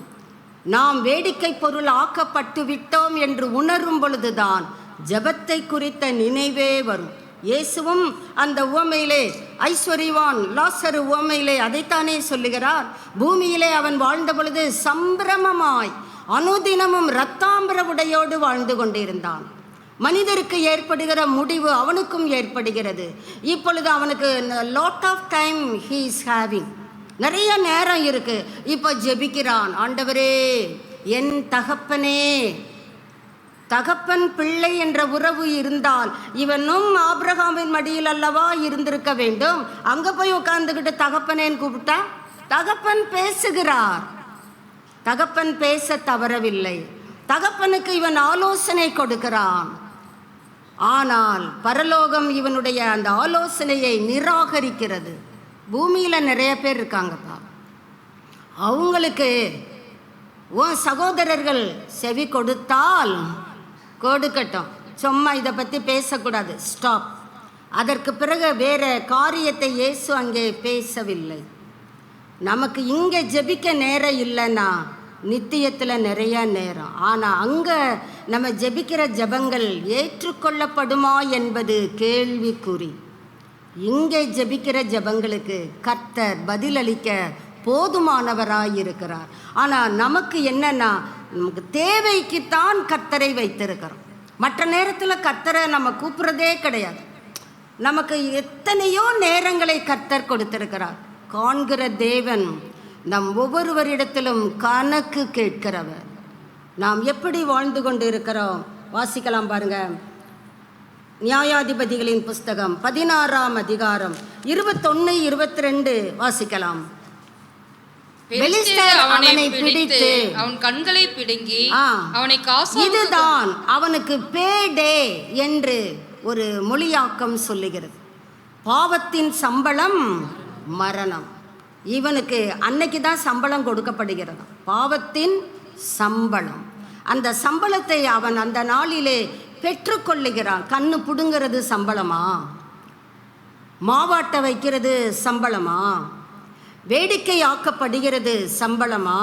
நாம் வேடிக்கை பொருள் ஆக்கப்பட்டு விட்டோம் என்று உணரும் பொழுதுதான் ஜெபத்தை குறித்த நினைவே வரும். இயேசுவும் அந்த உவமையிலே, ஐஸ்வர்யவான் லாசரு உவமையிலே அதைத்தானே சொல்லுகிறார். பூமியிலே அவன் வாழ்ந்த பொழுது சம்பிரமமாய் அனுதினமும் இரத்தாம்பர உடையோடு வாழ்ந்து கொண்டிருந்தான். மனிதருக்கு ஏற்படுகிற முடிவு அவனுக்கும் ஏற்படுகிறது. இப்பொழுது அவனுக்கு lot of time he is having, நிறைய நேரம் இருக்கு. இப்போ ஜெபிக்கிறான், ஆண்டவரே என் தகப்பனே. தகப்பன் பிள்ளை என்ற உறவு இருந்தால் இவனும் ஆபிரகாமின் மடியில் அல்லவா இருந்திருக்க வேண்டும். அங்க போய் உட்கார்ந்துக்கிட்டு தகப்பனேன்னு கூப்பிட்டா, தகப்பன் பேசுகிறார். தகப்பன் பேச தவறவில்லை. தகப்பனுக்கு இவன் ஆலோசனை கொடுக்கிறான். ஆனால் பரலோகம் இவனுடைய அந்த ஆலோசனையை நிராகரிக்கிறது. பூமியில நிறைய பேர் இருக்காங்கப்பா, அவங்களுக்கு உன் சகோதரர்கள் செவி கொடுத்தால் கொடுக்கட்டும், சும்மா இதை பற்றி பேசக்கூடாது, ஸ்டாப். அதற்கு பிறகு வேற காரியத்தை இயேசு அங்கே பேசவில்லை. நமக்கு இங்கே ஜெபிக்க நேரம் இல்லைன்னா நித்தியத்தில் நிறைய நேரம். ஆனால் அங்கே நம்ம ஜெபிக்கிற ஜெபங்கள் ஏற்றுக்கொள்ளப்படுமா என்பது கேள்விக்குறி. இங்கே ஜெபிக்கிற ஜெபங்களுக்கு கர்த்தர் பதிலளிக்க போதுமானவராயிருக்கிறார். ஆனால் நமக்கு என்னன்னா, நமக்கு தேவைக்குத்தான் கர்த்தரை வைத்திருக்கிறோம். மற்ற நேரத்தில் கர்த்தரை நம்ம கூப்பிட்றதே கிடையாது. நமக்கு எத்தனையோ நேரங்களை கர்த்தர் கொடுத்திருக்கிறார். காண்கிற தேவன் நம் ஒவ்வொருவரிடத்திலும் கணக்கு கேட்கிறவர். நாம் எப்படி வாழ்ந்து கொண்டு இருக்கிறோம் வாசிக்கலாம் பாருங்க. நியாயாதிபதிகளின் புஸ்தகம் 16ஆம் அதிகாரம் 21, 22 வாசிக்கலாம். பெலிஸ்தர் அவனை பிடித்து அவன் கண்களை பிடுங்கி அவனை காசு. இதுதான் அவனுக்கு பேடே என்று ஒரு மொழியாக்கம் சொல்லுகிறது. பாவத்தின் சம்பளம் மரணம். இவனுக்கு அன்னைக்கு தான் சம்பளம் கொடுக்கப்படுகிறது, பாவத்தின் சம்பளம். அந்த சம்பளத்தை அவன் அந்த நாளிலே பெற்றுக்கொள்ளுகிறான். கண்ணு புடுங்கிறது சம்பளமா? மாவாட்ட வைக்கிறது சம்பளமா? வேடிக்கை ஆக்கப்படுகிறது சம்பளமா?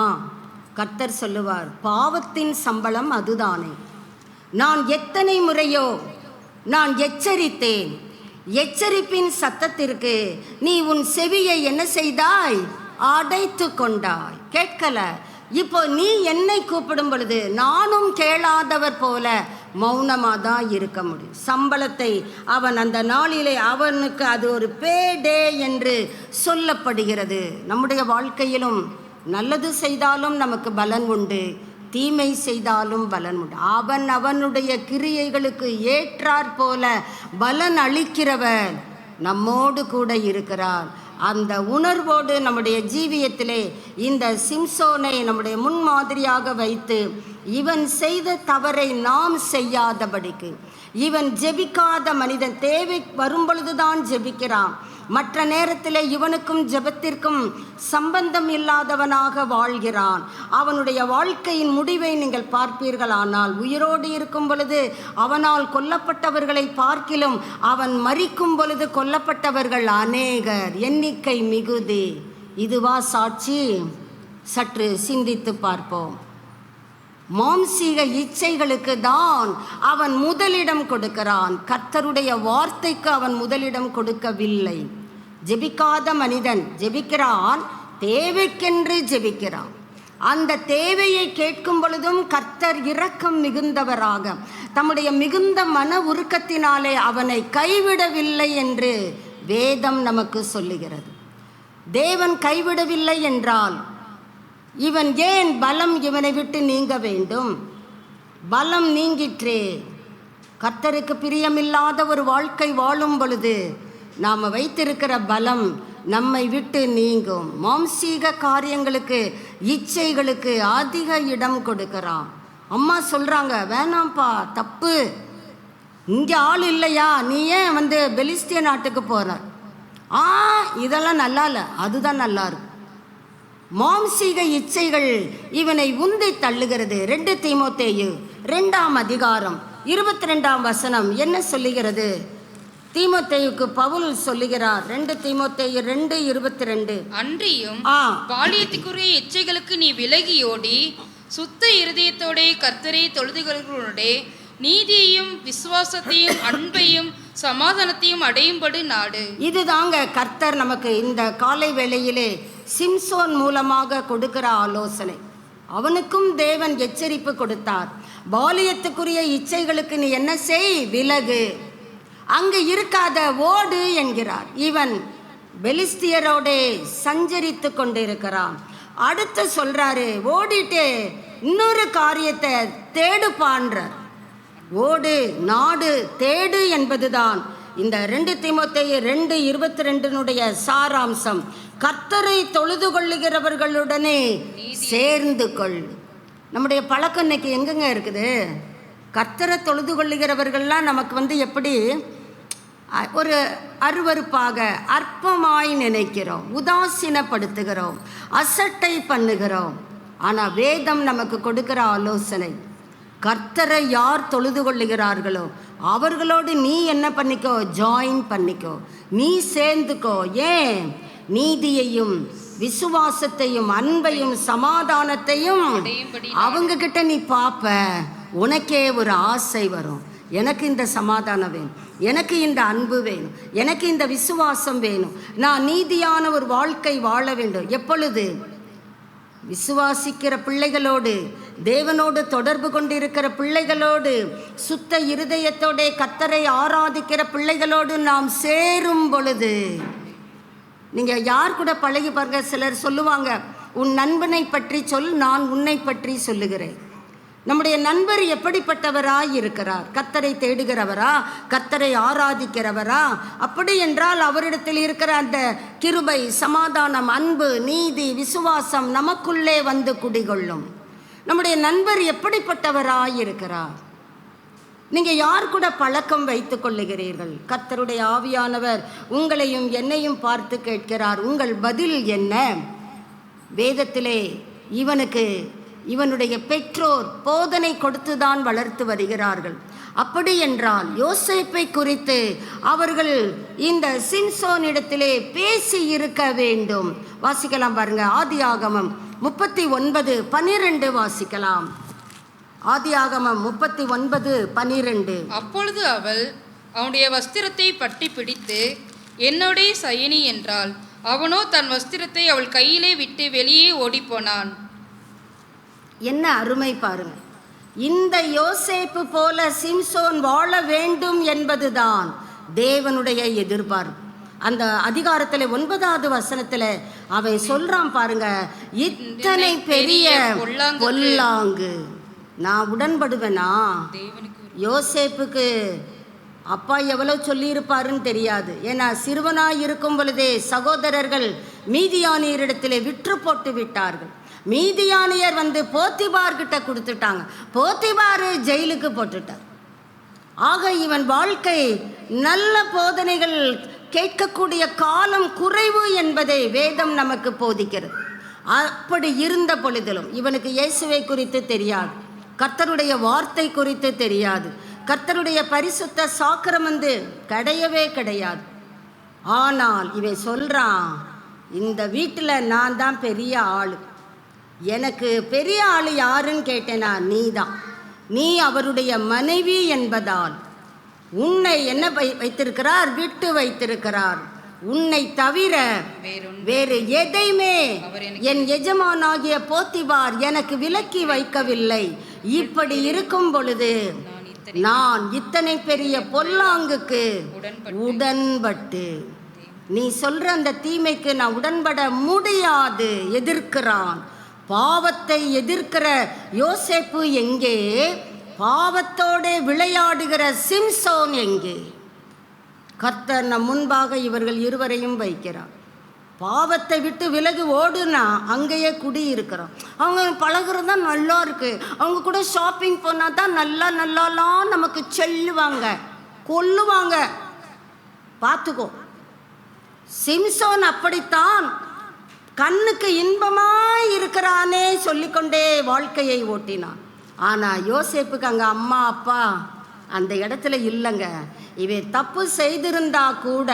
கர்த்தர் சொல்லுவார், பாவத்தின் சம்பளம் அதுதானே. நான் எத்தனை முறையோ நான் எச்சரித்தேன். எச்சரிப்பின் சத்தத்திற்கு நீ உன் செவியை என்ன செய்தாய்? அடைத்து கொண்டாய், கேட்கல. இப்போ நீ என்னை கூப்பிடும் பொழுது நானும் கேளாதவர் போல மௌனமாக தான் இருக்க முடியும். சம்பளத்தை அவன் அந்த நாளிலே அவனுக்கு அது ஒரு பேடே என்று சொல்லப்படுகிறது. நம்முடைய வாழ்க்கையிலும் நல்லது செய்தாலும் நமக்கு பலன் உண்டு, தீமை செய்தாலும் பலன் உண்டு. அவன் அவனுடைய கிரியைகளுக்கு ஏற்றாற் போல பலன் அளிக்கிறவர் நம்மோடு கூட இருக்கிறார். அந்த உணர்வோடு நம்முடைய ஜீவியத்திலே இந்த சிம்சோனை நம்முடைய முன்மாதிரியாக வைத்து இவன் செய்த தவறை நாம் செய்யாதபடிக்கு, இவன் ஜெபிக்காத மனிதன், தேவை வரும்பொழுதுதான் ஜெபிக்கிறான், மற்ற நேரத்தில் இவனுக்கும் ஜெபத்திற்கும் சம்பந்தம் இல்லாதவனாக வாழ்கிறான். அவனுடைய வாழ்க்கையின் முடிவை நீங்கள் பார்ப்பீர்களானால், உயிரோடு இருக்கும் பொழுது அவனால் கொல்லப்பட்டவர்களை பார்க்கிலும் அவன் மரிக்கும் பொழுது கொல்லப்பட்டவர்கள் அநேகர், எண்ணிக்கை மிகுதி. இதுவா சாட்சி? சற்று சிந்தித்து பார்ப்போம். மாம்சீக இச்சைகளுக்கு தான் அவன் முதலிடம் கொடுக்கிறான், கர்த்தருடைய வார்த்தைக்கு அவன் முதலிடம் கொடுக்கவில்லை. ஜெபிக்காத மனிதன் ஜெபிக்கிறான், தேவைக்கென்று ஜெபிக்கிறான். அந்த தேவையை கேட்கும் பொழுதும் கர்த்தர் இரக்கம் மிகுந்தவராக தம்முடைய மிகுந்த மன உருக்கத்தினாலே அவனை கைவிடவில்லை என்று வேதம் நமக்கு சொல்லுகிறது. தேவன் கைவிடவில்லை என்றால் இவன் ஏன் பலம் இவனை விட்டு நீங்க வேண்டும்? பலம் நீங்கிற்றே. கர்த்தருக்கு பிரியமில்லாத ஒரு வாழ்க்கை வாழும் பொழுது நாம் வைத்திருக்கிற பலம் நம்மை விட்டு நீங்கும். மாம்சீக காரியங்களுக்கு, இச்சைகளுக்கு அதிக இடம் கொடுக்கிறான். அம்மா சொல்கிறாங்க, வேணாம்ப்பா, தப்பு, இங்கே ஆள் இல்லையா, நீ ஏன் பெலிஸ்திய நாட்டுக்கு போகிற? இதெல்லாம் நல்லா இல்லை, அதுதான் நல்லா இருக்கு. மாம்சீக இச்சைகள் இவனை உந்தி தள்ளுகிறது. 2 தீமோத்தேயு 2ஆம் அதிகாரம் 22ஆம் வசனம் என்ன சொல்லுகிறது? தீமோத்தேயுக்கு பவுல் சொல்லுகிறார், 2 தீமோத்தேயு 2:22, அன்றியும் பாலியத்துக்குரிய இச்சைகளுக்கு நீ விலகியோடி சுத்த இருதயத்தோட கர்த்தரை தொழுதுகளுடைய நீதியையும் விசுவாசத்தையும் அன்பையும் சமாதானத்தையும் அடையும்படி நாடு. இதுதாங்க கர்த்தர் நமக்கு இந்த காலை வேளையிலே சிம்சோன் மூலமாக கொடுக்கிற ஆலோசனை. அவனுக்கும் தேவன் எச்சரிப்பு கொடுத்தார். பாலியத்துக்குரிய இச்சைகளுக்கு நீ என்ன செய்? விலகு, அங்கு இருக்காத, ஓடு என்கிறார். இவன் பெலிஸ்தியரோட சஞ்சரித்து கொண்டிருக்கிறான். அடுத்து சொல்றாரு, ஓடிட்டு இன்னொரு காரியத்தை தேடுப்பான்றார். ஓடு, நாடு, தேடு என்பதுதான் இந்த 2 தீமோத்தேயு 2:22 சாராம்சம். கர்த்தரை தொழுது கொள்ளுகிறவர்களுடனே சேர்ந்து கொள். நம்முடைய பழக்கம் இன்னைக்கு எங்கெங்க இருக்குது? கர்த்தரை தொழுது கொள்ளுகிறவர்கள்லாம் நமக்கு எப்படி ஒரு அருவருப்பாக, அற்பமாய் நினைக்கிறோம், உதாசீனப்படுத்துகிறோம், அசட்டை பண்ணுகிறோம். ஆனால் வேதம் நமக்கு கொடுக்கிற ஆலோசனை, கர்த்தரை யார் தொழுது கொள்ளுகிறார்களோ அவர்களோடு நீ என்ன பண்ணிக்கோ? ஜாயின் பண்ணிக்கோ, நீ சேர்ந்துக்கோ. ஏன்? நீதியையும் விசுவாசத்தையும் அன்பையும் சமாதானத்தையும் அவங்க கிட்ட நீ பார்ப்ப. உனக்கே ஒரு ஆசை வரும், எனக்கு இந்த சமாதானம் வேணும், எனக்கு இந்த அன்பு வேணும், எனக்கு இந்த விசுவாசம் வேணும், நான் நீதியான ஒரு வாழ்க்கை வாழ வேண்டும். எப்பொழுது? விசுவாசிக்கிற பிள்ளைகளோடு, தேவனோடு தொடர்பு கொண்டிருக்கிற பிள்ளைகளோடு, சுத்த இருதயத்தோட கர்த்தரை ஆராதிக்கிற பிள்ளைகளோடு நாம் சேரும் பொழுது நீங்கள் யார் கூட பழகி பாருங்க. சிலர் சொல்லுவாங்க, உன் நண்பனை பற்றி சொல், நான் உன்னை பற்றி சொல்லுகிறேன். நம்முடைய நண்பர் எப்படிப்பட்டவராய் இருக்கிறார்? கர்த்தரை தேடுகிறவரா? கர்த்தரை ஆராதிக்கிறவரா? அப்படி என்றால் அவரிடத்தில் இருக்கிற அந்த கிருபை, சமாதானம், அன்பு, நீதி, விசுவாசம் நமக்குள்ளே வந்து குடிகொள்ளும். நம்முடைய நண்பர் எப்படிப்பட்டவராய் இருக்கிறார்? நீங்கள் யார் கூட பழக்கம் வைத்து கொள்ளுகிறீர்கள்? கர்த்தருடைய ஆவியானவர் உங்களையும் என்னையும் பார்த்து கேட்கிறார், உங்கள் பதில் என்ன? வேதத்திலே இவனுடைய பெற்றோர் போதனை கொடுத்துதான் வளர்த்து வருகிறார்கள். அப்படி என்றால் யோசேப்பை குறித்து அவர்கள் இந்த சிம்சோனிடத்திலே பேசி இருக்க வேண்டும். வாசிக்கலாம் பாருங்க, ஆதியாகமம் 39:12 வாசிக்கலாம். ஆதியாகமம் 39:12. அப்பொழுது அவள் அவனுடைய வஸ்திரத்தை பற்றி பிடித்து, என்னோடே சயனி என்றாள். அவனோ தன் வஸ்திரத்தை அவள் கையிலே விட்டு வெளியே ஓடிப்போனான். என்ன அருமை பாருங்க. இந்த யோசேப்பு போல சிம்சோன் வாழ வேண்டும் என்பதுதான் தேவனுடைய எதிர்பார்ப்பு. அந்த அதிகாரத்தில் 9வது வசனத்தில் அவன் சொல்றான் பாருங்க, இத்தனை பெரிய பொல்லாங்கு நான் உடன்படுவேனா? யோசேப்புக்கு அப்பா எவ்வளோ சொல்லியிருப்பாருன்னு தெரியாது. ஏன்னா சிறுவனாய் இருக்கும் பொழுதே சகோதரர்கள் மீதியானியரிடத்திலே விற்று போட்டு விட்டார்கள். மீதியானியர் வந்து போத்திபார்கிட்ட கொடுத்துட்டாங்க. போத்திபார் ஜெயிலுக்கு போட்டுட்டார். ஆக இவன் வாழ்க்கை நல்ல போதனைகள் கேட்கக்கூடிய காலம் குறைவு என்பதை வேதம் நமக்கு போதிக்கிறது. அப்படி இருந்த பொழுதிலும் இவனுக்கு இயேசுவை குறித்து தெரியாது, கர்த்தருடைய வார்த்தை குறித்து தெரியாது, கர்த்தருடைய பரிசுத்த சாக்கிரமந்து கிடையவே கிடையாது. ஆனால் இவன் சொல்றான், இந்த வீட்டில் நான் தான் பெரிய ஆளு, எனக்கு பெரிய ஆள் யாருன்னு கேட்டேனா நீதான். நீ அவருடைய மனைவி என்பதால் உன்னை என்ன வைத்திருக்கிறார்? விட்டு வைத்திருக்கிறார். உன்னை தவிர வேறு எதையுமே என் எஜமானாகிய போத்திபார் எனக்கு விலக்கி வைக்கவில்லை. இப்படி இருக்கும் பொழுது நான் இத்தனை பெரிய பொல்லாங்குக்கு உடன்பட்டு, நீ சொல்ற அந்த தீமைக்கு நான் உடன்பட முடியாது, எதிர்க்கிறான். பாவத்தை எதிர்க்கிற யோசேப்பு எங்கே? பாவத்தோட விளையாடுகிற சிம்சோன் எங்கே? கர்த்தர் நம் முன்பாக இவர்கள் இருவரையும் வைக்கிறார். பாவத்தை விட்டு விலகி ஓடுனா அங்கேயே குடியிருக்கிறோம். அவங்க பழகிறது தான் நல்லா இருக்கு, அவங்க கூட ஷாப்பிங் போனால் தான் நல்லாலாம் நமக்கு சொல்லுவாங்க, கொல்லுவாங்க. பார்த்துக்கோ, சிம்சோன் அப்படித்தான் கண்ணுக்கு இன்பமாய் இருக்கிறானே சொல்லிக்கொண்டே வாழ்க்கையை ஓட்டினான். ஆனால் யோசேப்புக்கு அங்கே அம்மா அப்பா அந்த இடத்துல இல்லைங்க. இவன் தப்பு செய்திருந்தா கூட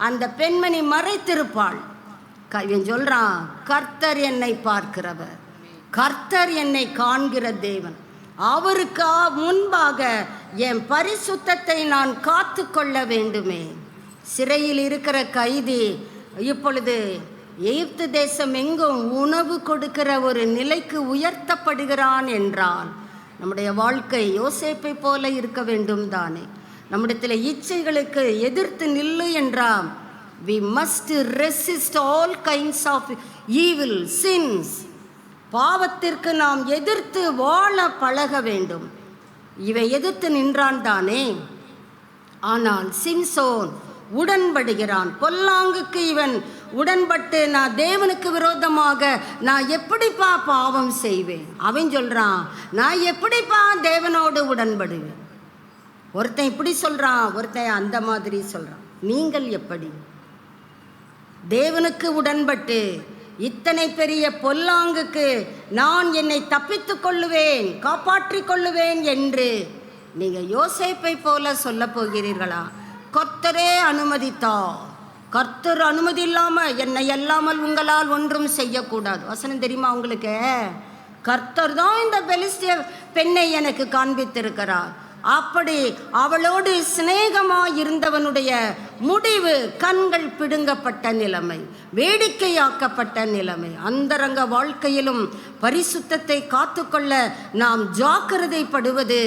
அந்த பெண்மணி மறைத்திருப்பாள். இவன் சொல்றான், கர்த்தர் என்னை பார்க்கிறவர், கர்த்தர் என்னை காண்கிற தேவன், அவருக்கு முன்பாக என் பரிசுத்தத்தை நான் காத்து கொள்ள வேண்டுமே. சிறையில் இருக்கிற கைதி இப்பொழுது எகிப்து தேசம் எங்கும் உணவு கொடுக்கிற ஒரு நிலைக்கு உயர்த்தப்படுகிறான் என்றால் நம்முடைய வாழ்க்கை யோசேப்பை போல இருக்க வேண்டும் தானே. நம்மிடத்தில் இச்சைகளுக்கு எதிர்த்து நில்லு என்றால் we must resist all kinds of evil sins. பாவத்திற்கு நாம் எதிர்த்து வாழ பழக வேண்டும். இவன் எதிர்த்து நின்றான் தானே. ஆனால் சிம்சோன் உடன்படுகிறான். பொல்லாங்குக்கு இவன் உடன்பட்டு, நான் தேவனுக்கு விரோதமாக நான் எப்படிப்பா பாவம் செய்வேன்? அவன் சொல்றான், நான் எப்படிப்பா தேவனோடு உடன்படுவேன்? ஒருத்தன் இப்படி சொல்றான், ஒருத்தன் அந்த மாதிரி சொல்றான். நீங்கள் எப்படி தேவனுக்கு உடன்பட்டு இத்தனை பெரிய பொல்லாங்குக்கு நான் என்னை தப்பித்து கொள்ளுவேன், காப்பாற்றிக் கொள்ளுவேன் என்று நீங்க யோசேப்பை போல சொல்ல போகிறீர்களா? கர்த்தரே அனுமதித்தார். கர்த்தர் அனுமதி இல்லாமல் என்னை அல்லாமல் உங்களால் ஒன்றும் செய்யக்கூடாது. வசனம் தெரியுமா உங்களுக்கு? கர்த்தர் தான் இந்த பெலிஸ்திய பெண்ணை எனக்கு காண்பித்திருக்கிறார். அப்படி அவளோடு சிநேகமாய் இருந்தவனுடைய முடிவு கண்கள் பிடுங்கப்பட்ட நிலைமை, வேடிக்கையாக்கப்பட்ட நிலைமை. அந்தரங்க வாழ்க்கையிலும் பரிசுத்தத்தை காத்துக்கொள்ள நாம் ஜாக்கிரதைப்படுவது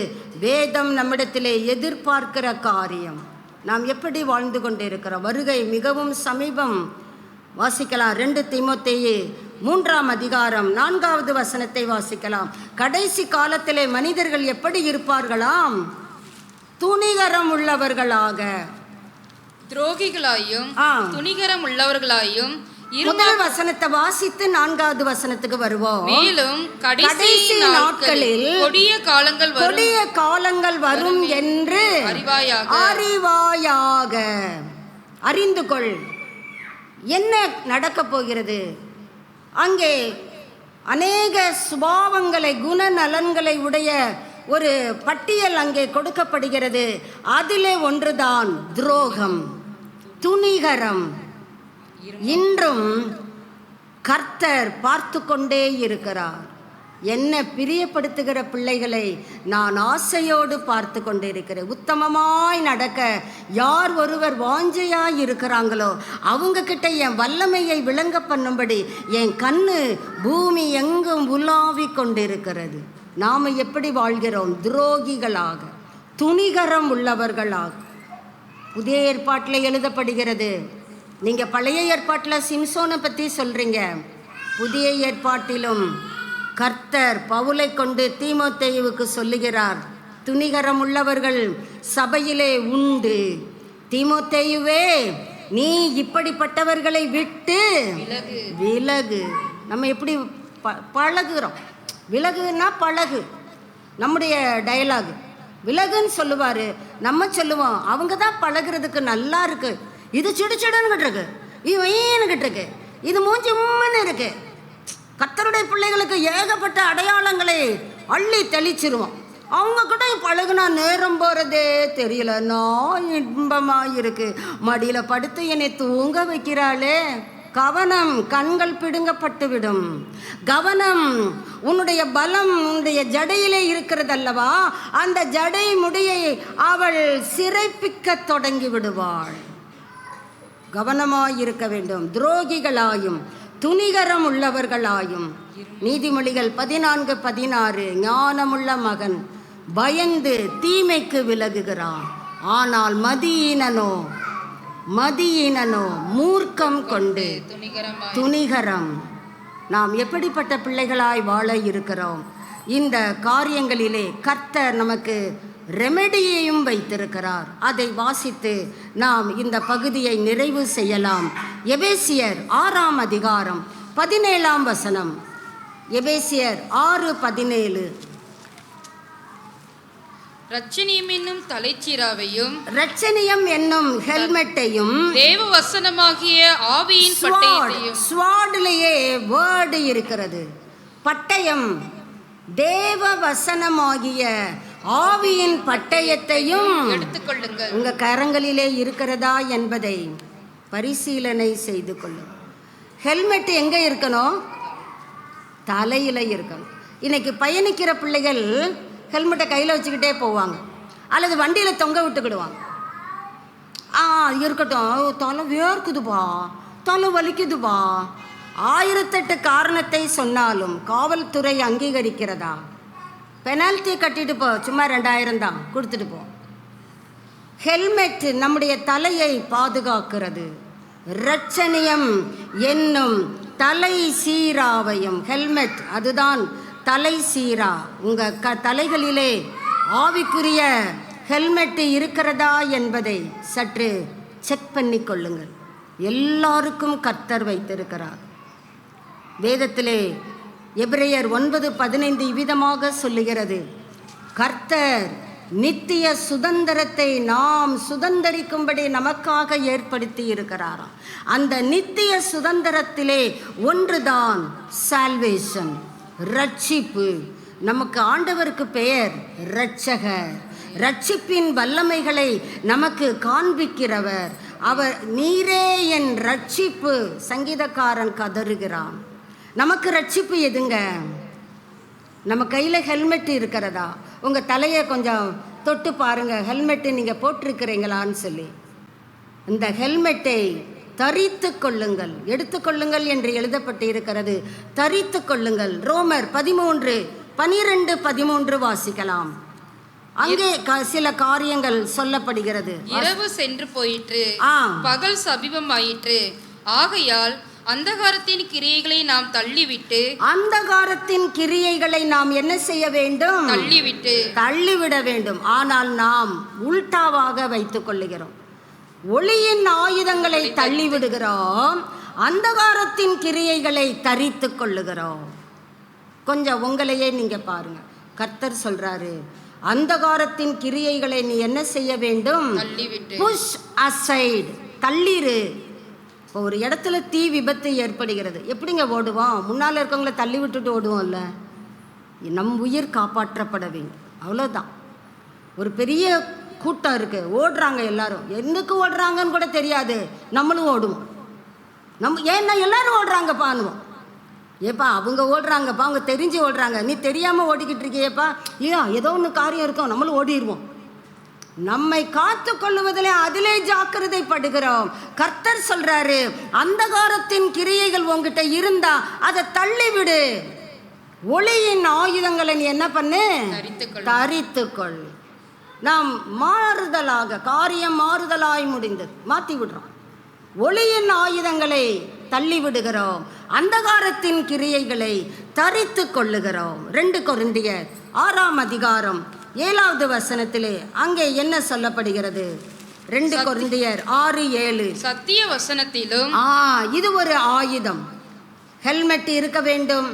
வேதம் நம்மிடத்திலே எதிர்பார்க்கிற காரியம். நாம் எப்படி வாழ்ந்து கொண்டிருக்கிறோம்? வருகை மிகவும் சமீபம். வாசிக்கலாம். 2 தீமோத்தேயு 3ஆம் அதிகாரம் 4வது வசனத்தை வாசிக்கலாம். கடைசி காலத்திலே மனிதர்கள் எப்படி இருப்பார்களாம்? துணிகரம் உள்ளவர்களாக, துரோகிகளாயும் துணிகரம் உள்ளவர்களாயும். முதல் வசனத்தை வாசித்து 4வது வசனத்துக்கு வருவோம். மேலும் கடைசி நாட்களில் கொடிய காலங்கள் வரும் என்று அறிவாயாக. அறிந்து கொள். என்ன நடக்க போகிறது? அங்கே அநேக சுபாவங்களை, குணநலன்களை உடைய ஒரு பட்டியல் அங்கே கொடுக்கப்படுகிறது. அதிலே ஒன்றுதான் துரோகம், துணிகரம். இன்றும் கர்த்தர் பார்த்து கொண்டே இருக்கிறார். என்ன பிரியப்படுத்துகிற பிள்ளைகளை நான் ஆசையோடு பார்த்து கொண்டே இருக்கிறேன். உத்தமமாய் நடக்க யார் ஒருவர் வாஞ்சையாய் இருக்கிறாங்களோ அவங்க கிட்ட என் வல்லமையை விளங்க பண்ணும்படி என் கண்ணு பூமி எங்கும் உலாவி கொண்டிருக்கிறது. நாம் எப்படி வாழ்கிறோம்? துரோகிகளாக, துணிகரம் உள்ளவர்களாக. புதிய ஏற்பாட்டில் எழுதப்படுகிறது. நீங்கள் பழைய ஏற்பாட்டில் சிம்சோனை பற்றி சொல்கிறீங்க. புதிய ஏற்பாட்டிலும் கர்த்தர் பவுலை கொண்டு தீமோத்தேயுவுக்கு சொல்லுகிறார், துணிகரம் உள்ளவர்கள் சபையிலே உண்டு. தீமோத்தேயுவே, நீ இப்படிப்பட்டவர்களை விட்டு விலகு. நம்ம எப்படி பழகுறோம்? விலகுன்னா பழகு. நம்முடைய டயலாகு விலகுன்னு சொல்லுவார். நம்ம சொல்லுவோம் அவங்க தான் பழகிறதுக்கு நல்லா இருக்கு. இது சிடுச்சிடுன்னு இருக்கு, இது வெயின்னுக்கிட்டு இருக்கு, இது மூஞ்சி உம்முன்னு இருக்கு. கர்த்தருடைய பிள்ளைகளுக்கு ஏகப்பட்ட அடையாளங்களை அள்ளி தெளிச்சிருவோம். அவங்க கூட பழகுனா நேரம் போகிறதே தெரியல. நான் இன்பமாக இருக்கு, மடியில் படுத்து என்னை தூங்க வைக்கிறாளே. கவனம், கண்கள் பிடுங்கப்பட்டு விடும். கவனம், உன்னுடைய பலம் உன்னுடைய ஜடையிலே இருக்கிறதல்லவா, அந்த ஜடை முடியை அவள் சிறைப்பிக்க தொடங்கி விடுவாள். கவனமாய் இருக்க வேண்டும். துரோகிகளாயும் துணிகரம் உள்ளவர்களாயும். நீதிமொழிகள் 14:16, ஞானமுள்ள மகன் பயந்து தீமைக்கு விலகுகிறான், ஆனால் மதியீனனோ மூர்க்கம் கொண்டு துணிகரம். நாம் எப்படிப்பட்ட பிள்ளைகளாய் வாழ இருக்கிறோம்? இந்த காரியங்களிலே கர்த்தர் நமக்கு ரெமெடியையும் வைத்திருக்கிறார். அதை வாசித்து நாம் இந்த பகுதியை நிறைவு செய்யலாம். எபேசியர் 6ஆம் அதிகாரம் 17ஆம் வசனம். எபேசியர் 6:17. ரட்சணியம் என்னும் தலைச்சீராவையும், ரட்சணியம் என்னும் ஹெல்மெட்டையும், தேவ வசனமாகிய ஆவியின் பட்டயத்தையும். ஸ்வார்டிலேயே வேர்டு இருக்கிறது. பட்டயம் தேவ வசனமாகிய ஆவியின் பட்டயத்தையும் எடுத்துக்கொள்ளுங்கள். உங்க கரங்களிலே இருக்கிறதா என்பதை பரிசீலனை செய்து கொள்ளும். ஹெல்மெட் எங்க இருக்கணும்? தலையில இருக்கணும். இன்னைக்கு பயணிக்கிற பிள்ளைகள் ஹெல்மெட்டை கையில் வச்சுக்கிட்டே போவாங்க, அல்லது வண்டியில் தொங்க விட்டுக்கிடுவாங்க. இருக்கட்டும், தலை வேர்க்குதுப்பா, தலை வலிக்குதுப்பா, 1008 காரணத்தை சொன்னாலும் காவல்துறை அங்கீகரிக்கிறதா? பெனால்ட்டி கட்டிட்டு போ, சும்மா 2000 தான் கொடுத்துட்டு போ. ஹெல்மெட் நம்முடைய தலையை பாதுகாக்கிறது. இரட்சணியம் என்னும் தலை சீராவையும், ஹெல்மெட் அதுதான் தலை சீரா. உங்கள் தலைகளிலே ஆவிக்குரிய ஹெல்மெட் இருக்கிறதா என்பதை சற்று செக் பண்ணி கொள்ளுங்கள். எல்லாருக்கும் கர்த்தர் வைத்திருக்கிறார். வேதத்திலே எபிரேயர் 9:15 இவ்விதமாக சொல்லுகிறது, கர்த்தர் நித்திய சுதந்திரத்தை நாம் சுதந்திரிக்கும்படி நமக்காக ஏற்படுத்தி இருக்கிறாராம். அந்த நித்திய சுதந்திரத்திலே ஒன்றுதான் சால்வேஷன், ரட்சிப்பு. நமக்கு ஆண்டவருக்கு பெயர் இரட்சகர். ரட்சிப்பின் வல்லமைகளை நமக்கு காண்பிக்கிறவர் அவர். நீரே என் ரட்சிப்பு, சங்கீதக்காரன் கதறுகிறான். நமக்கு ரட்சிப்பு எதுங்க? நம்ம கையில் ஹெல்மெட் இருக்கிறதா? உங்கள் தலையை கொஞ்சம் தொட்டு பாருங்கள், ஹெல்மெட்டு நீங்கள் போட்டிருக்கிறீங்களான்னு சொல்லி. இந்த ஹெல்மெட்டை தரித்து கொள்ளுங்கள், எடுத்துக்கொள்ளுங்கள் என்று எழுதப்பட்டு இருக்கிறது. தரித்து கொள்ளுங்கள். ரோமர் 13:12-13 வாசிக்கலாம். அங்கே சில காரியங்கள் சொல்லப்படுகிறது. இரவு சென்று போயிற்று, பகல் சமீபமாயிற்று, ஆகையால் அந்தகாரத்தின் கிரியைகளை நாம் தள்ளிவிட்டு, அந்தகாரத்தின் கிரியைகளை நாம் என்ன செய்ய வேண்டும்? தள்ளிவிட வேண்டும். ஆனால் நாம் உல்டாவாக வைத்துக் கொள்ளுகிறோம். ஒளியின் ஆயுதங்களை தள்ளிவிடுகிறோம், அந்தகாரத்தின் கிரியைகளை தரித்து கொள்ளுகிறோம். கொஞ்சம் உங்களையே நீங்க பாருங்க. கர்த்தர் சொல்றாரு, அந்தகாரத்தின் கிரியைகளை நீ என்ன செய்ய வேண்டும்? புஷ் அசைட், தள்ளிரு. இப்போ ஒரு இடத்துல தீ விபத்து ஏற்படுகிறது, எப்படிங்க ஓடுவோம்? முன்னால் இருக்கவங்கள தள்ளி விட்டுட்டு ஓடுவோம்ல. நம் உயிர் காப்பாற்றப்பட வேண்டும், அவ்வளோதான். ஒரு பெரிய கூட்டம் இருக்குது, ஓடுறாங்க, எல்லாரும் எதுக்கு ஓடுறாங்கன்னு கூட தெரியாது, நம்மளும் ஓடுவோம். ஏன்னா எல்லாரும் ஓடுறாங்கப்பான்னுவோம். ஏப்பா அவங்க ஓடுறாங்கப்பா, அவங்க தெரிஞ்சு ஓடுறாங்க, நீ தெரியாமல் ஓடிக்கிட்டு இருக்கியேப்பா, ஏதோ ஒன்று காரியம் இருக்கும், நம்மளும் ஓடிடுவோம். நம்மை காத்து கொள்ளுவதிலே அதிலே ஜாக்கிரதைப்படுகிறோம். கர்த்தர் சொல்றாரு, அந்தகாரத்தின் கிரியைகள் உங்ககிட்ட இருந்தா அதை தள்ளிவிடு. ஒளியின் ஆயுதங்களை நீ என்ன பண்ணு? தரித்துக்கொள். நாம் மாறுதலாக, காரியம் மாறுதலாய் முடிந்தது, மாற்றி விடுறோம். ஒளியின் ஆயுதங்களை தள்ளி விடுகிறோம், அந்தகாரத்தின் கிரியைகளை தரித்து கொள்ளுகிறோம். 2 கொரிந்தியர் 6ஆம் அதிகாரம் 7வது வசனத்திலே அங்கே என்ன சொல்லப்படுகிறது? 2 கொரிந்தியர் 6:7. சத்திய வசனத்திலும் இது ஒரு ஆயுதம். ஹெல்மெட் இருக்க வேண்டும்,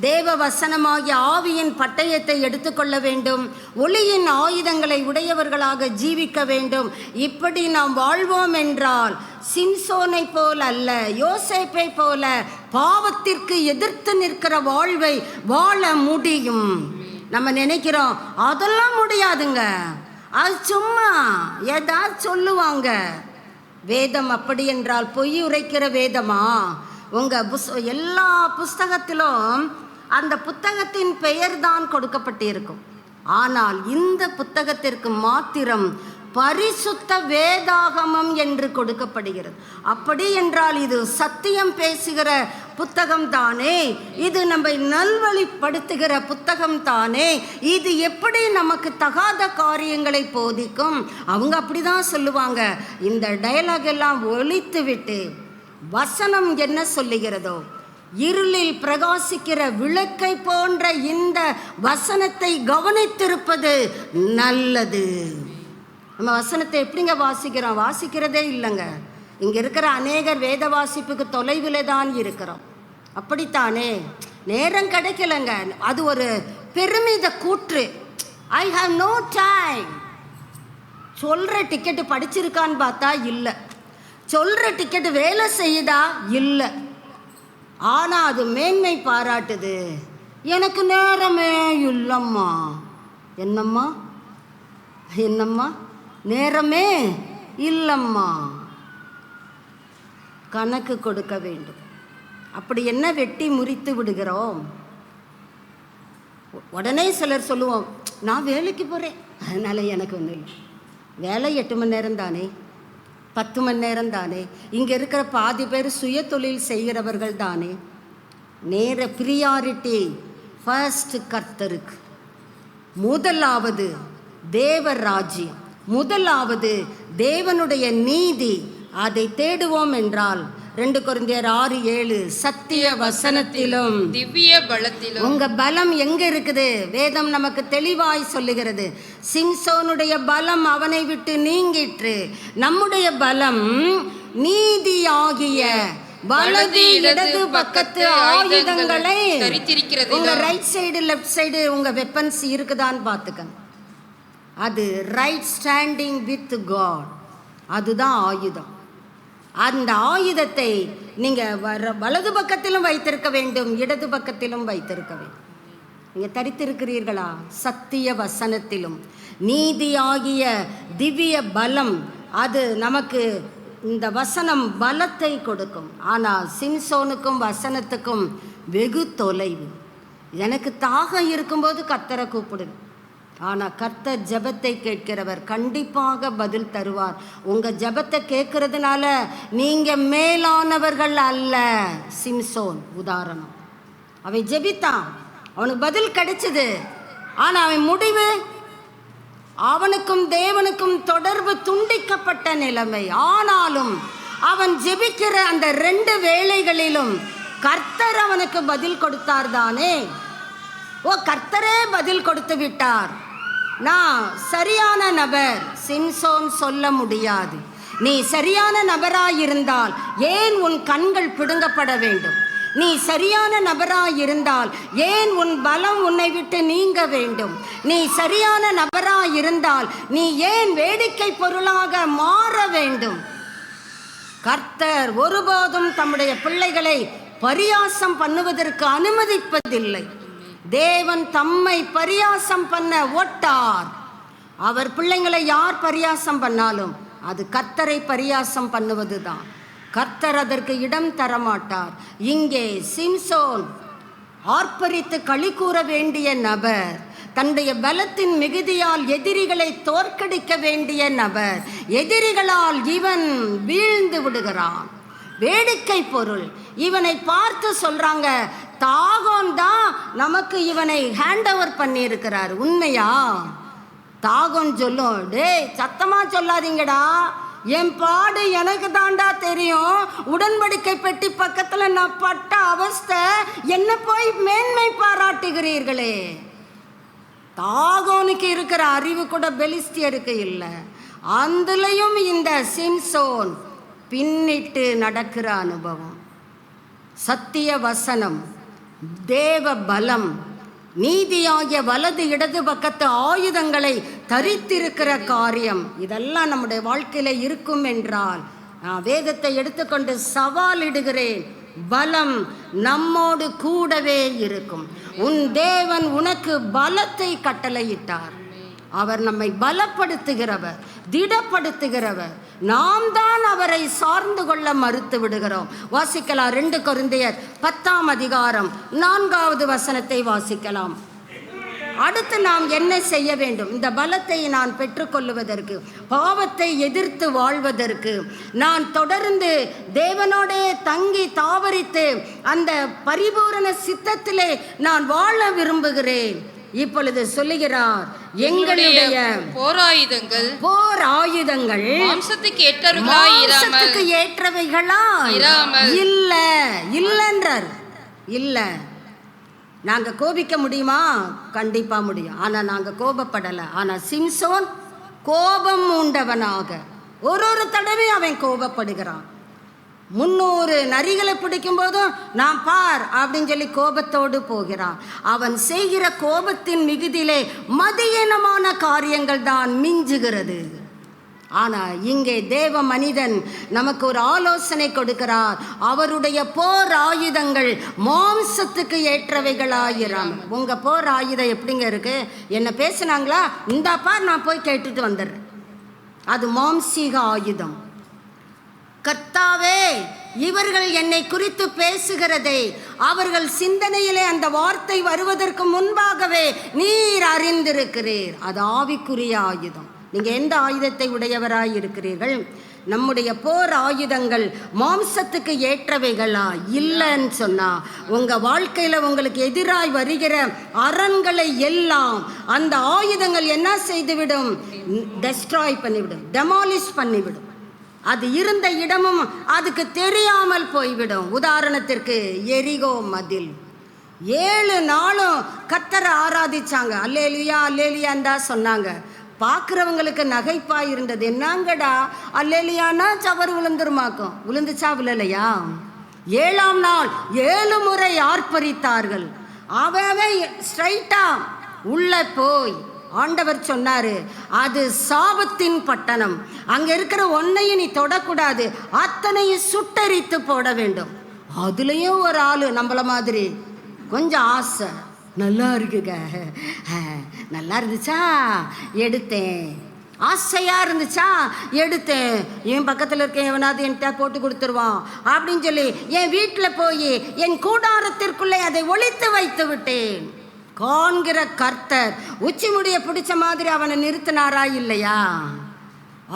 தேவ வசனமாகிய ஆவியின் பட்டயத்தை எடுத்துக்கொள்ள வேண்டும், ஒளியின் ஆயுதங்களை உடையவர்களாக ஜீவிக்க வேண்டும். இப்படி நாம் வாழ்வோம் என்றால் சிம்சோனை போல் அல்ல, யோசேப்பை போல பாவத்திற்கு எதிர்த்து நிற்கிற வாழ்வை வாழ முடியும். நம்ம நினைக்கிறோம் அதெல்லாம் முடியாதுங்க, அது சும்மா ஏதாவது சொல்லுவாங்க. வேதம் அப்படி என்றால் பொய் உரைக்கிற வேதமா? உங்கள் எல்லா புஸ்தகத்திலும் அந்த புத்தகத்தின் பெயர் தான் கொடுக்கப்பட்டிருக்கும். ஆனால் இந்த புத்தகத்திற்கு மாத்திரம் பரிசுத்த வேதாகமம் என்று கொடுக்கப்படுகிறது. அப்படி என்றால் இது சத்தியம் பேசுகிற புத்தகம் தானே, இது நம்மை நல்வழிப்படுத்துகிற புத்தகம் தானே, இது எப்படி நமக்கு தகாத காரியங்களை போதிக்கும்? அவங்க அப்படிதான் சொல்லுவாங்க. இந்த டயலாக் எல்லாம் ஒழித்து விட்டு வசனம் என்ன சொல்லுகிறதோ, இருளில் பிரகாசிக்கிற விளக்கை போன்ற இந்த வசனத்தை கவனித்திருப்பது நல்லது. நம்ம வசனத்தை எப்படிங்க வாசிக்கிறோம்? வாசிக்கிறதே இல்லைங்க. இங்கே இருக்கிற அநேகர் வேத வாசிப்புக்கு தொலைவில் தான் இருக்கிறோம். அப்படித்தானே? நேரம் கிடைக்கலங்க. அது ஒரு பெருமித கூற்று. I have no time. சொல்கிற டிக்கெட்டு படிச்சிருக்கான்னு பார்த்தா இல்லை, சொல்கிற டிக்கெட்டு வேலை செய்யுதா இல்லை. ஆனால் அது மேன்மை பாராட்டுது, எனக்கு நேரமே இல்லைம்மா. என்னம்மா என்னம்மா நேரமே இல்லைம்மா. கணக்கு கொடுக்க வேண்டும். அப்படி என்ன வெட்டி முறித்து விடுகிறோம்? உடனே சிலர் சொல்லுவோம், நான் வேலைக்கு போகிறேன் அதனால் எனக்கு ஒன்றும் இல்லை. வேலை 8 மணி நேரம் தானே, 10 மணி நேரம் தானே. இங்கே இருக்கிற பாதி பேர் சுய தொழில் செய்கிறவர்கள் தானே. நேர ப்ரியாரிட்டி ஃபர்ஸ்ட் கர்த்தருக்கு. முதலாவது தேவ ராஜ்யம், முதலாவது தேவனுடைய நீதி. அதை தேடுவோம் என்றால் 2 கொரிந்தியர் 6:7 சத்திய வசனத்திலும் திவ்ய பலத்திலும். உங்க பலம் எங்க இருக்குது? வேதம் நமக்கு தெளிவாய் சொல்லுகிறது. சிம்சோனுடைய பலம் அவனை விட்டு நீங்கிற்று. நம்முடைய பலம் நீதியாகிய வலது இடது பக்கத்து ஆயுதங்களை தரித்திருக்கிறது. உங்க ரைட் சைடு லெஃப்ட் சைடு உங்க வெப்பன்ஸ் இருக்குதான்னு பார்த்துக்கங்க. அது ரைட் ஸ்டாண்டிங் வித் காட், அதுதான் ஆயுதம். அந்த ஆயுதத்தை நீங்கள் வலது பக்கத்திலும் வைத்திருக்க வேண்டும், இடது பக்கத்திலும் வைத்திருக்க வேண்டும். நீங்கள் தரித்திருக்கிறீர்களா? சத்திய வசனத்திலும் நீதியாகிய திவ்ய பலம். அது நமக்கு இந்த வசனம் பலத்தை கொடுக்கும். ஆனால் சிம்சோனுக்கும் வசனத்துக்கும் வெகு தொலைவு. எனக்கு தாகம் இருக்கும்போது கர்த்தரை கூப்பிடுது. ஆனால் கர்த்தர் ஜெபத்தை கேட்கிறவர், கண்டிப்பாக பதில் தருவார். உங்கள் ஜெபத்தை கேட்கறதுனால நீங்கள் மேலானவர்கள் அல்ல. சிம்சோன் உதாரணம். அவன் ஜெபித்தான், அவனுக்கு பதில் கிடைச்சது. ஆனால் அவன் முடிவு, அவனுக்கும் தேவனுக்கும் தொடர்பு துண்டிக்கப்பட்ட நிலைமை. ஆனாலும் அவன் ஜெபிக்கிற அந்த 2 வேளைகளிலும் கர்த்தர் அவனுக்கு பதில் கொடுத்தார் தானே. கர்த்தரே பதில் கொடுத்து விட்டார். நான் சரியான நபர் சிம்சோன் சொல்ல முடியாது. நீ சரியான நபராயிருந்தால் ஏன் உன் கண்கள் பிடுங்கப்பட வேண்டும்? நீ சரியான நபராயிருந்தால் ஏன் உன் பலம் உன்னை விட்டு நீங்க வேண்டும்? நீ சரியான நபராயிருந்தால் நீ ஏன் வேடிக்கை பொருளாக மாற வேண்டும்? கர்த்தர் ஒருபோதும் தம்முடைய பிள்ளைகளை பரியாசம் பண்ணுவதற்கு அனுமதிப்பதில்லை. தேவன் தம்மை பரியாசம் பண்ண ஒட்டார். அவர் பிள்ளைங்களை யார் பரியாசம் பண்ணாலும் அது கர்த்தரை பரியாசம் பண்ணுவதுதான். கர்த்தர் அதற்கு இடம் தரமாட்டார். இங்கே சிம்சோன் ஆர்ப்பரித்து களி கூற வேண்டிய நபர், தன்னுடைய பலத்தின் மிகுதியால் எதிரிகளை தோற்கடிக்க வேண்டிய நபர். எதிரிகளால் இவன் வீழ்ந்து விடுகிறான். வேடிக்கை பொருள். இவனை பார்த்து சொல்றாங்க, தாகோன் தான் நமக்கு இவனை ஹேண்ட் ஓவர் பண்ணி இருக்கிறார். உண்மையா? தாகோன் சொல்லும், டேய் சத்தமா சொல்லாதீங்கடா, என் பாடு எனக்கு தாண்டா தெரியும். உடன்படிக்கை பெட்டி பக்கத்துல நான் பட்ட அவஸ்தை, என்ன போய் மேன்மை பாராட்டுகிறீர்களே. தாகோனுக்கு இருக்கிற அறிவு கூட பெலிஸ்தியருக்கு இல்லை. அதுலயும் இந்த சிம்சோன் பின்னிட்டு நடக்கிற அனுபவம், சத்திய வசனம், தேவ பலம், நீதியாகிய வலது இடது பக்கத்து ஆயுதங்களை தரித்திருக்கிற காரியம், இதெல்லாம் நம்முடைய வாழ்க்கையில இருக்கும் என்றால் நான் வேதத்தை எடுத்துக்கொண்டு சவாலிடுகிறேன். பலம் நம்மோடு கூடவே இருக்கும். உன் தேவன் உனக்கு பலத்தை கட்டளையிட்டார். அவர் நம்மை பலப்படுத்துகிறவர், திடப்படுத்துகிறவர். நாம் தான் அவரை சார்ந்து கொள்ள மறுத்து விடுகிறோம். வாசிக்கலாம் 2 கொரிந்தியர் 10ஆம் அதிகாரம் 4வது வசனத்தை வாசிக்கலாம். அடுத்து நாம் என்ன செய்ய வேண்டும்? இந்த பலத்தை நான் பெற்றுக்கொள்வதற்கு, பாவத்தை எதிர்த்து வாழ்வதற்கு, நான் தொடர்ந்து தேவனோடே தங்கி தாவரித்து அந்த பரிபூரண சித்தத்திலே நான் வாழ விரும்புகிறேன். இப்பொழுது சொல்லுகிறார், எங்களுடைய போர் ஆயுதங்கள் மாம்சத்துக்கு ஏற்றவைகளா இல்லைன்றார். இல்ல, நாங்க கோபிக்க முடியுமா? கண்டிப்பா முடியும். ஆனா நாங்க கோபப்படல. ஆனா சிம்சோன் கோபம் உண்டவனாக ஒரு தடவை அவன் கோபப்படுகிறான். 300 நரிகளை பிடிக்கும் போதும் நான் பார் அப்படின்னு சொல்லி கோபத்தோடு போகிறான். அவன் செய்கிற கோபத்தின் மிகுதியிலே மதியீனமான காரியங்கள் தான் மிஞ்சுகிறது. ஆனா இங்கே தேவ மனிதன் நமக்கு ஒரு ஆலோசனை கொடுக்கிறார். அவருடைய போர் ஆயுதங்கள் மாம்சத்துக்கு ஏற்றவைகளாயிராம. உங்க போர் ஆயுதம் எப்படிங்க இருக்கு? என்ன பேசுனாங்களா, இந்தா பார் நான் போய் கேட்டுட்டு வந்துடுறேன். அது மாம்சீக ஆயுதம். கர்த்தாவே, இவர்கள் என்னை குறித்து பேசுகிறதை அவர்கள் சிந்தனையிலே அந்த வார்த்தை வருவதற்கு முன்பாகவே நீர் அறிந்திருக்கிறீர். அது ஆவிக்குரிய ஆயுதம். நீங்க எந்த ஆயுதத்தை உடையவராய் இருக்கிறீர்கள்? நம்முடைய போர் ஆயுதங்கள் மாம்சத்துக்கு ஏற்றவைகளா இல்லைன்னு சொன்னா, உங்க வாழ்க்கையில உங்களுக்கு எதிராய் வருகிற அரண்களை எல்லாம் அந்த ஆயுதங்கள் என்ன செய்துவிடும்? டெஸ்ட்ராய் பண்ணிவிடும், டெமாலிஷ் பண்ணிவிடும். அது இருந்த இடமும் அதுக்கு தெரியாமல் போய்விடும். உதாரணத்திற்கு எரிகோ மதில் 7 நாளும் கர்த்தரை ஆராதிச்சாங்க. அல்லேலுயா அல்லேலுயான்னு தான் சொன்னாங்க. பார்க்குறவங்களுக்கு நகைப்பா இருந்தது. என்னங்கடா அல்லேலுயானா சவர் விழுந்துருமாக்கும். விழுந்துச்சா விழலையா? 7ஆம் நாள் 7 முறை ஆர்ப்பரித்தார்கள். அவன் ஸ்ட்ரைட்டா உள்ள போய் ஆண்டவர் சொன்னாரு, அது சாபத்தின் பட்டணம், அங்க இருக்கிற ஒன்னையும் நீ தொடக்கூடாது, அத்தனையும் சுட்டரித்து போட வேண்டும். அதுலயும் ஒரு ஆளு நம்மள மாதிரி கொஞ்சம் ஆசை, நல்லா இருக்குங்க, நல்லா இருந்துச்சா எடுத்தேன், ஆசையா இருந்துச்சா எடுத்தேன், என் பக்கத்தில் இருக்க எவனாவது என்கிட்ட போட்டு கொடுத்துருவான் அப்படின்னு சொல்லி என் வீட்டில் போய் என் கூடாரத்திற்குள்ளே அதை ஒளித்து வைத்து விட்டேன். காண்கிற கர்த்தர் உச்சி முடிய பிடிச்ச மாதிரி அவனை நிறுத்தினாரா இல்லையா?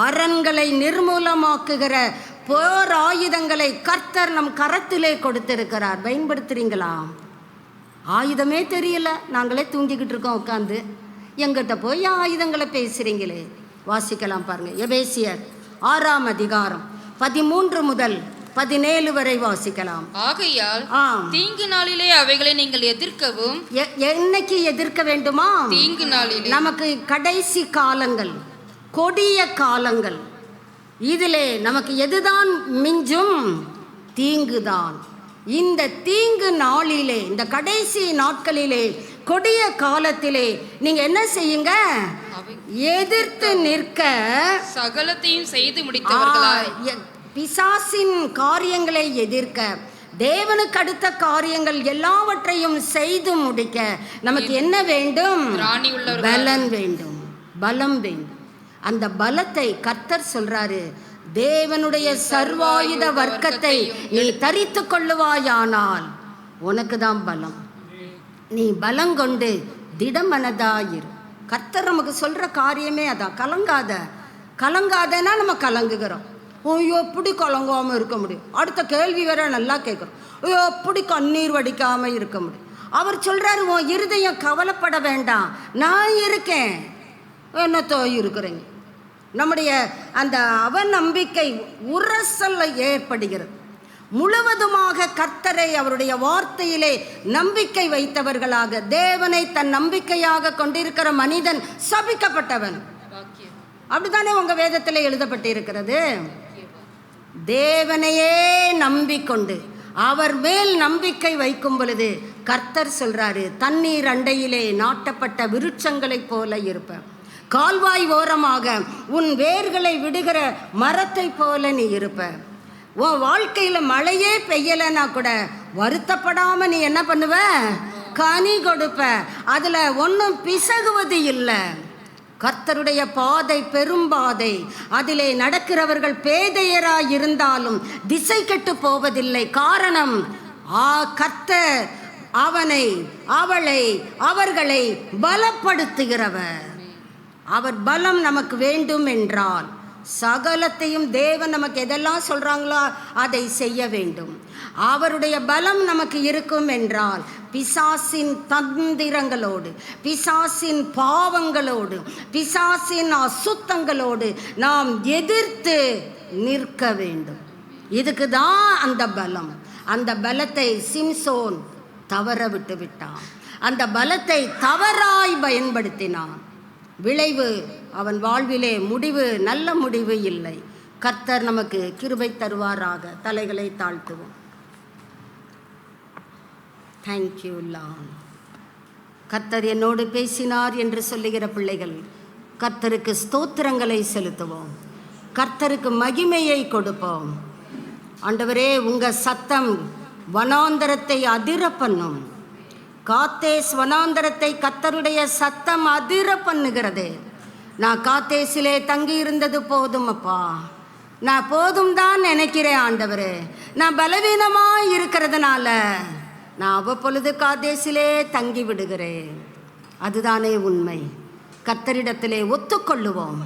அரண்களை நிர்மூலமாக்குகிற போர் ஆயுதங்களை கர்த்தர் நம் கரத்திலே கொடுத்திருக்கிறார். பயன்படுத்துறீங்களா? ஆயுதமே தெரியல, நாங்களே தூங்கிக்கிட்டு இருக்கோம் உட்காந்து, எங்கிட்ட போய் ஆயுதங்களை பேசுறீங்களே. வாசிக்கலாம் பாருங்க, எபேசியர் 6ஆம் அதிகாரம் 13 முதல் 17 வரை வாசிக்கலாம். ஆகையால் தீங்கு நாளிலே அவைகளை நீங்கள் எதிர்க்கவும். என்னைக்கு எதிர்க்க வேண்டுமா? தீங்கு நாளிலே. நமக்கு கடைசி காலங்கள், கொடிய காலங்கள். இதிலே நமக்கு எதுதான் மிஞ்சும்? தீங்குதான். இந்த தீங்கு நாளிலே, இந்த கடைசி நாட்களிலே, கொடிய காலத்திலே நீங்க என்ன செய்யுங்க? எதிர்த்து நிற்க சகலத்தையும் செய்து முடித்தவர்களாய். பிசாசின் காரியங்களை எதிர்க்க, தேவனுக்கு அடுத்த காரியங்கள் எல்லாவற்றையும் செய்து முடிக்க நமக்கு என்ன வேண்டும்? பலன் வேண்டும், பலம் வேண்டும். அந்த பலத்தை கர்த்தர் சொல்றாரு, தேவனுடைய சர்வாயுத வர்க்கத்தை நீ தரித்து கொள்ளுவாயானால் உனக்கு தான் பலம். நீ பலம் கொண்டு திடமனதாயிரு. கர்த்தர் நமக்கு சொல்ற காரியமே அதான். கலங்காத. கலங்காதனா நம்ம கலங்குகிறோம். ஐயோ எப்படி கலங்காமல் இருக்க முடியும்? அடுத்த கேள்வி வேற நல்லா கேட்குறோம். ஐயோ எப்படி கண்ணீர் வடிக்காமல் இருக்க முடியும்? அவர் சொல்றாரு, உன் இருதயம் கவலைப்பட வேண்டாம், நான் இருக்கேன். என்னத்தோ இருக்கிறீங்க? நம்முடைய அந்த அவநம்பிக்கை உரசல் ஏற்படுகிறது. முழுவதுமாக கர்த்தரை, அவருடைய வார்த்தையிலே நம்பிக்கை வைத்தவர்களாக, தேவனை தன் நம்பிக்கையாக கொண்டிருக்கிற மனிதன் சபிக்கப்பட்டவன். அப்படித்தானே உங்க வேதத்தில் எழுதப்பட்டிருக்கிறது. தேவனையே நம்பிக்கொண்டு அவர் மேல் நம்பிக்கை வைக்கும் பொழுது கர்த்தர் சொல்றாரு, தண்ணீர் அண்டையிலே நாட்டப்பட்ட விருட்சங்களைப் போல இருப்ப, கால்வாய் ஓரமாக உன் வேர்களை விடுகிற மரத்தை போல நீ இருப்ப. உன் வாழ்க்கையில மழையே பெய்யலைன்னா கூட வருத்தப்படாம நீ என்ன பண்ணுவ? கனி கொடுப்ப. அதுல ஒன்றும் பிசகுவது இல்லை. கர்த்தருடைய பாதை பெரும்பாதை, அதிலே நடக்கிறவர்கள் பேதையராய் இருந்தாலும் திசை கெட்டு போவதில்லை. காரணம், கர்த்தர் அவனை, அவளை, அவர்களை பலப்படுத்துகிறவர். அவர் பலம் நமக்கு வேண்டும் என்றால் சகலத்தையும் தேவன் நமக்கு எதெல்லாம் சொல்றாங்களோ அதை செய்ய வேண்டும். அவருடைய பலம் நமக்கு இருக்கும் என்றால் பிசாசின் தந்திரங்களோடு, பிசாசின் பாவங்களோடு, பிசாசின் அசுத்தங்களோடு நாம் எதிர்த்து நிற்க வேண்டும். இதுக்கு தான் அந்த பலம். அந்த பலத்தை சிம்சோன் தவற விட்டு விட்டான். அந்த பலத்தை தவறாய் பயன்படுத்தினான். விளைவு அவன் வாழ்விலே முடிவு, நல்ல முடிவு இல்லை. கர்த்தர் நமக்கு கிருபை தருவாராக. தலைகளை தாழ்த்துவோம். Thank you Lord. கர்த்தர் என்னோடு பேசினார் என்று சொல்லுகிற பிள்ளைகள் கர்த்தருக்கு ஸ்தோத்திரங்களை செலுத்துவோம். கர்த்தருக்கு மகிமையை கொடுப்போம். ஆண்டவரே, உங்க சத்தம் வனாந்தரத்தை அதிர பண்ணும். காத்தேஸ் வனாந்தரத்தை கர்த்தருடைய சத்தம் அதிர பண்ணுகிறது. நான் காத்தேசிலே தங்கி இருந்தது போதும் அப்பா, நான் போதும் தான் நினைக்கிறேன் ஆண்டவரே. நான் பலவீனமாக இருக்கிறதுனால நான் அவ்வப்பொழுது காத்தேசிலே தங்கி விடுகிறேன். அதுதானே உண்மை. கர்த்தரிடத்திலே ஒத்துக்கொள்ளுவோம்.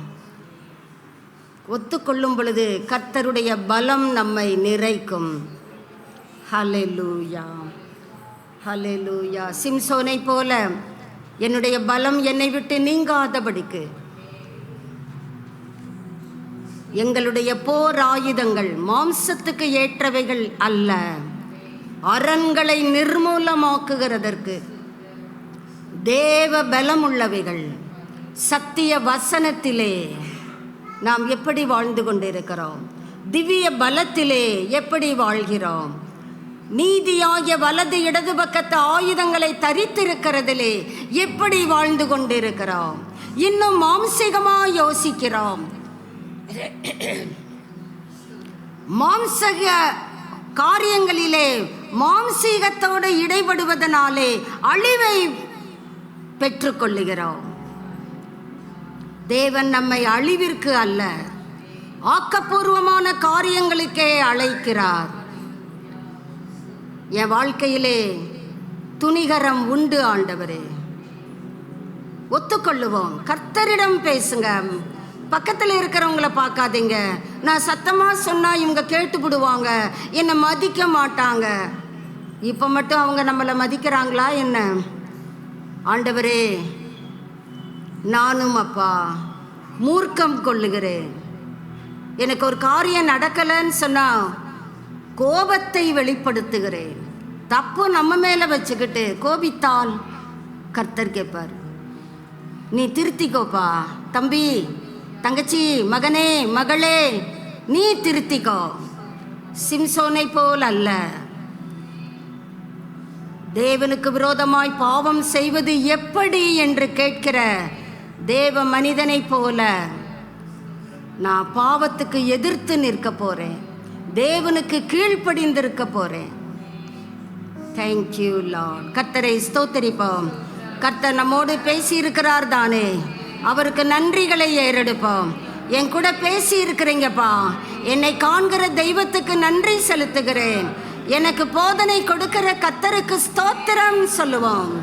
ஒத்துக்கொள்ளும் பொழுது கர்த்தருடைய பலம் நம்மை நிறைக்கும். ஹல்லேலூயா, ஹல்லேலூயா. சிம்சோனை போல என்னுடைய பலம் என்னை விட்டு நீங்காதபடிக்கு எங்களுடைய போர் ஆயுதங்கள் மாம்சத்துக்கு ஏற்றவைகள் அல்ல, அரண்களை நிர்மூலமாக்குகிறதற்கு தேவ பலம் உள்ளவைகள். சத்திய வசனத்திலே நாம் எப்படி வாழ்ந்து கொண்டிருக்கிறோம்? திவ்ய பலத்திலே எப்படி வாழ்கிறோம்? நீதியாகிய வலது இடது பக்கத்து ஆயுதங்களை தரித்திருக்கிறதிலே எப்படி வாழ்ந்து கொண்டிருக்கிறோம்? இன்னும் மாம்சீகமாக யோசிக்கிறோம். மாம்சக காரியங்களிலே மாம்சீகத்தோடு இடைபடுவதனாலே அழிவை பெற்றுக்கொள்ளுகிறோம். தேவன் நம்மை அழிவிற்கு அல்ல, ஆக்கப்பூர்வமான காரியங்களுக்கே அழைக்கிறார். என் வாழ்க்கையிலே துணிகரம் உண்டு ஆண்டவரே. ஒத்துக்கொள்ளுவோம். கர்த்தரிடம் பேசுங்க. பக்கத்தில் இருக்கிறவங்கள பார்க்காதீங்க. நான் சத்தமாக சொன்னால் இவங்க கேட்டுவிடுவாங்க, என்னை மதிக்க மாட்டாங்க. இப்போ மட்டும் அவங்க நம்மளை மதிக்கிறாங்களா என்ன? எனக்கு ஒரு காரியம் நடக்கலைன்னு சொன்னா கோபத்தை வெளிப்படுத்துகிறேன். தப்பு நம்ம மேல வச்சுக்கிட்டு கோபித்தால் கர்த்தர் கேட்பார், நீ திருத்திக்கோப்பா தம்பி, தங்கச்சி, மகனே, மகளே, நீ திருத்திக்கோ. சிம்சோனை போல் அல்ல. தேவனுக்கு விரோதமாய் பாவம் செய்வது எப்படி என்று கேட்கிற தேவ மனிதனை போல நான் பாவத்துக்கு எதிர்த்து நிற்க போறேன், தேவனுக்கு கீழ்ப்படிந்திருக்க போறேன். Thank you Lord. கர்த்தரை ஸ்தோத்தரிப்போம். கர்த்தர் நம்மோடு பேசி இருக்கிறார் தானே, அவருக்கு நன்றிகளை ஏறெடுப்போம். என் கூட பேசி இருக்கிறீங்கப்பா, என்னை காண்கிற தெய்வத்துக்கு நன்றி செலுத்துகிறேன். எனக்கு போதனை கொடுக்கிற கர்த்தருக்கு ஸ்தோத்திரம் சொல்லுவோம்.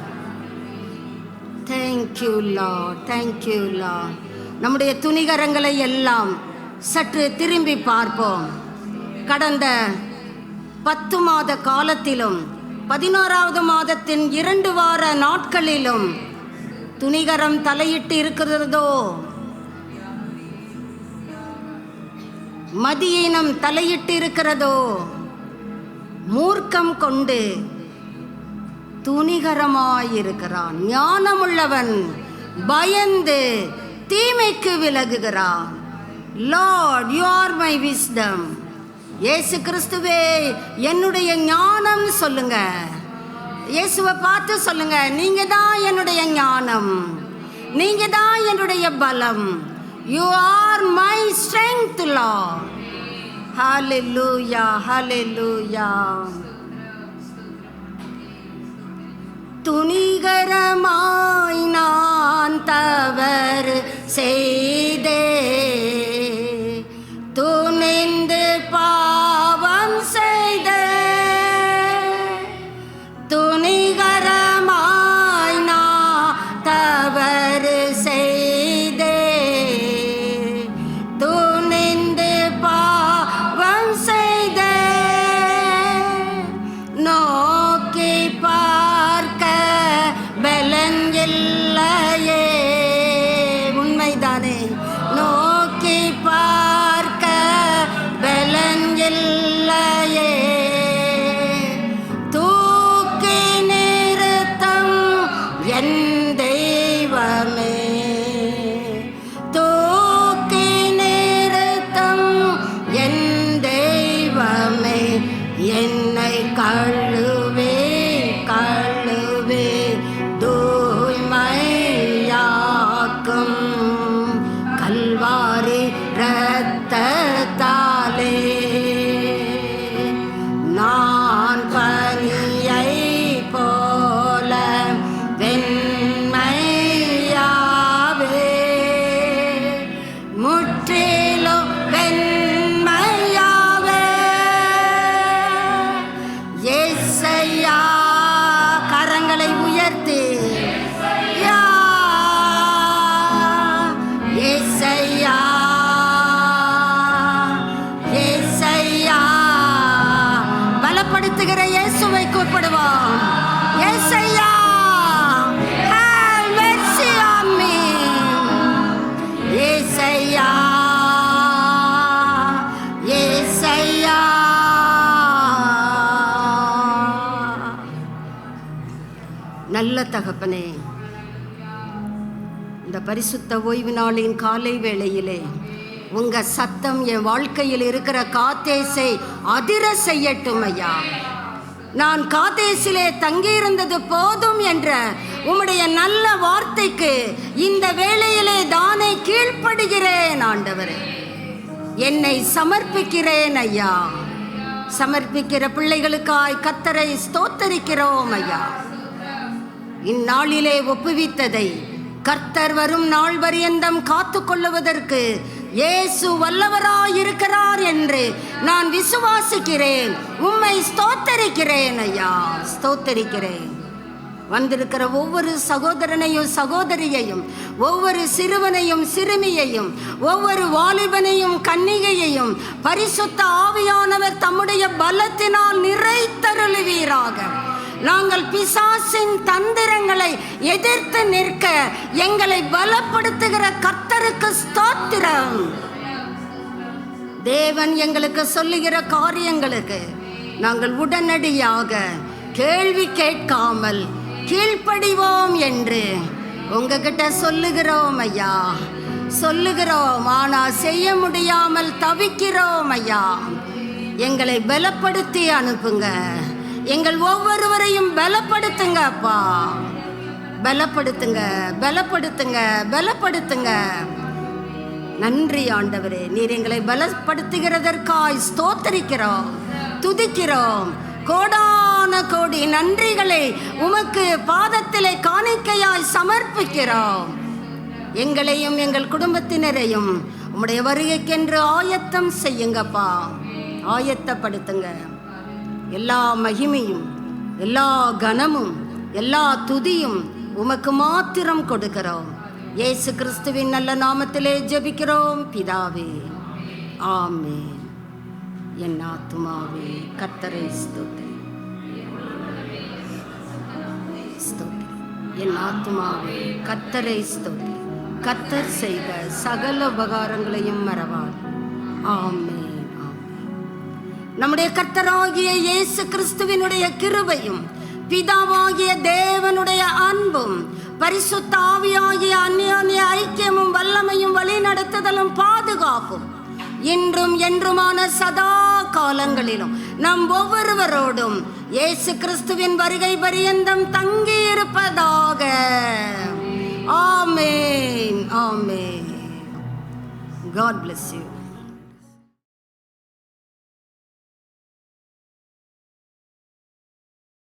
Thank you Lord, thank you Lord. நம்முடைய துணிகரங்களை எல்லாம் சற்று திரும்பி பார்ப்போம். கடந்த 10 மாத காலத்திலும் 11வது மாதத்தின் 2 வார நாட்களிலும் துணிகரம் தலையிட்டு இருக்கிறதோ, மதியினம் தலையிட்டு இருக்கிறதோ, மூர்க்கம் கொண்டு துணிகரமாயிருக்கிறான். ஞானமுள்ளவன் பயந்து தீமைக்கு விலகுகிறான். Lord, you are my wisdom. Yesu கிறிஸ்துவே என்னுடைய ஞானம் சொல்லுங்க. இயேசுவை பார்த்து சொல்லுங்க, நீங்க தான் என்னுடைய ஞானம், நீங்க தான் என்னுடைய பலம். You are my strength Lord. Hallelujah, hallelujah. துணிகரமாய் நான் தவறு செய்தே, துணிந்து பாவம் செய்தே. துணிகரமாய் நான் தவறு செய்தே, துணிந்து பாவம் செய்தே. நோக்கி பார்க்க பலன் இல்லையே. உண்மைதானே? நோக்கி பார்க்க பலன் இல்லையே. தூக்கி நிறுத்தம் என் தெய்வமே, தூக்கி நிறுத்தம் என் தெய்வமே. என்னை கழுவே கழுவே தூய்மையாக்கும் கல்வாரி இரத்தத்தாலே. நான் பனியை போல வெண்மையாவே, முற்றிலும் வெண்மையாவே. இயேசையா, கரங்களை உயர்த்தி இயேசையா, இயேசையா. பலப்படுத்துகிற இயேசுவை கூப்பிடுவோம். இயேசையா, have mercy on me. இயேசையா, இயேசையா. நல்ல தகப்பனே, இந்த பரிசுத்த ஓய்வு நாளின் காலை வேளையிலே உங்க சத்தம் என் வாழ்க்கையில் இருக்கிற காதேசை அதிர செய்யட்டும் ஐயா. நான் காதேசிலே தங்கியிருந்தது போதும் என்ற உம்முடைய நல்ல வார்த்தைக்கு இந்த வேளையிலே தானே கீழ்ப்படுகிறேன் ஆண்டவரே. என்னை சமர்ப்பிக்கிறேன் ஐயா. சமர்ப்பிக்கிற பிள்ளைகளுக்காய் கர்த்தரை ஸ்தோத்தரிக்கிறோம் ஐயா. இந்நாளிலே ஒப்புவித்ததை கர்த்தர் வரும் நாள் பரியந்தம் காத்து கொள்ளுவதற்கு இயேசு வல்லவராயிருக்கிறார் என்று நான் விசுவாசிக்கிறேன். உம்மை ஸ்தோத்தரிக்கிறேன் ஐயா, ஸ்தோத்தரிக்கிறேன். வந்திருக்கிற ஒவ்வொரு சகோதரனையும் சகோதரியையும், ஒவ்வொரு சிறுவனையும் சிறுமியையும், ஒவ்வொரு வாலிபனையும் கன்னிகையையும் பரிசுத்த ஆவியானவர் தம்முடைய பலத்தினால் நிறைத்தருளுவீராக. நாங்கள் பிசாசின் தந்திரங்களை எதிர்த்து நிற்க எங்களை பலப்படுத்துகிற கர்த்தருக்கு ஸ்தோத்திரம். தேவன் எங்களுக்கு சொல்லுகிற காரியங்களுக்கு நாங்கள் உடனடியாக கேள்வி கேட்காமல் கீழ்ப்படிவோம் என்று உங்ககிட்ட சொல்லுகிறோம் ஐயா, சொல்லுகிறோம். ஆனால் செய்ய முடியாமல் தவிக்கிறோம் ஐயா. எங்களை பலப்படுத்தி அனுப்புங்க. எங்கள் ஒவ்வொருவரையும் பலப்படுத்துங்க அப்பா. பலப்படுத்துங்க, பலப்படுத்துங்க, பலப்படுத்துங்க. நன்றி ஆண்டவரே, நீர் எங்களை பலப்படுத்துகிறதற்காய் ஸ்தோத்திரிக்கிறோம், துதிக்கிறோம். கோடான கோடி நன்றிகளை உமக்கு பாதத்திலே காணிக்கையாய் சமர்ப்பிக்கிறோம். எங்களையும் எங்கள் குடும்பத்தினரையும் உம்முடைய வருகைக்கென்று ஆயத்தம் செய்யுங்கப்பா, ஆயத்தப்படுத்துங்க. எல்லா மகிமையும், எல்லா கனமும், எல்லா துதியும் உமக்கு மாத்திரம் கொடுக்கிறோம். இயேசு கிறிஸ்துவின் நல்ல நாமத்திலே ஜெபிக்கிறோம் பிதாவே, ஆமென். என் ஆத்துமாவே கர்த்தரை ஸ்தோத்திரி, ஸ்தோத்திரி. என் ஆத்துமாவே கர்த்தரை ஸ்தோத்திரி. கர்த்தர் செய்த சகல உபகாரங்களையும் மறவார். ஆமென், ஆமென். நம்முடைய கர்த்தராகிய இயேசு கிறிஸ்துவினுடைய கிருபையும், பிதாவாகிய தேவனுடைய அன்பும், பரிசுத்த ஆவியாகிய அந்யோன்ய ஐக்கியமும், வல்லமையும், வழிநடத்துதலும், பாதுகாப்பும் இன்றும் என்றுமான சதா காலங்களிலும் நம் ஒவ்வொருவரோடும் இயேசு கிறிஸ்துவின் வருகை பரியந்தம் தங்கி இருப்பதாக. ஆமென், ஆமென். God bless you.